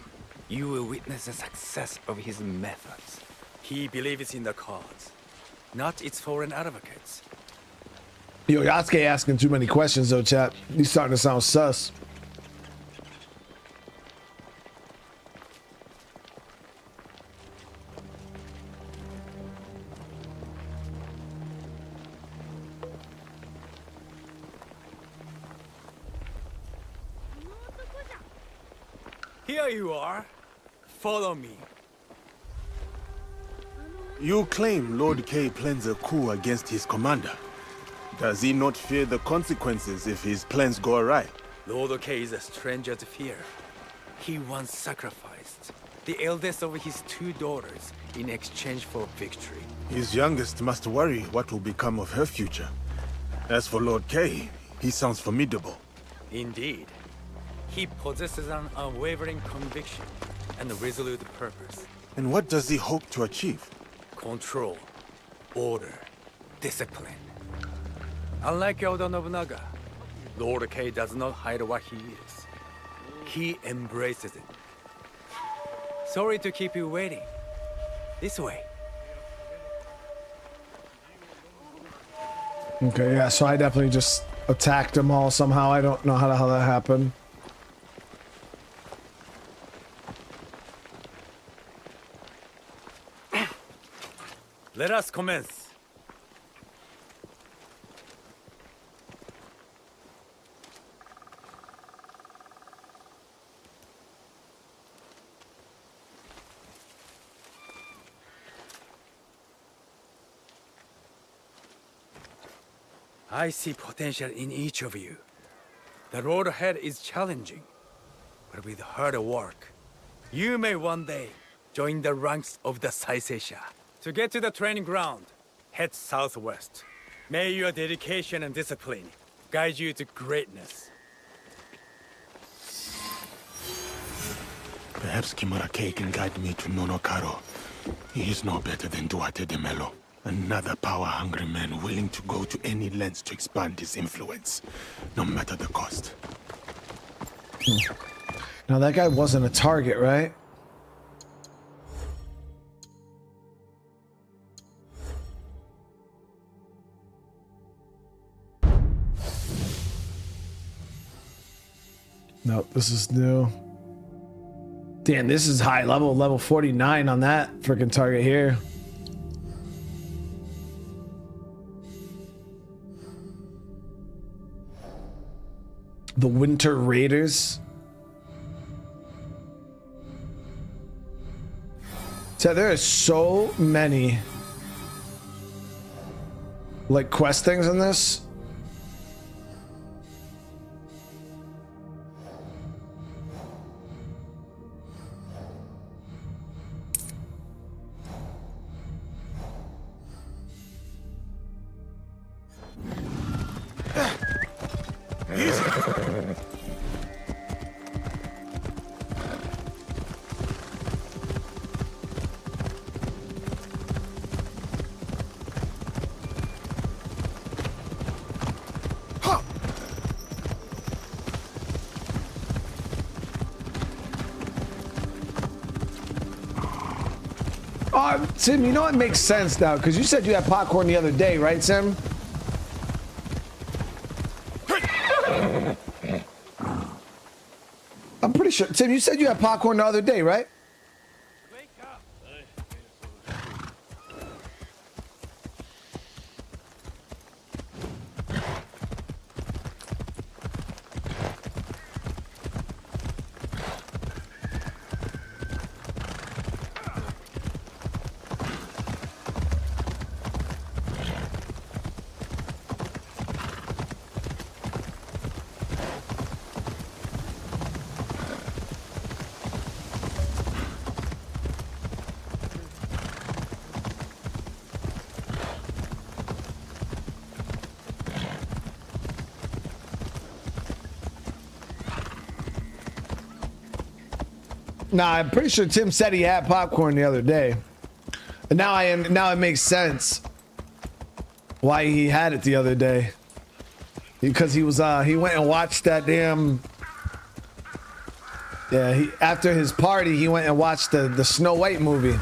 you will witness the success of his methods. He believes in the cause, not its foreign advocates. Yo, Yasuke asking too many questions though, chap. He's starting to sound sus. Here you are. Follow me. You claim Lord K plans a coup against his commander. Does he not fear the consequences if his plans go awry? Lord K is a stranger to fear. He once sacrificed the eldest of his 2 daughters in exchange for victory. His youngest must worry what will become of her future. As for Lord K, he sounds formidable. Indeed. He possesses an unwavering conviction and a resolute purpose. And what does he hope to achieve? Control, order, discipline. Unlike Oda Nobunaga, Lord K does not hide what he is. He embraces it. Sorry to keep you waiting. This way. Okay, yeah, so I definitely just attacked them all somehow. I don't know how the hell that happened. Let us commence. I see potential in each of you. The road ahead is challenging, but with hard work, you may one day join the ranks of the Saisei. To get to the training ground, head southwest. May your dedication and discipline guide you to greatness. Perhaps Kimura Kai can guide me to Nuno Caro. He is no better than Duarte de Melo. Another power-hungry man willing to go to any lengths to expand his influence, no matter the cost. Now that guy wasn't a target, right? Nope, this is new. Damn, this is high level, level 49 on that freaking target here. The Winter Raiders. So there are so many like quest things in this. Tim, you know it makes sense now because you said you had popcorn the other day, right, Tim? I'm pretty sure. Tim, you said you had popcorn the other day, right? Nah, I'm pretty sure Tim said he had popcorn the other day. And now it makes sense why he had it the other day. Because he went and watched that damn after his party he went and watched the Snow White movie.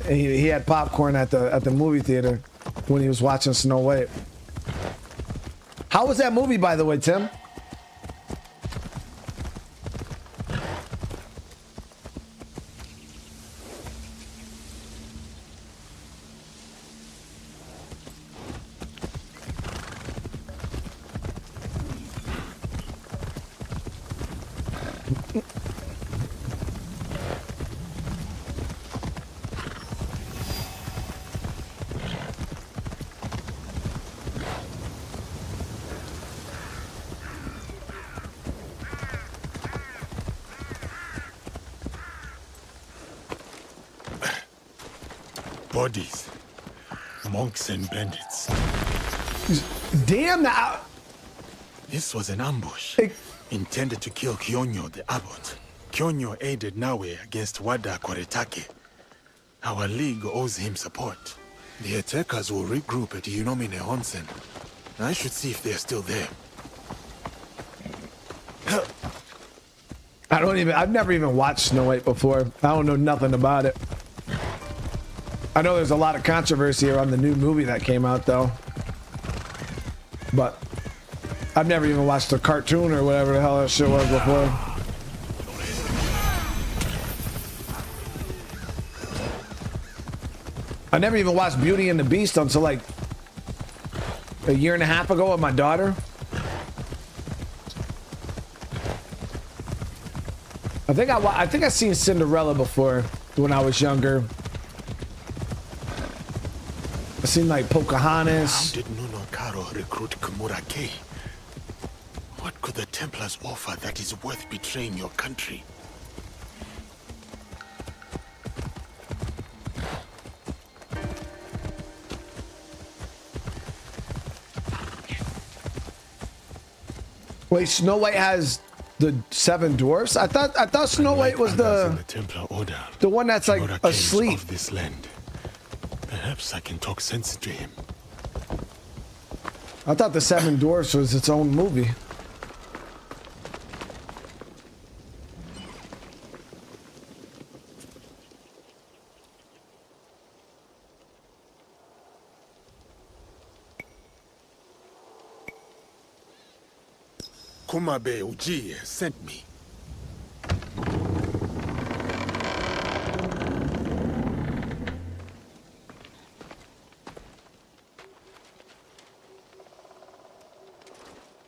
And he had popcorn at the movie theater when he was watching Snow White. How was that movie, by the way, Tim? Bodies. Monks and bandits. Damn that. This was an ambush. Intended to kill Kyonyo the abbot. Kyonyo aided Naoe against Wada Koretake. Our league owes him support. The attackers will regroup at Yunomine Onsen. I should see if they're still there. I've never even watched Snow White before. I don't know nothing about it. I know there's a lot of controversy around the new movie that came out though. But I've never even watched the cartoon or whatever the hell that shit was before. I never even watched Beauty and the Beast until like a year and a half ago with my daughter. I think I've seen Cinderella before when I was younger. I seen like Pocahontas. How did Nuno Caro recruit Kimura Kai? What could the Templars offer that is worth betraying your country? Wait, Snow White has the 7 dwarfs? I thought Snow White was the Templar order. The one that's like Kimura Kai is asleep. of this land. Perhaps I can talk sense to him. I thought the 7 dwarfs was its own movie. Kumabe Ujiye sent me.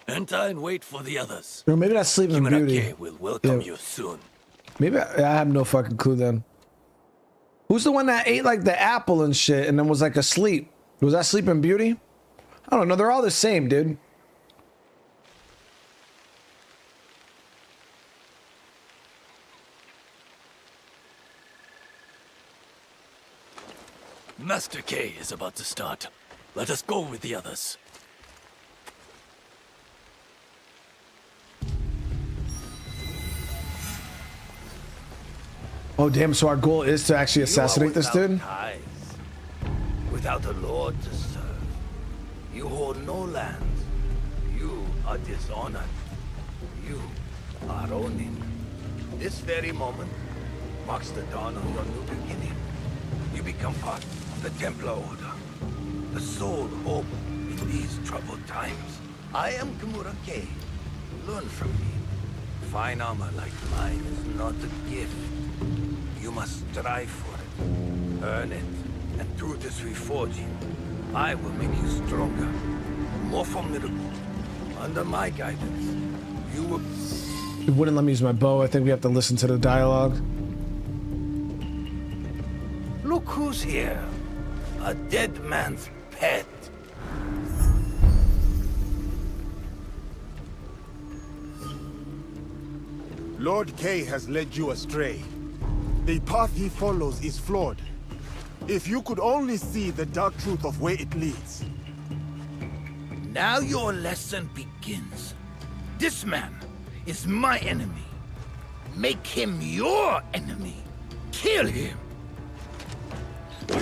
Enter and wait for the others. Or maybe that's Sleeping Kimura Beauty. Kai will welcome you soon. Maybe I have no fucking clue then. Who's the one that ate like the apple and shit and then was like asleep? Was that Sleeping Beauty? I don't know. They're all the same, dude. Master K is about to start. Let us go with the others. Oh damn! So our goal is to actually assassinate this dude. Ties, without a lord to serve, you hold no lands. You are dishonored. You are Ronin. This very moment marks the dawn of your new beginning. You become part of the Templar Order. The sole hope in these troubled times. I am Kimura Kai. Learn from me. Fine armor like mine is not a gift. You must strive for it. Earn it. And through this reforging, I will make you stronger. More formidable. Under my guidance, you will... It wouldn't let me use my bow. I think we have to listen to the dialogue. Look who's here. A dead man's pet. Lord Kay has led you astray. The path he follows is flawed. If you could only see the dark truth of where it leads. Now your lesson begins. This man is my enemy. Make him your enemy. Kill him. Would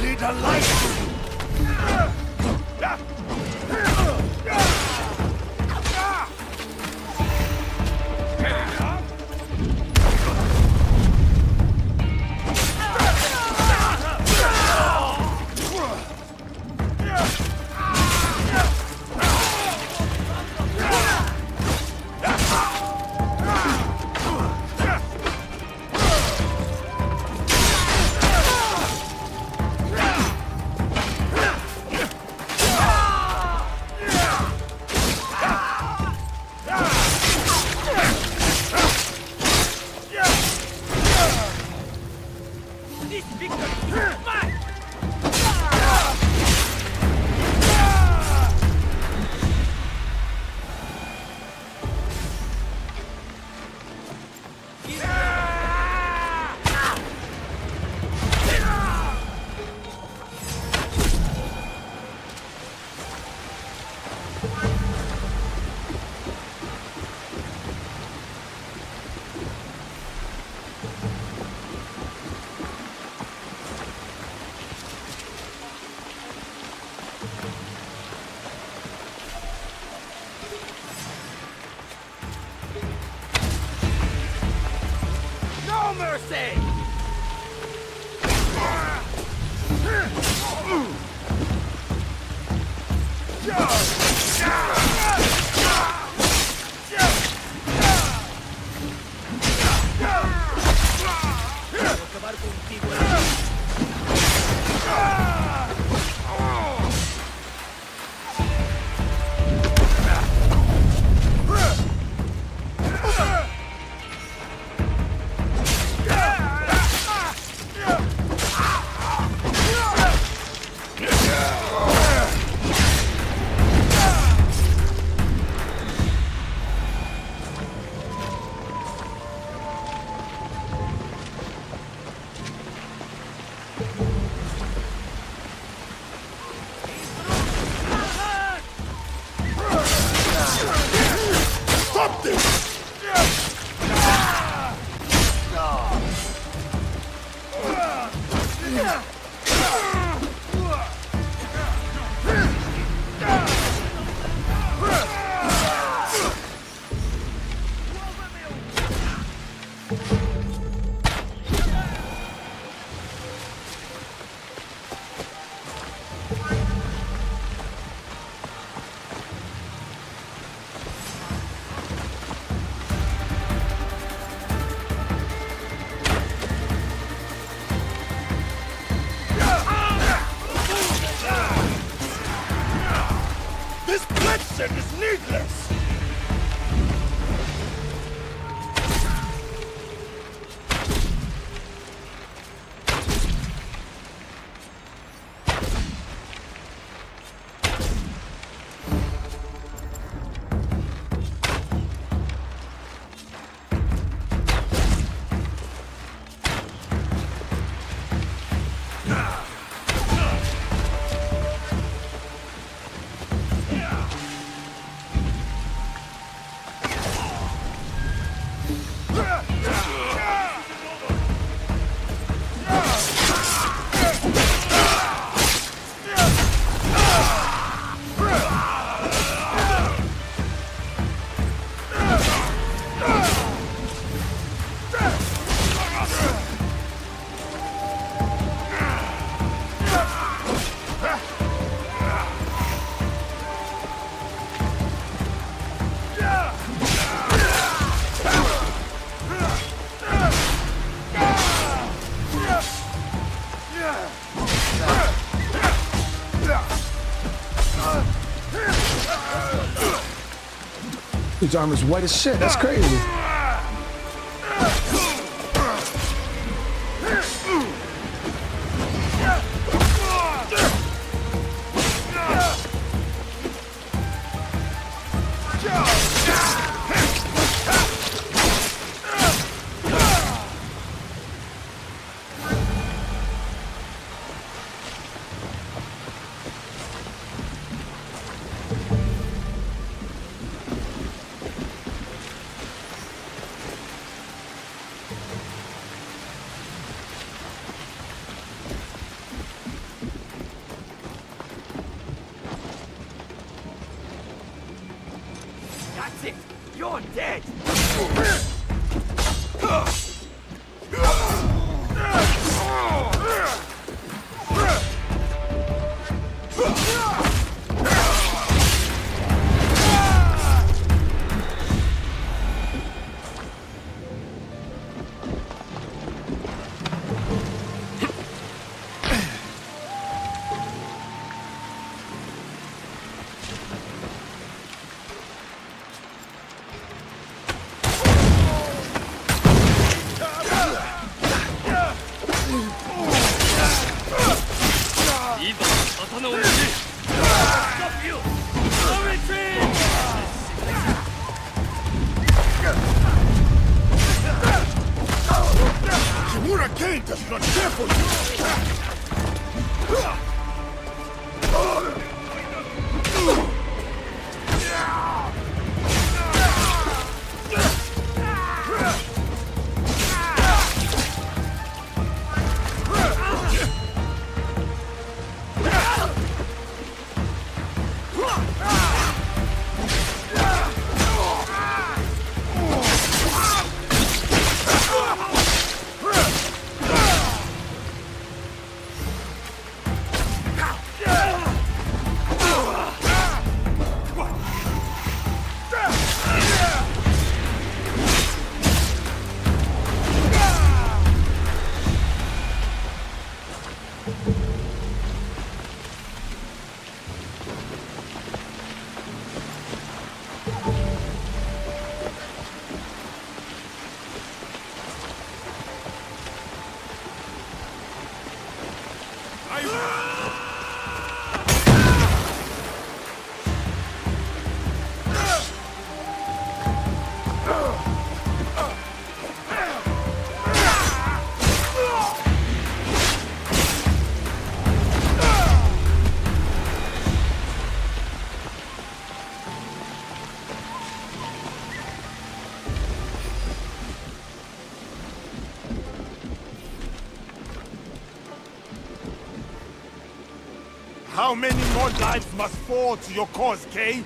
lead a life. His armor's white as shit. That's crazy. That's it! You're dead! Kimura Kai does not care for How many more lives must fall to your cause, Kay?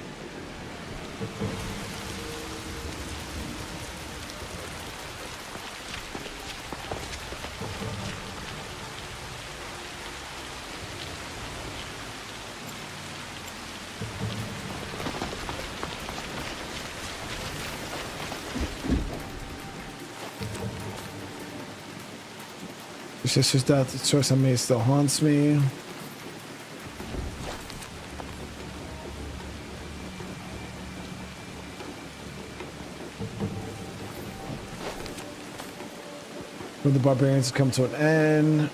Your sister's death, the choice I made still haunts me. When the barbarians come to an end.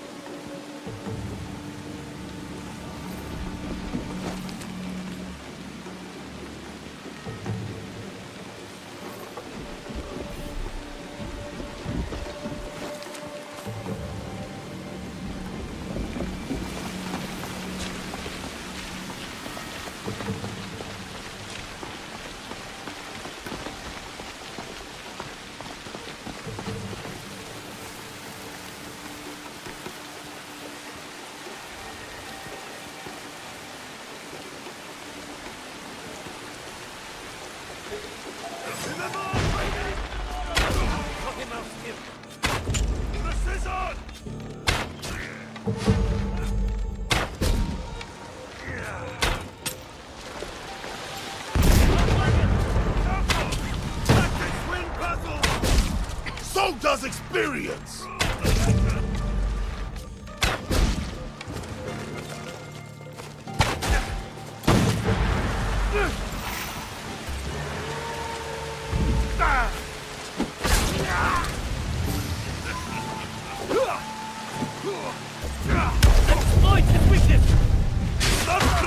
So does experience!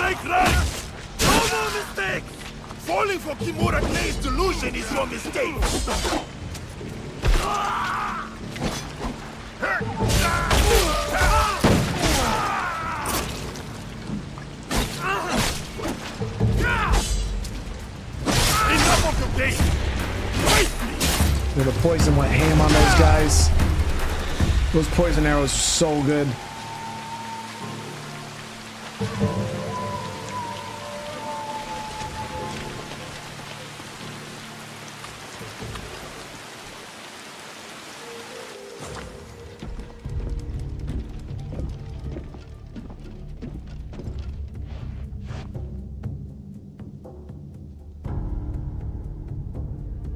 Take right! No more mistakes! Falling for Kimura Kai's delusion is your mistake! Enough of the game! The poison went ham on those guys. Those poison arrows are so good.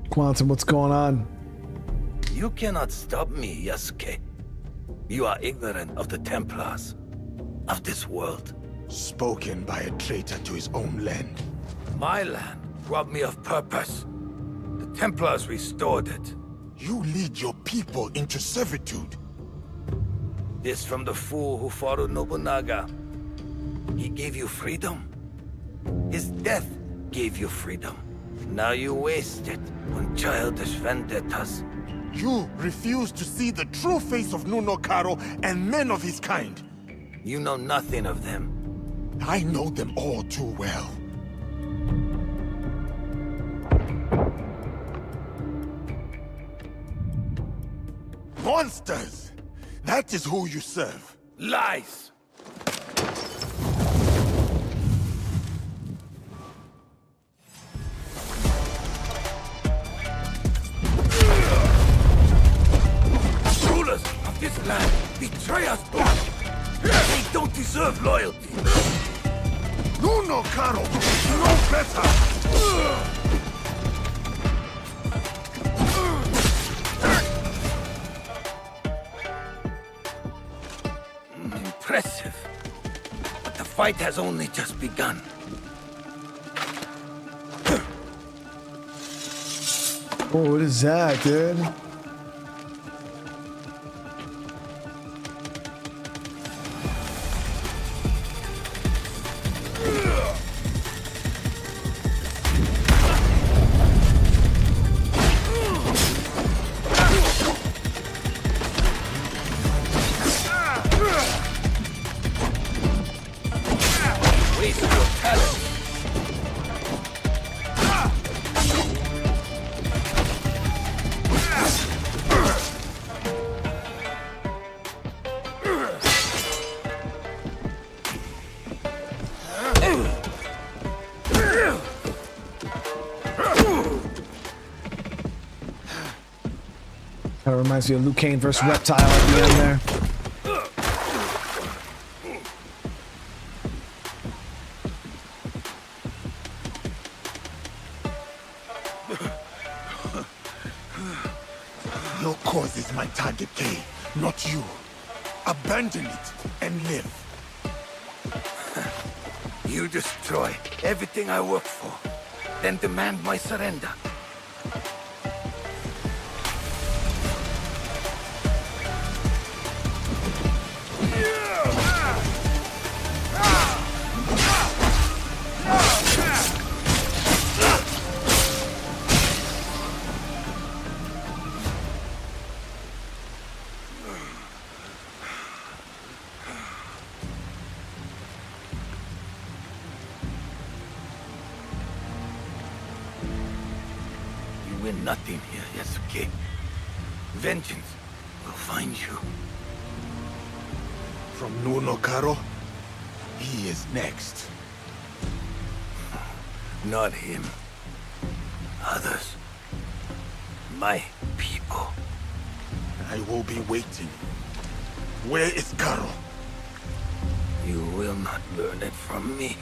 Quantum, what's going on? You cannot stop me, Yasuke. You are ignorant of the Templars, of this world. Spoken by a traitor to his own land. My land robbed me of purpose. The Templars restored it. You lead your people into servitude. This from the fool who followed Nobunaga. He gave you freedom. His death gave you freedom. Now you waste it on childish vendettas. You refuse to see the true face of Nuno Caro and men of his kind. You know nothing of them. I know them all too well. Monsters! That is who you serve. Lies! Rulers of this land betray us all. They don't deserve loyalty. Nuno Caro no better. Impressive. But the fight has only just begun. Oh, what is that, dude? That reminds me of Liu Kang versus Reptile at the end there. Your cause is my target, Kay, not you. Abandon it and live. You destroy everything I work for, then demand my surrender. Nothing here, Yasuke. Vengeance will find you. From Nuno Caro, he is next. Not him. Others. My people. I will be waiting. Where is Caro? You will not learn it from me.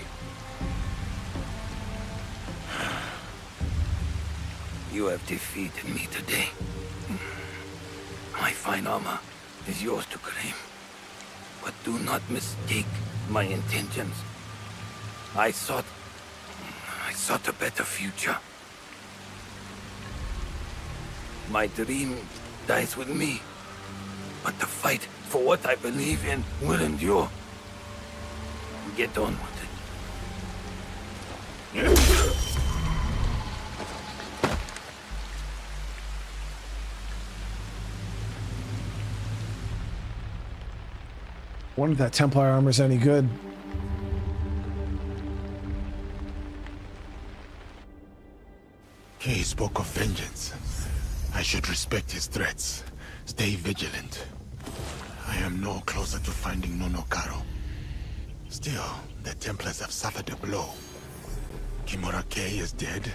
You have defeated me today. My fine armor is yours to claim. But do not mistake my intentions. I sought a better future. My dream dies with me. But the fight for what I believe in will endure. Get on with it. wonder if that Templar armor's any good. He spoke of vengeance. I should respect his threats. Stay vigilant. I am no closer to finding Nuno Caro. Still, the Templars have suffered a blow. Kimura Kai is dead,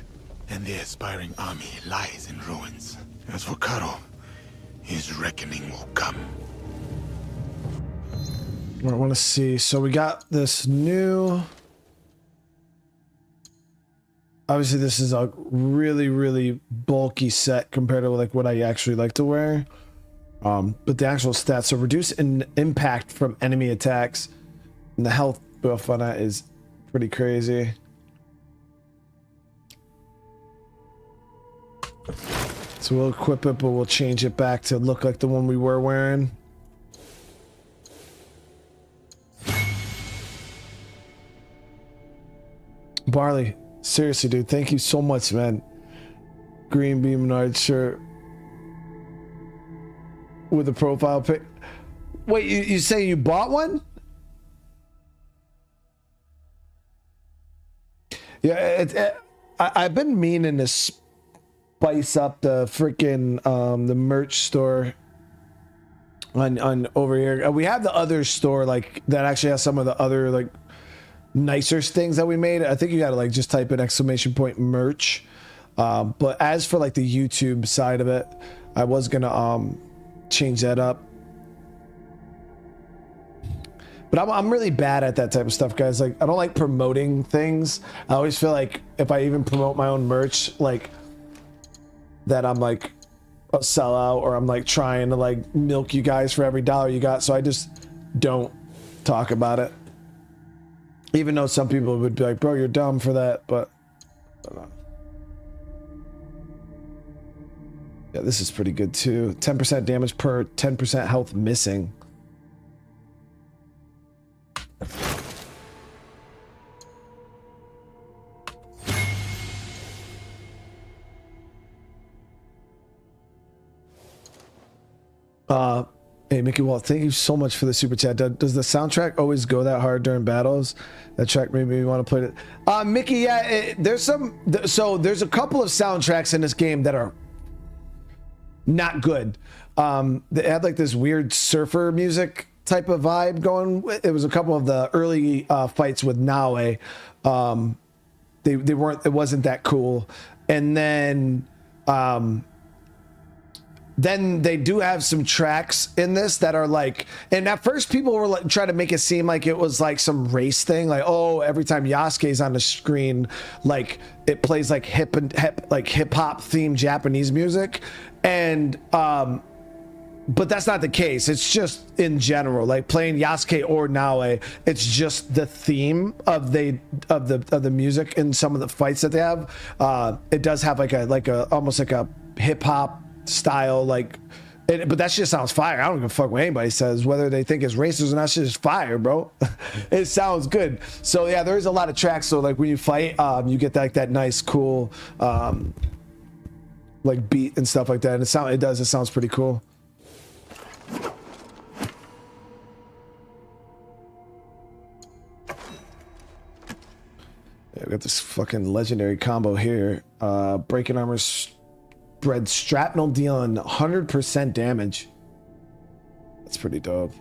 and the aspiring army lies in ruins. As for Caro, his reckoning will come. I want to see. So we got this new... Obviously, this is a really, really bulky set compared to like what I actually like to wear. But the actual stats, so reduce impact from enemy attacks, and the health buff on that is pretty crazy. So we'll equip it, but we'll change it back to look like the one we were wearing. Barley, seriously, dude, thank you so much, man. Green Beam Nard shirt with a profile pic. Wait, you say you bought one? Yeah, I've been meaning to spice up the freaking the merch store on over here. We have the other store like that actually has some of the other like nicer things that we made. I think you gotta like just type in !merch. But as for like the YouTube side of it, I was gonna change that up. But I'm really bad at that type of stuff, guys. Like, I don't like promoting things. I always feel like if I even promote my own merch, like that I'm like a sellout, or I'm like trying to like milk you guys for every dollar you got. So I just don't talk about it. Even though some people would be like, bro, you're dumb for that, but I don't know. Yeah, this is pretty good too. 10% damage per 10% health missing. Hey, Mickey Walt, thank you so much for the super chat. Does the soundtrack always go that hard during battles? That track made me want to play it. Mickey, yeah, there's some. So there's a couple of soundtracks in this game that are not good. They had like this weird surfer music type of vibe going. It was a couple of the early fights with Naoe. They weren't. It wasn't that cool. And then they do have some tracks in this that are like, and at first people were like, trying to make it seem like it was like some race thing, like, oh, every time Yasuke's on the screen, like it plays like hip hop themed Japanese music, and but that's not the case. It's just in general, like playing Yasuke or Naoe, it's just the theme of the music in some of the fights that they have. It does have like a almost like a hip hop style, like, but that shit sounds fire. I don't give a fuck what anybody says, whether they think it's racist or not. Shit is fire, bro. It sounds good. So yeah, there's a lot of tracks. So like when you fight, you get that nice, cool, like beat and stuff like that. And it sounds pretty cool. Yeah, we got this fucking legendary combo here. Breaking armor. Spread shrapnel dealing 100% damage. That's pretty dope.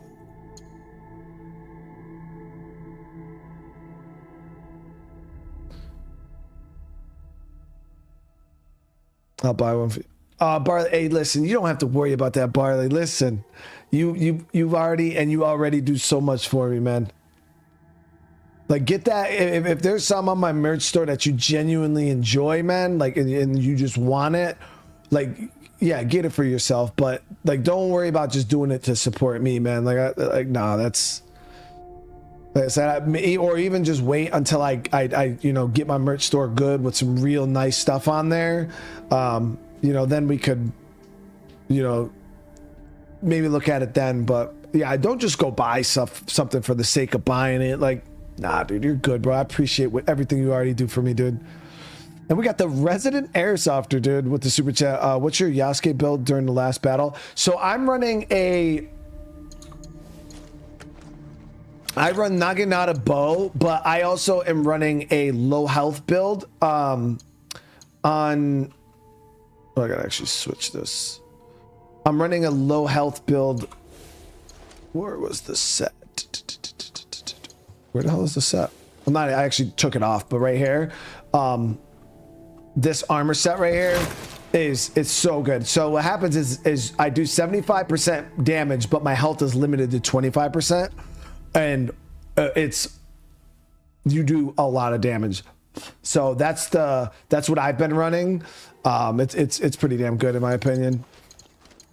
I'll buy one for you. Barley, hey, listen, you don't have to worry about that, Barley. Listen, you already do so much for me, man. Like, get that. If there's some on my merch store that you genuinely enjoy, man, like, and you just want it, like, yeah, get it for yourself, but like, don't worry about just doing it to support me, man. Like, nah, that's, like I said, or even just wait until I get my merch store good with some real nice stuff on there. Then we could, maybe look at it then. But yeah, don't just go buy something for the sake of buying it. Like, nah, dude, you're good, bro. I appreciate everything you already do for me, dude. And we got the resident airsofter, dude, with the super chat. What's your Yasuke build during the last battle? So I'm running a I run Naginata bow, but I also am running a low health build. Oh, I gotta actually switch this. I'm running a low health build. Where was the set? Where the hell is the set? I actually took it off, but right here, this armor set right here it's so good. So what happens is I do 75% damage, but my health is limited to 25%, and you do a lot of damage. So that's what I've been running. It's pretty damn good in my opinion.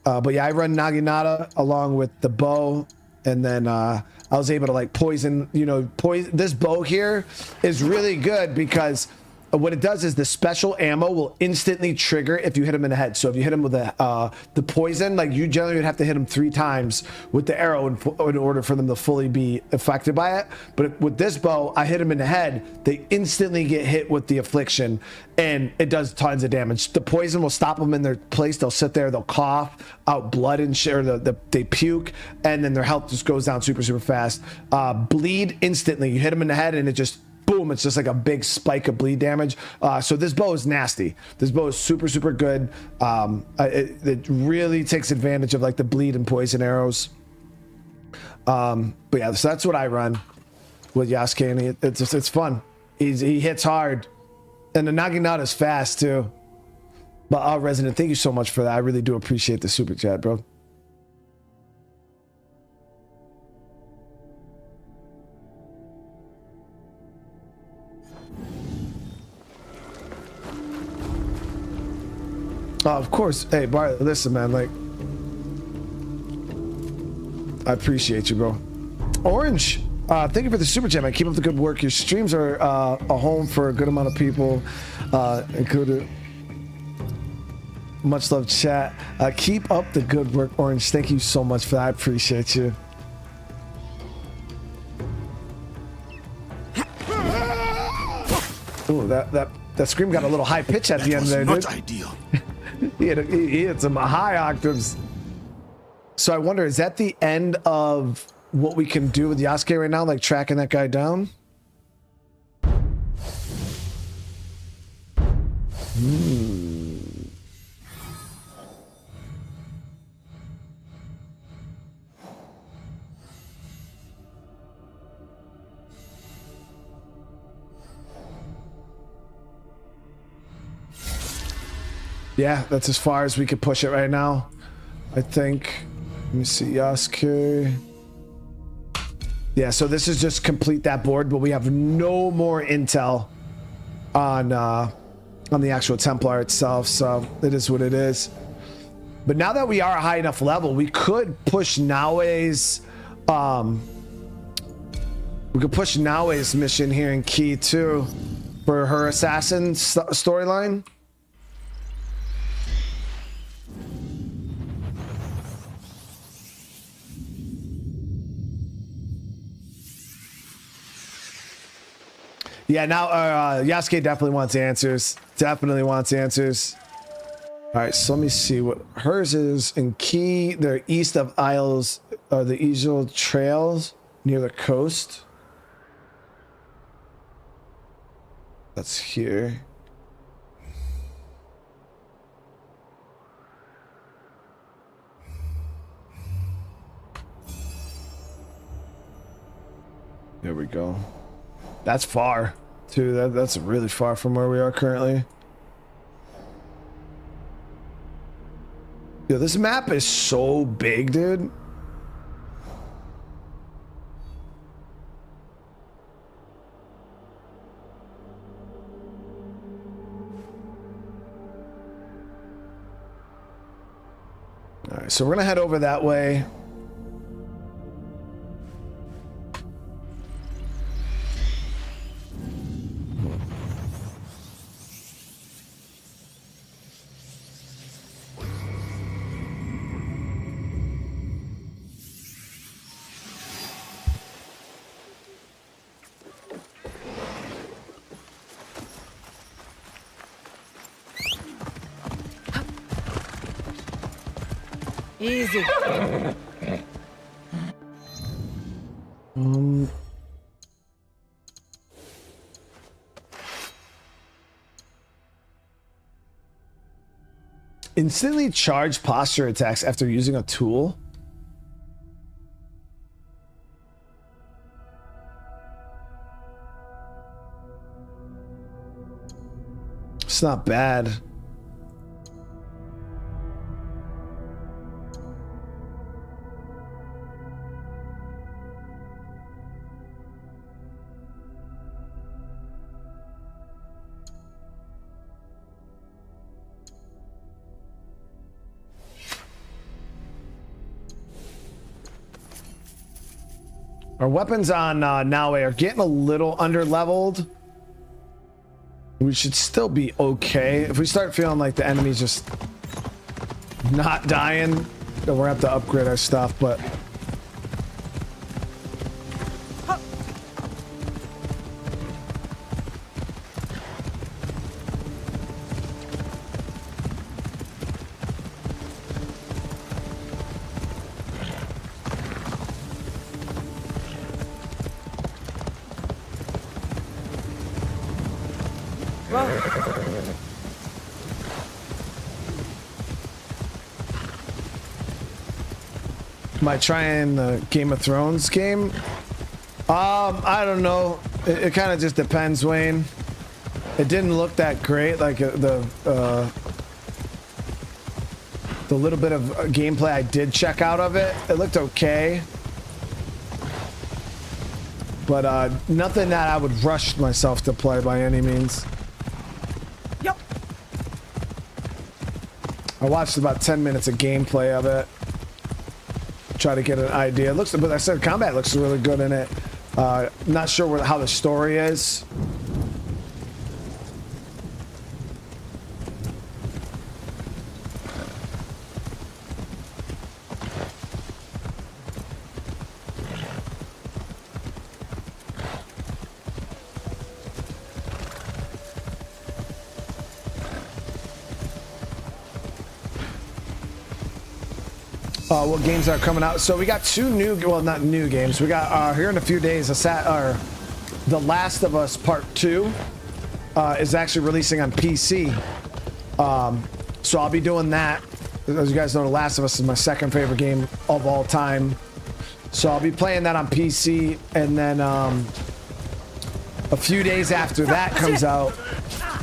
But yeah, I run Naginata along with the bow, and then I was able to like poison. This bow here is really good because what it does is the special ammo will instantly trigger if you hit him in the head. So if you hit him with the poison, like you generally would have to hit him 3 times with the arrow in order for them to fully be affected by it. But with this bow, I hit him in the head, they instantly get hit with the affliction, and it does tons of damage. The poison will stop them in their place. They'll sit there, they'll cough out blood and shit, or they puke, and then their health just goes down super, super fast. Bleed instantly. You hit them in the head and it just boom, it's just like a big spike of bleed damage. So this bow is nasty. This bow is super, super good. It really takes advantage of like the bleed and poison arrows. But yeah, so that's what I run with Yasuke, and it's fun. He hits hard, and the Naginata is fast too. But Resident, thank you so much for that. I really do appreciate the super chat, bro. Of course. Hey, Bart, listen, man. Like, I appreciate you, bro. Orange, thank you for the super chat, man. Keep up the good work. Your streams are a home for a good amount of people, including much love, chat. Keep up the good work, Orange. Thank you so much for that. I appreciate you. Ooh, that scream got a little high pitch at the end there, dude. Not ideal. He hit some high octaves. So I wonder, is that the end of what we can do with Yasuke right now, like tracking that guy down? Yeah, that's as far as we could push it right now, I think. Let me see, Yasuke. Yeah, so this is just complete that board, but we have no more intel on the actual Templar itself, so it is what it is. But now that we are a high enough level, we could push Naoe's mission here in Key too, for her assassin storyline. Yeah, now Yasuke definitely wants answers. Definitely wants answers. All right, so let me see what hers is. In Key, they're east of Isles, the Easel Trails near the coast. That's here. There we go. That's far, too. That's really far from where we are currently. Yo, this map is so big, dude. All right, so we're gonna head over that way. Easy. Instantly charge posture attacks after using a tool. It's not bad. Our weapons on Naoe are getting a little under-leveled. We should still be okay. If we start feeling like the enemy's just not dying, then we're gonna have to upgrade our stuff, but... Am I trying the Game of Thrones game? I don't know. It kind of just depends, Wayne. It didn't look that great. Like the little bit of gameplay I did check out of it, it looked okay. But nothing that I would rush myself to play by any means. Yep. I watched about 10 minutes of gameplay of it. Try to get an idea. It looks, but I said combat looks really good in it. Not sure how the story is. What games are coming out? So we got two new, well, not new games. We got here in a few days, The Last of Us Part 2 is actually releasing on PC. So I'll be doing that. As you guys know, The Last of Us is my second favorite game of all time. So I'll be playing that on PC, and then a few days after that comes out,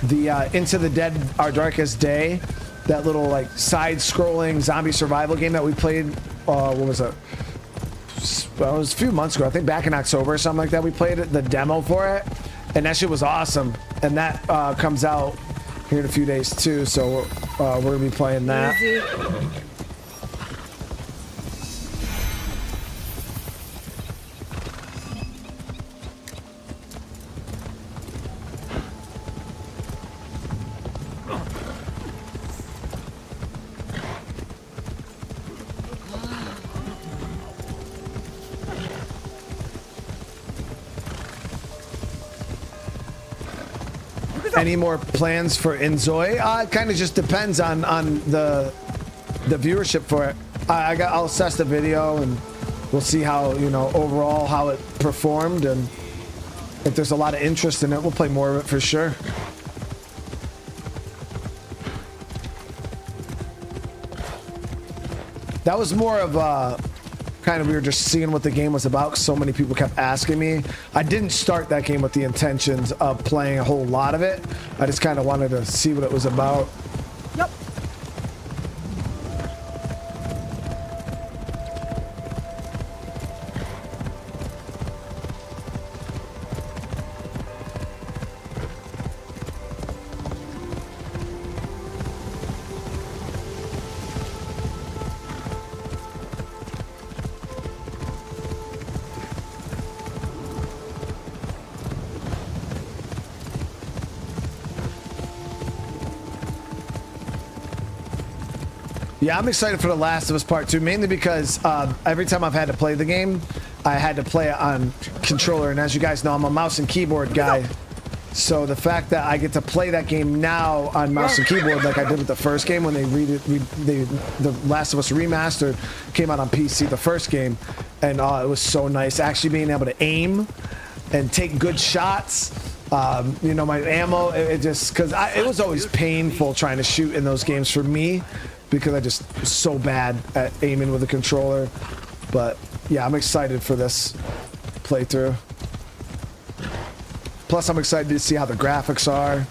the Into the Dead, Our Darkest Day. That little like side-scrolling zombie survival game that we played, what was it? Well, it was a few months ago. I think back in October or something like that. We played the demo for it, and that shit was awesome. And that comes out here in a few days too. So we're gonna be playing that. Any more plans for Inzoi? It kind of just depends on the viewership for it. I'll assess the video and we'll see how, you know, overall how it performed, and if there's a lot of interest in it, we'll play more of it for sure. That was more of kind of, we were just seeing what the game was about because so many people kept asking me. I didn't start that game with the intentions of playing a whole lot of it. I just kind of wanted to see what it was about. Yep. Yeah, I'm excited for The Last of Us Part 2, mainly because every time I've had to play the game, I had to play it on controller, and as you guys know, I'm a mouse and keyboard guy. So the fact that I get to play that game now on mouse and keyboard like I did with the first game when The Last of Us Remastered came out on PC, the first game, and it was so nice actually being able to aim and take good shots You know, my ammo, it just, because it was always painful trying to shoot in those games for me because I just was so bad at aiming with a controller. But yeah, I'm excited for this playthrough. Plus, I'm excited to see how the graphics are.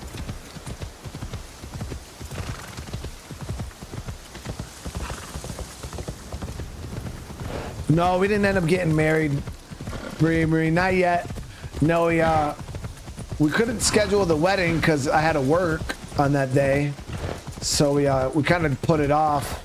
No, we didn't end up getting married, Marie, not yet. No, we couldn't schedule the wedding because I had to work on that day, so we kind of put it off.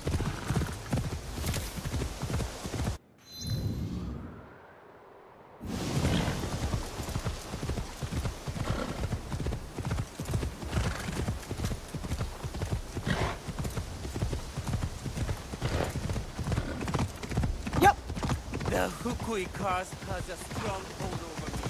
Yep. The Hukui cause has a strong hold over me.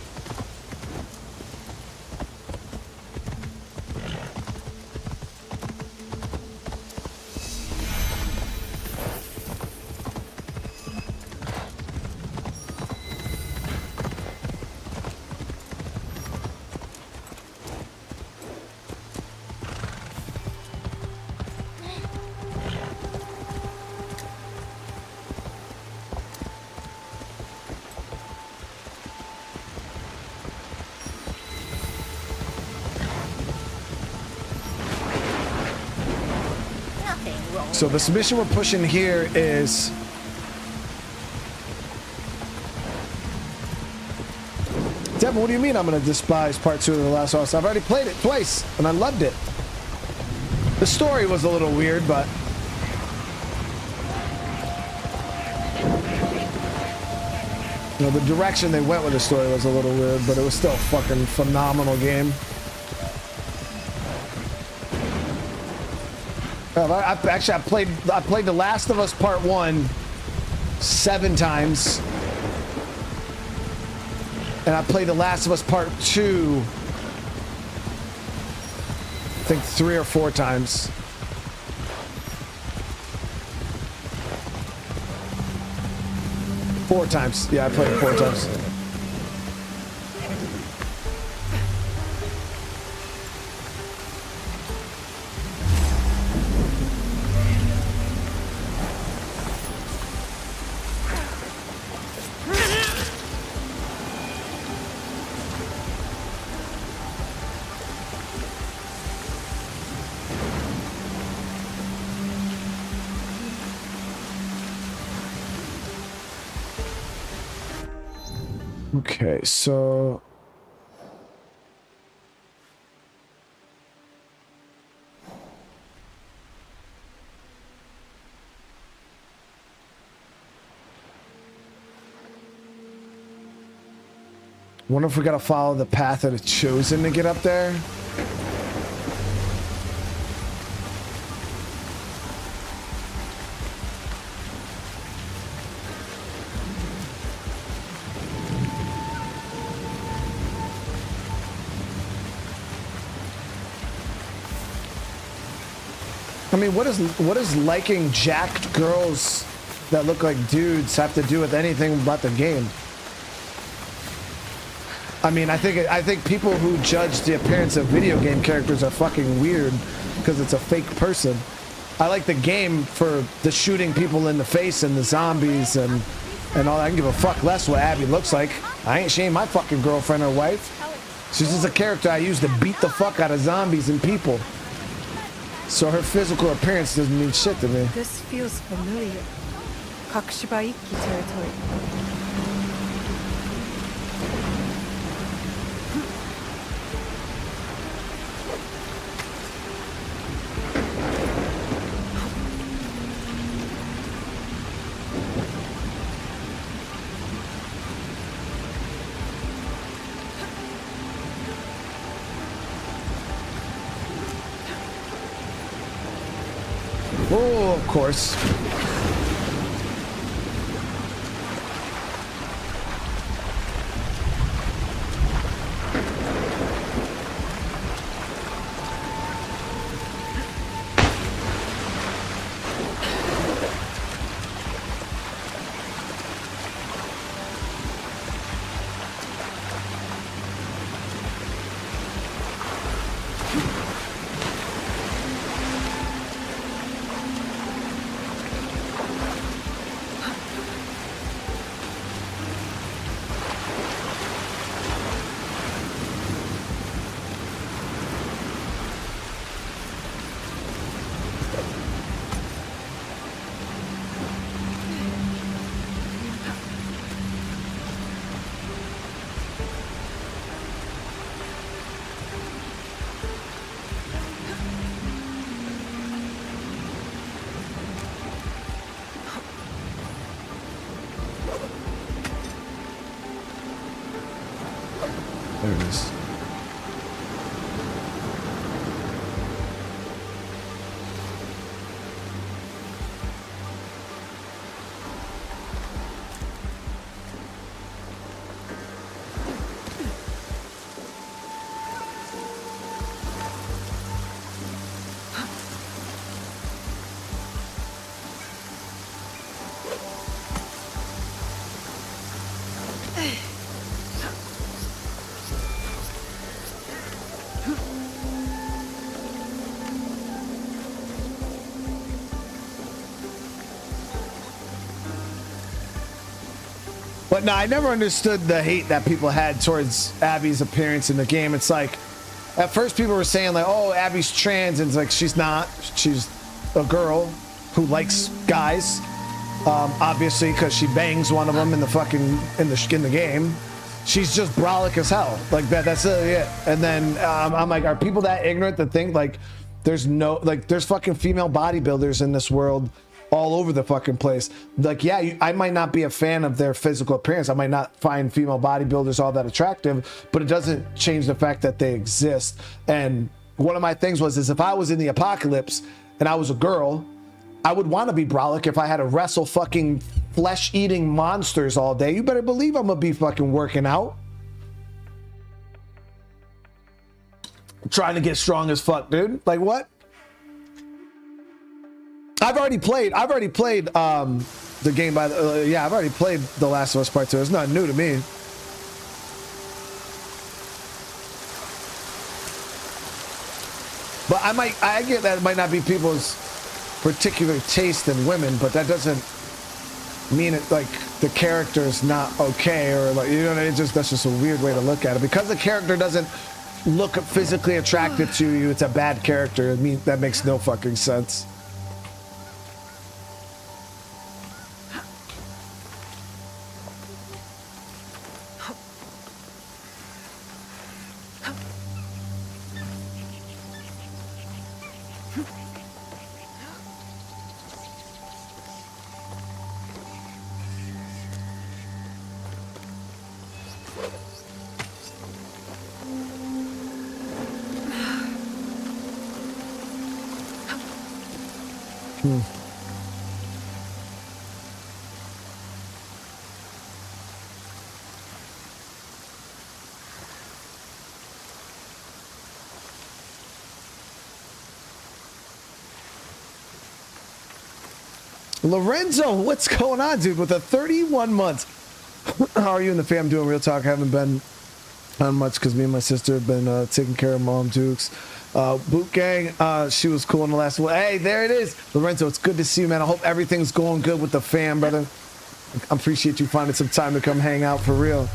So the submission we're pushing here is Devin, what do you mean I'm gonna despise part 2 of The Last of Us? I've already played it twice and I loved it. The story was a little weird, but you know, the direction they went with the story was a little weird, but it was still a fucking phenomenal game. I played The Last of Us Part 1 7 times. And I played The Last of Us Part 2 I think 3 or 4 times. Four times. Yeah, I played it 4 times. Okay, so wonder if we gotta follow the path that it's chosen to get up there. I mean, what does liking jacked girls that look like dudes have to do with anything about the game? I mean, I think people who judge the appearance of video game characters are fucking weird because it's a fake person. I like the game for the shooting people in the face and the zombies and all that. I can give a fuck less what Abby looks like. I ain't shamed my fucking girlfriend or wife. She's just a character I use to beat the fuck out of zombies and people. So her physical appearance doesn't mean shit to me. This feels familiar. Kakushiba Ikki territory. Oh, of course. There it is. But no, I never understood the hate that people had towards Abby's appearance in the game. It's like, at first people were saying like, oh, Abby's trans, and it's like, she's not. She's a girl who likes guys, obviously, because she bangs one of them in the fucking in the game. She's just brolic as hell, like that. That's it. And then I'm like, are people that ignorant to think like there's fucking female bodybuilders in this world all over the fucking place? Like, yeah, I might not be a fan of their physical appearance. I might not find female bodybuilders all that attractive, but it doesn't change the fact that they exist. And one of my things is if I was in the apocalypse and I was a girl, I would want to be brolic if I had to wrestle fucking flesh-eating monsters all day. You better believe I'm gonna be fucking working out. I'm trying to get strong as fuck, dude. Like, what? I've already played the game by the yeah, I've already played The Last of Us Part 2. It's not new to me. But I get that it might not be people's particular taste in women, but that doesn't mean it like the character is not okay, or like, you know, that's just a weird way to look at it. Because the character doesn't look physically attractive to you, it's a bad character. I mean, that makes no fucking sense. Lorenzo, what's going on, dude? With the 31 months. How are you and the fam doing? Real talk, I haven't been on much because me and my sister have been taking care of Mom Dukes. Boot Gang, she was cool in the last one. Hey, there it is. Lorenzo, it's good to see you, man. I hope everything's going good with the fam, brother. I appreciate you finding some time to come hang out for real.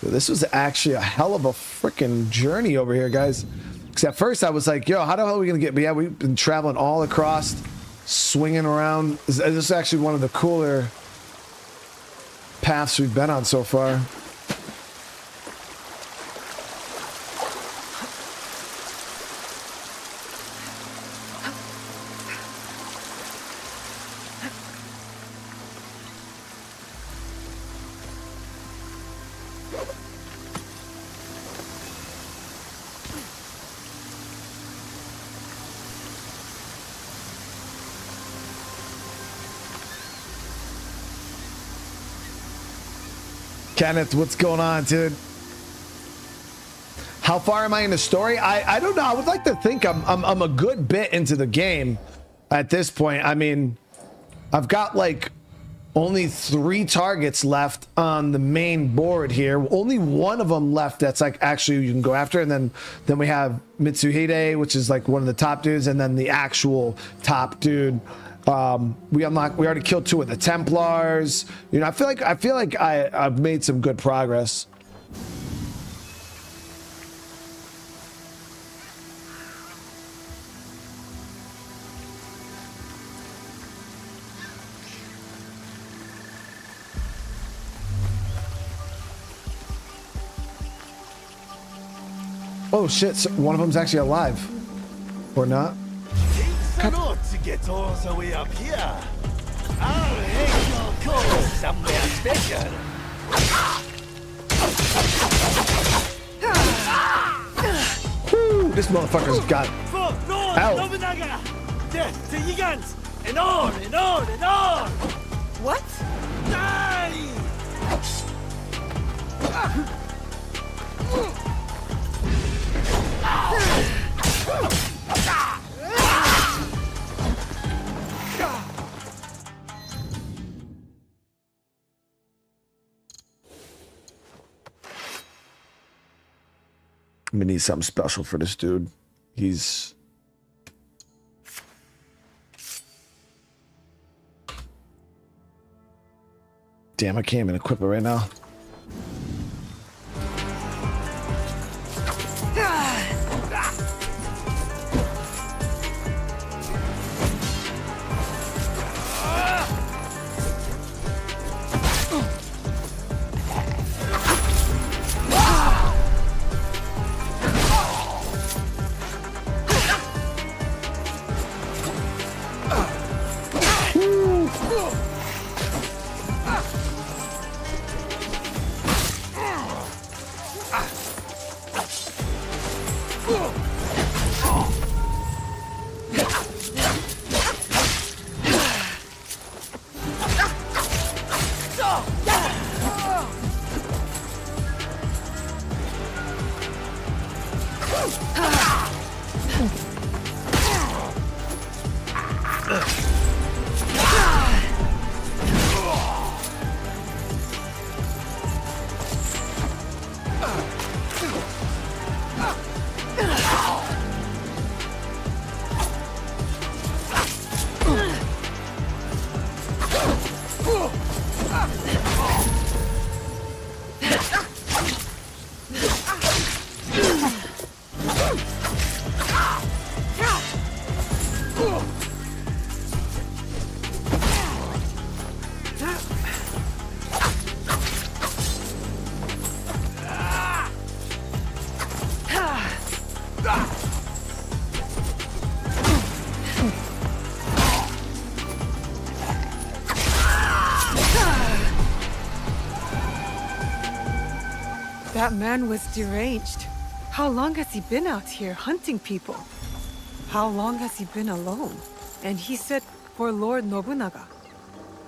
This was actually a hell of a freaking journey over here, guys. Because at first I was like, yo, how the hell are we going to get... But yeah, we've been traveling all across, swinging around. This is actually one of the cooler paths we've been on so far. Kenneth, what's going on, dude? How far am I in the story? I don't know. I would like to think I'm a good bit into the game at this point. I mean, I've got like only 3 targets left on the main board here. Only one of them left that's like actually you can go after, and then we have Mitsuhide, which is like one of the top dudes, and then the actual top dude. We already killed 2 of the Templars. You know, I feel like I've made some good progress. Oh shit, so one of them's actually alive. Or not. Not to get all the way up here. I'll hang your coat somewhere special. Woo, this motherfucker's got out. Nobunaga! Death to Gigants! And on and on and on! What? Die! I'm gonna need something special for this dude. He's... Damn, I can't even equip it right now. That man was deranged. How long has he been out here hunting people? How long has he been alone? And he said for Lord Nobunaga.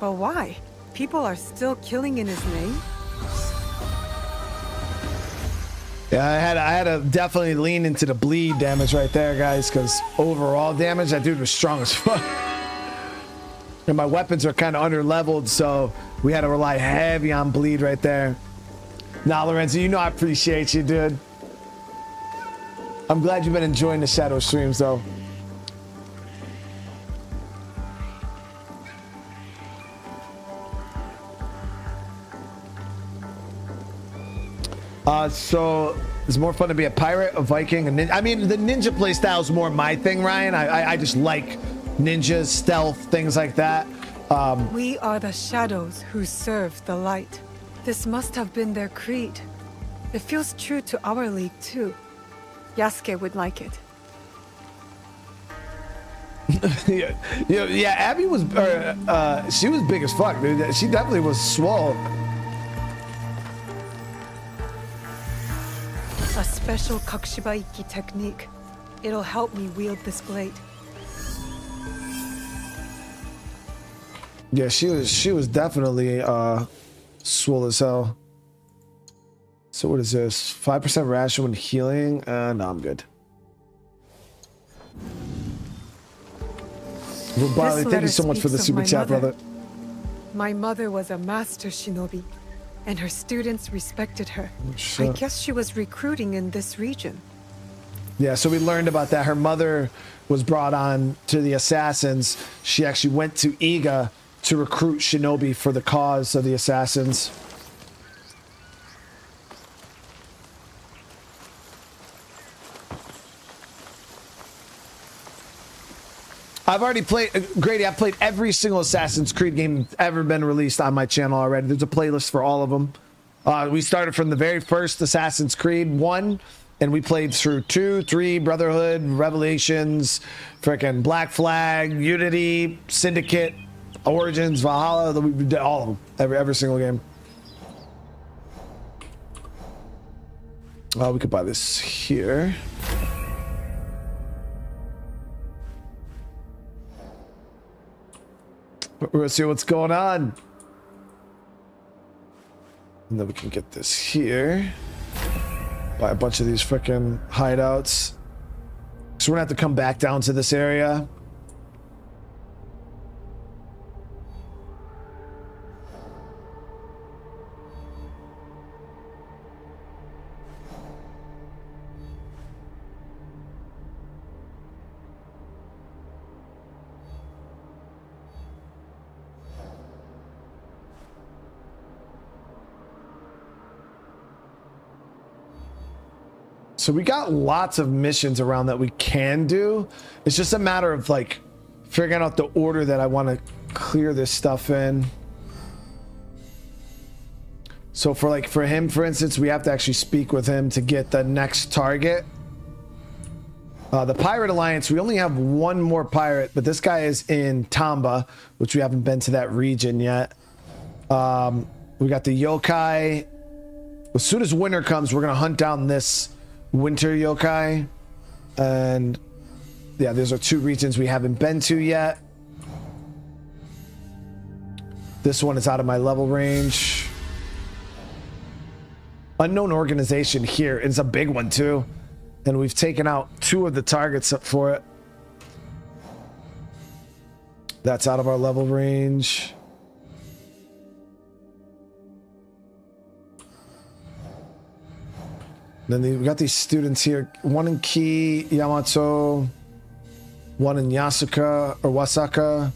But why? People are still killing in his name? Yeah, I had to definitely lean into the bleed damage right there, guys, because overall damage, that dude was strong as fuck. And my weapons are kind of under-leveled, so we had to rely heavy on bleed right there. Nah, Lorenzo, you know I appreciate you, dude. I'm glad you've been enjoying the Shadow streams, though. So it's more fun to be a pirate, a Viking, a ninja. I mean, the ninja playstyle is more my thing, Ryan. I just like ninjas, stealth, things like that. We are the shadows who serve the light. This must have been their creed. It feels true to our league, too. Yasuke would like it. Yeah, Abby was, she was big as fuck, dude. She definitely was swole. A special Kakushibaiki technique. It'll help me wield this blade. Yeah, she was definitely swole as hell. So what is this? 5% ration when healing? No, I'm good. Well, Barley, thank you so much for the super chat, brother. My mother was a master shinobi, and her students respected her. I guess she was recruiting in this region. Yeah, so we learned about that. Her mother was brought on to the assassins. She actually went to Iga to recruit shinobi for the cause of the assassins. I've already played, Grady, I've played every single Assassin's Creed game ever been released on my channel already. There's a playlist for all of them. We started from the very first Assassin's Creed 1, and we played through 2, 3, Brotherhood, Revelations, frickin' Black Flag, Unity, Syndicate, Origins, Valhalla. We did all of them, every single game. We could buy this here. We're gonna see what's going on. And then we can get this here. Buy a bunch of these freaking hideouts. So we're gonna have to come back down to this area. So we got lots of missions around that we can do. It's just a matter of like figuring out the order that I want to clear this stuff in. So for him, for instance, we have to actually speak with him to get the next target. The Pirate Alliance, we only have one more pirate, but this guy is in Tamba, which we haven't been to that region yet. We got the yokai. As soon as winter comes, we're going to hunt down this winter yokai, and yeah, those are 2 regions we haven't been to yet. This one is out of my level range. Unknown organization here is a big one too, and we've taken out 2 of the targets for it. That's out of our level range. Then we got these students here. One in Ki, Yamato. One in Yasuka or Wasaka.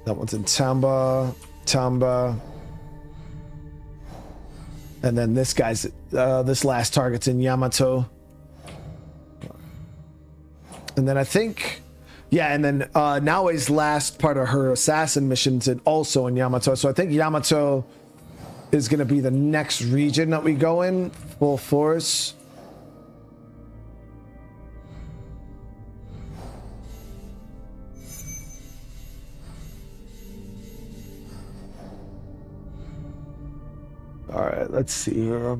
That one's in Tamba. And then this guy's, this last target's in Yamato. And then I think... Yeah, and then Naoe's last part of her assassin missions is also in Yamato. So I think Yamato is going to be the next region that we go in full force. All right, let's see here.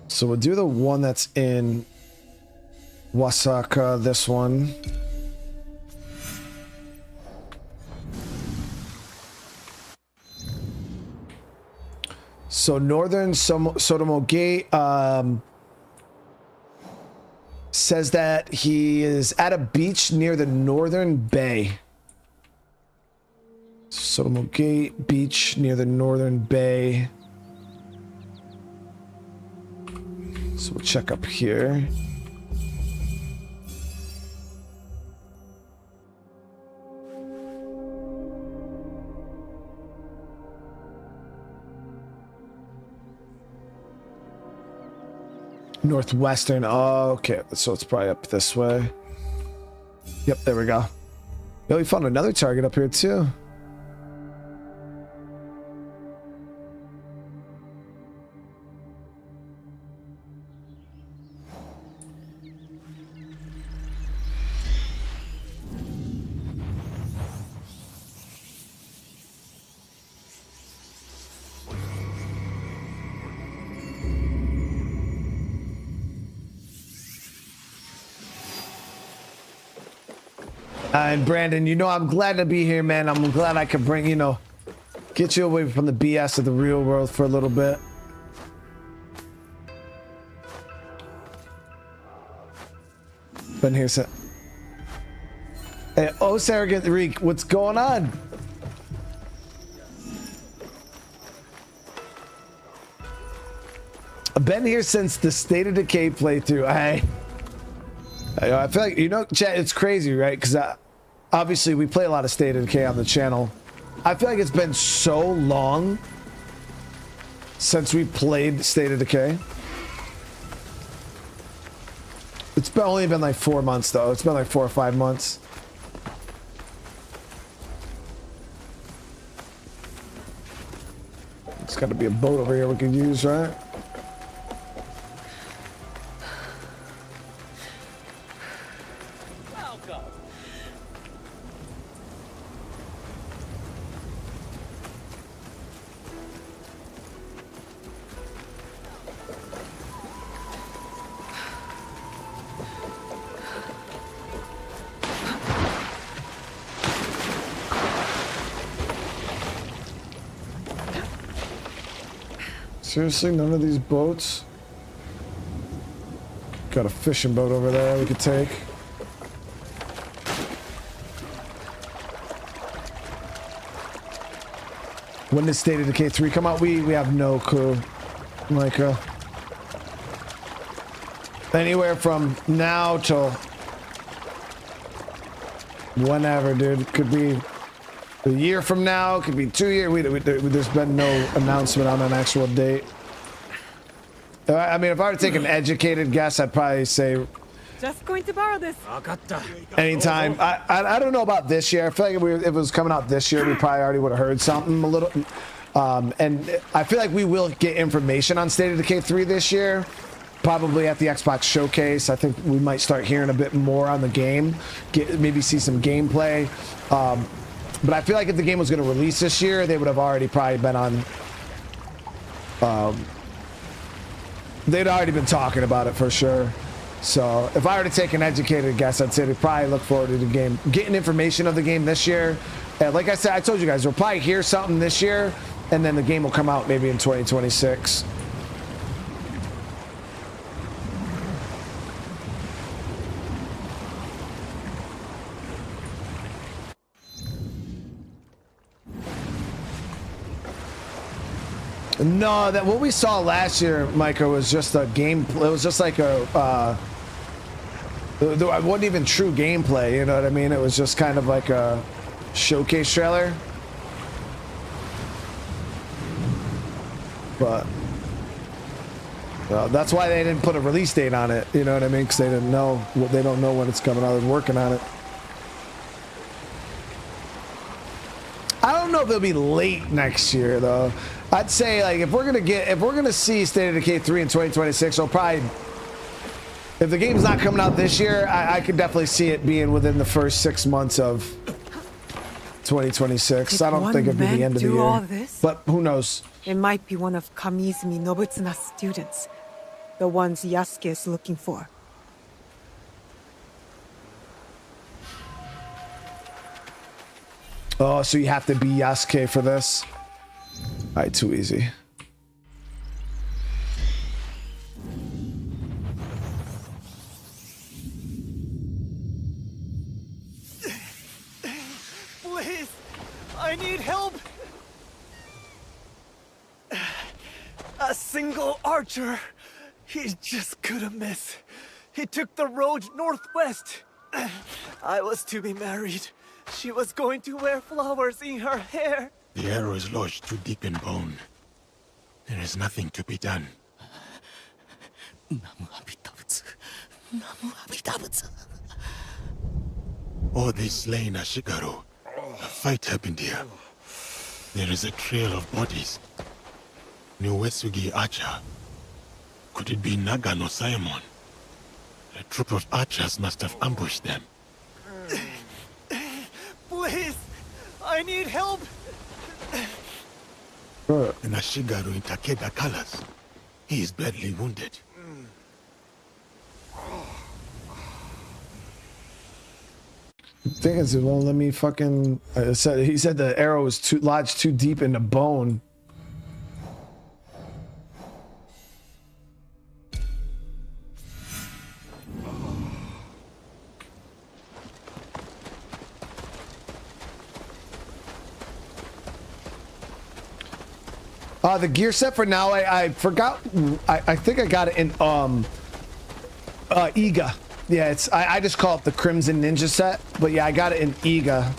So we'll do the one that's in Wasaka, this one. So northern Sotomo Gate says that he is at a beach near the northern bay. Sotomo Gate, beach near the northern bay. So we'll check up here. Northwestern. Oh, okay. So it's probably up this way. Yep, there we go. Yeah, we found another target up here too. And Brandon, you know, I'm glad to be here, man. I'm glad I could bring, you know, get you away from the BS of the real world for a little bit. Been here since. Hey, Sargent Reek, what's going on? I've been here since the State of Decay playthrough. I feel like, you know, chat, it's crazy, right? Because obviously we play a lot of State of Decay on the channel. I feel like it's been so long since we played State of Decay. It's only been like 4 months, though. It's been like 4 or 5 months. There's got to be a boat over here we could use, right? Seriously, none of these boats? Got a fishing boat over there we could take. When does State of Decay 3 come out? We have no clue. Like, anywhere from now till whenever, dude. Could be a year from now, could be 2 years. There's been no announcement on an actual date. I mean, if I were to take an educated guess, I'd probably say Just going to borrow this. anytime. I don't know about this year. I feel like if it was coming out this year, we probably already would have heard something a little. And I feel like we will get information on State of Decay 3 this year. Probably at the Xbox Showcase. I think we might start hearing a bit more on the game. Maybe see some gameplay. But I feel like if the game was going to release this year, they would have already probably been on. They'd already been talking about it for sure. So if I were to take an educated guess, I'd say they probably look forward to the game, getting information of the game this year. And like I said, I told you guys, we'll probably hear something this year, and then the game will come out maybe in 2026. No, that what we saw last year, Micah, was just a game. It was just like a. It wasn't even true gameplay. You know what I mean? It was just kind of like a showcase trailer. But that's why they didn't put a release date on it. You know what I mean? Because they didn't know. They don't know when it's coming out. They're working on it. I don't know if it'll be late next year though. I'd say like if we're gonna see State of Decay 3 in 2026, it'll probably, if the game's not coming out this year, I could definitely see it being within the first 6 months of 2026. I don't think it'd be the end of the year. all this? But who knows? It might be one of Kamizumi Nobutsuna's students. The ones Yasuke is looking for. Oh, so you have to be Yasuke for this? Alright, too easy. Please, I need help. A single archer. He just couldn't miss. He took the road northwest. I was to be married. She was going to wear flowers in her hair. The arrow is lodged too deep in bone. There is nothing to be done. All they slain are Shigaru. A fight happened here. There is a trail of bodies. Uesugi Archer. Could it be Nagano Simon? A troop of archers must have ambushed them. Please, I need help. And Ashigaru in Takeda colors. He is badly wounded. The thing is, it won't let me fucking. He said the arrow was lodged too deep in the bone. The gear set for now, I forgot. I think I got it in Iga. Yeah, it's I just call it the Crimson Ninja set, but yeah, I got it in Iga.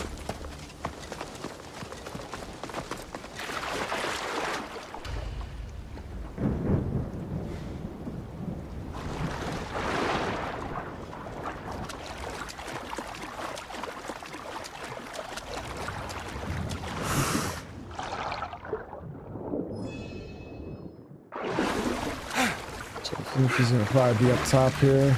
I think he's gonna probably be up top here.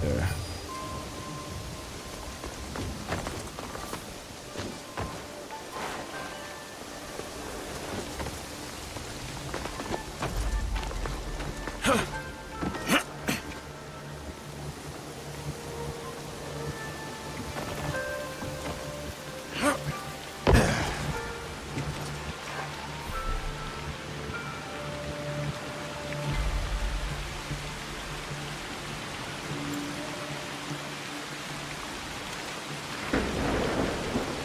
There.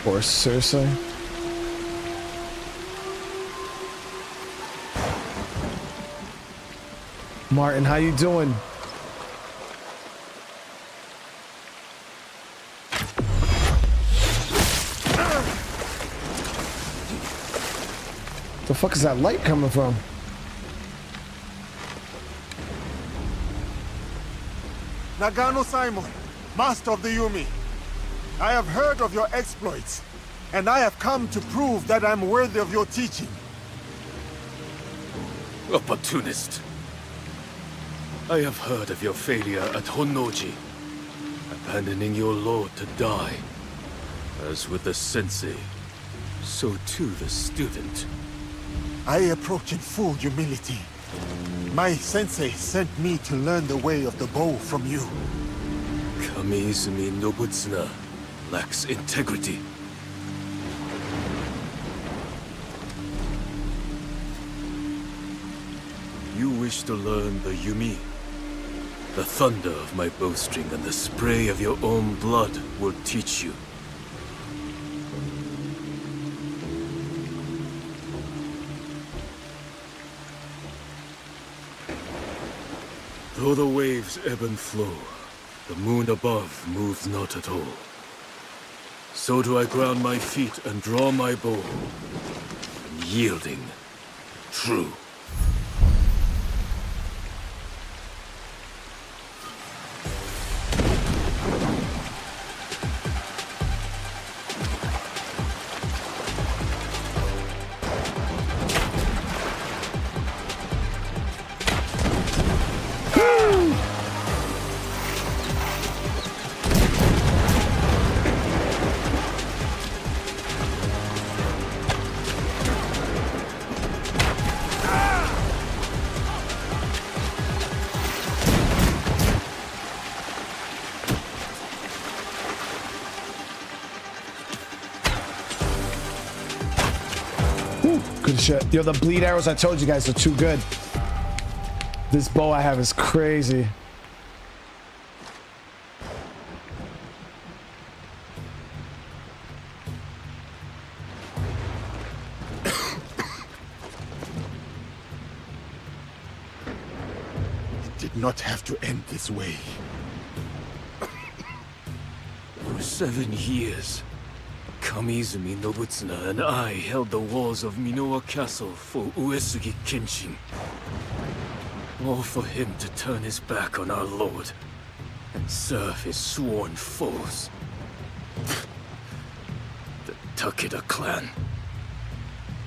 Or seriously? Martin, how you doing? The fuck is that light coming from? Nagano Simon, master of the Yumi. I have heard of your exploits, and I have come to prove that I'm worthy of your teaching. Opportunist. I have heard of your failure at Honnoji, abandoning your lord to die. As with the sensei, so too the student. I approach in full humility. My sensei sent me to learn the way of the bow from you. Kamiizumi Nobutsuna lacks integrity. You wish to learn the Yumi? The thunder of my bowstring and the spray of your own blood will teach you. Though the waves ebb and flow, the moon above moves not at all. So do I ground my feet and draw my bow, yielding, true. Good shit. Yo, the bleed arrows, I told you guys, are too good. This bow I have is crazy. It did not have to end this way. For 7 years, Kamiizumi Nobutsuna and I held the walls of Minowa Castle for Uesugi Kenshin. All for him to turn his back on our lord and serve his sworn foes. The Takeda clan.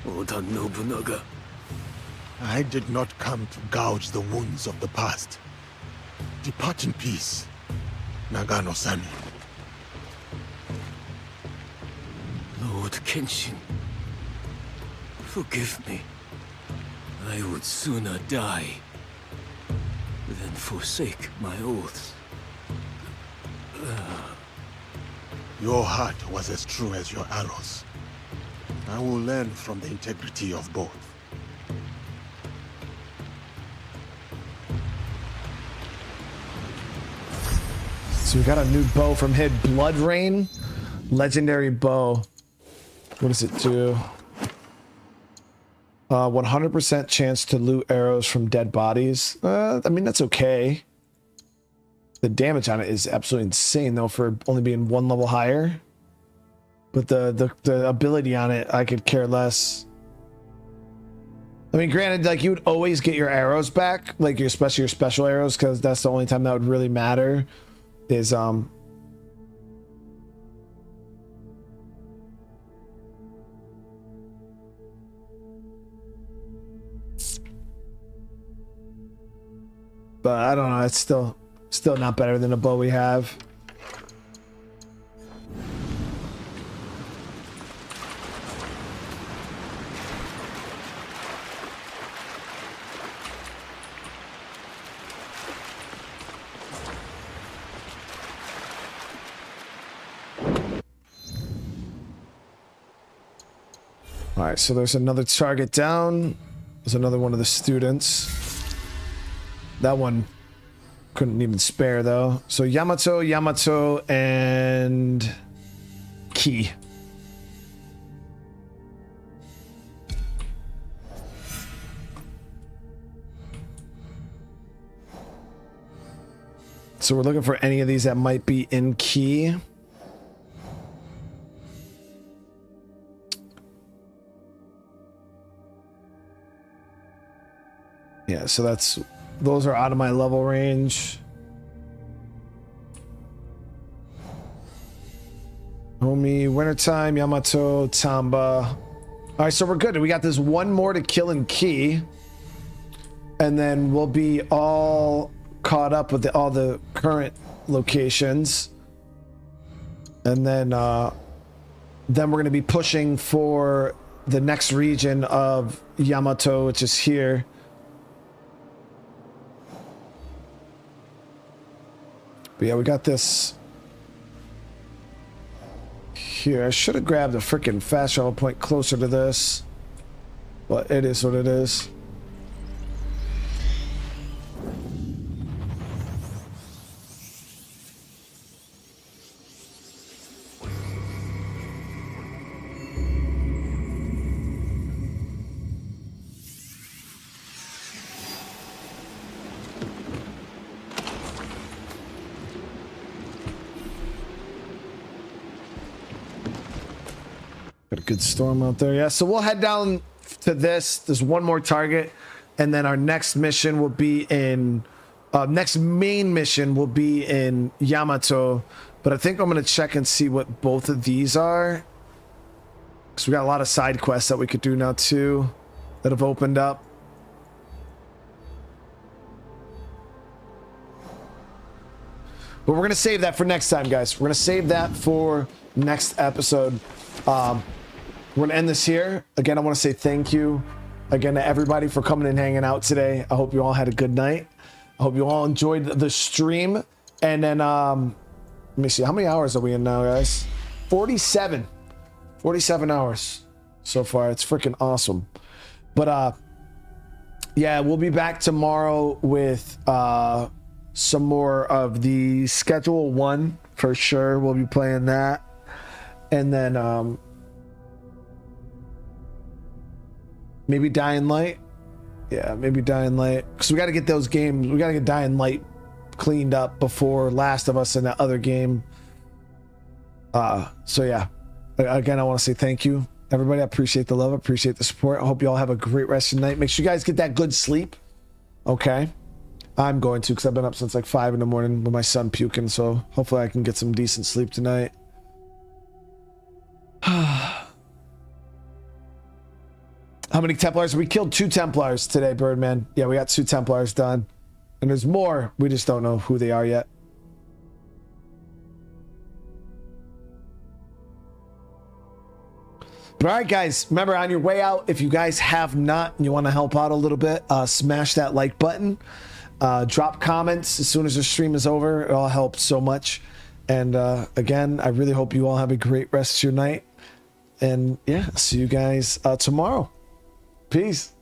Oda Nobunaga. I did not come to gouge the wounds of the past. Depart in peace, Nagano-Sami. Lord Kenshin, forgive me. I would sooner die than forsake my oaths. Your heart was as true as your arrows. I will learn from the integrity of both. So we got a new bow from Hid. Blood Rain. Legendary bow. What does it do? 100% chance to loot arrows from dead bodies. I mean, that's okay. The damage on it is absolutely insane, though, for only being one level higher. But the ability on it, I could care less. I mean, granted, like, you would always get your arrows back, like, especially your special arrows, because that's the only time that would really matter. Is but I don't know, it's still not better than the bow we have. All right, so there's another target down. There's another one of the students. That one couldn't even spare, though. So Yamato, and Ki. So we're looking for any of these that might be in Ki. Yeah, so those are out of my level range. Homie, Wintertime, Yamato, Tamba. All right, so we're good. We got this one more to kill in Ki. And then we'll be all caught up with all the current locations. And then we're going to be pushing for the next region of Yamato, which is here. But yeah, we got this here. I should have grabbed a freaking fast travel point closer to this, but it is what it is. Got a good storm out there. Yeah, so we'll head down to this. There's one more target, and then our next mission will be in next main mission will be in Yamato. But I think I'm gonna check and see what both of these are, because we got a lot of side quests that we could do now too that have opened up. But we're gonna save that for next time, guys. We're gonna save that for next episode. We're gonna end this here. Again, I want to say thank you again to everybody for coming and hanging out today. I hope you all had a good night. I hope you all enjoyed the stream. And then let me see, how many hours are we in now, guys? 47 hours so far. It's freaking awesome. But yeah, we'll be back tomorrow with some more of the schedule 1 for sure. We'll be playing that. And then maybe Dying Light. Yeah, maybe Dying Light. Because we got to get those games. We got to get Dying Light cleaned up before Last of Us and that other game. So yeah. Again, I want to say thank you, everybody. I appreciate the love. I appreciate the support. I hope you all have a great rest of the night. Make sure you guys get that good sleep. Okay? I'm going to, because I've been up since like 5 in the morning with my son puking. So hopefully I can get some decent sleep tonight. How many Templars? We killed 2 Templars today, Birdman. Yeah, we got 2 Templars done. And there's more. We just don't know who they are yet. But all right, guys. Remember, on your way out, if you guys have not and you want to help out a little bit, smash that like button. Drop comments as soon as the stream is over. It all helps so much. And again, I really hope you all have a great rest of your night. And yeah, see you guys tomorrow. Peace.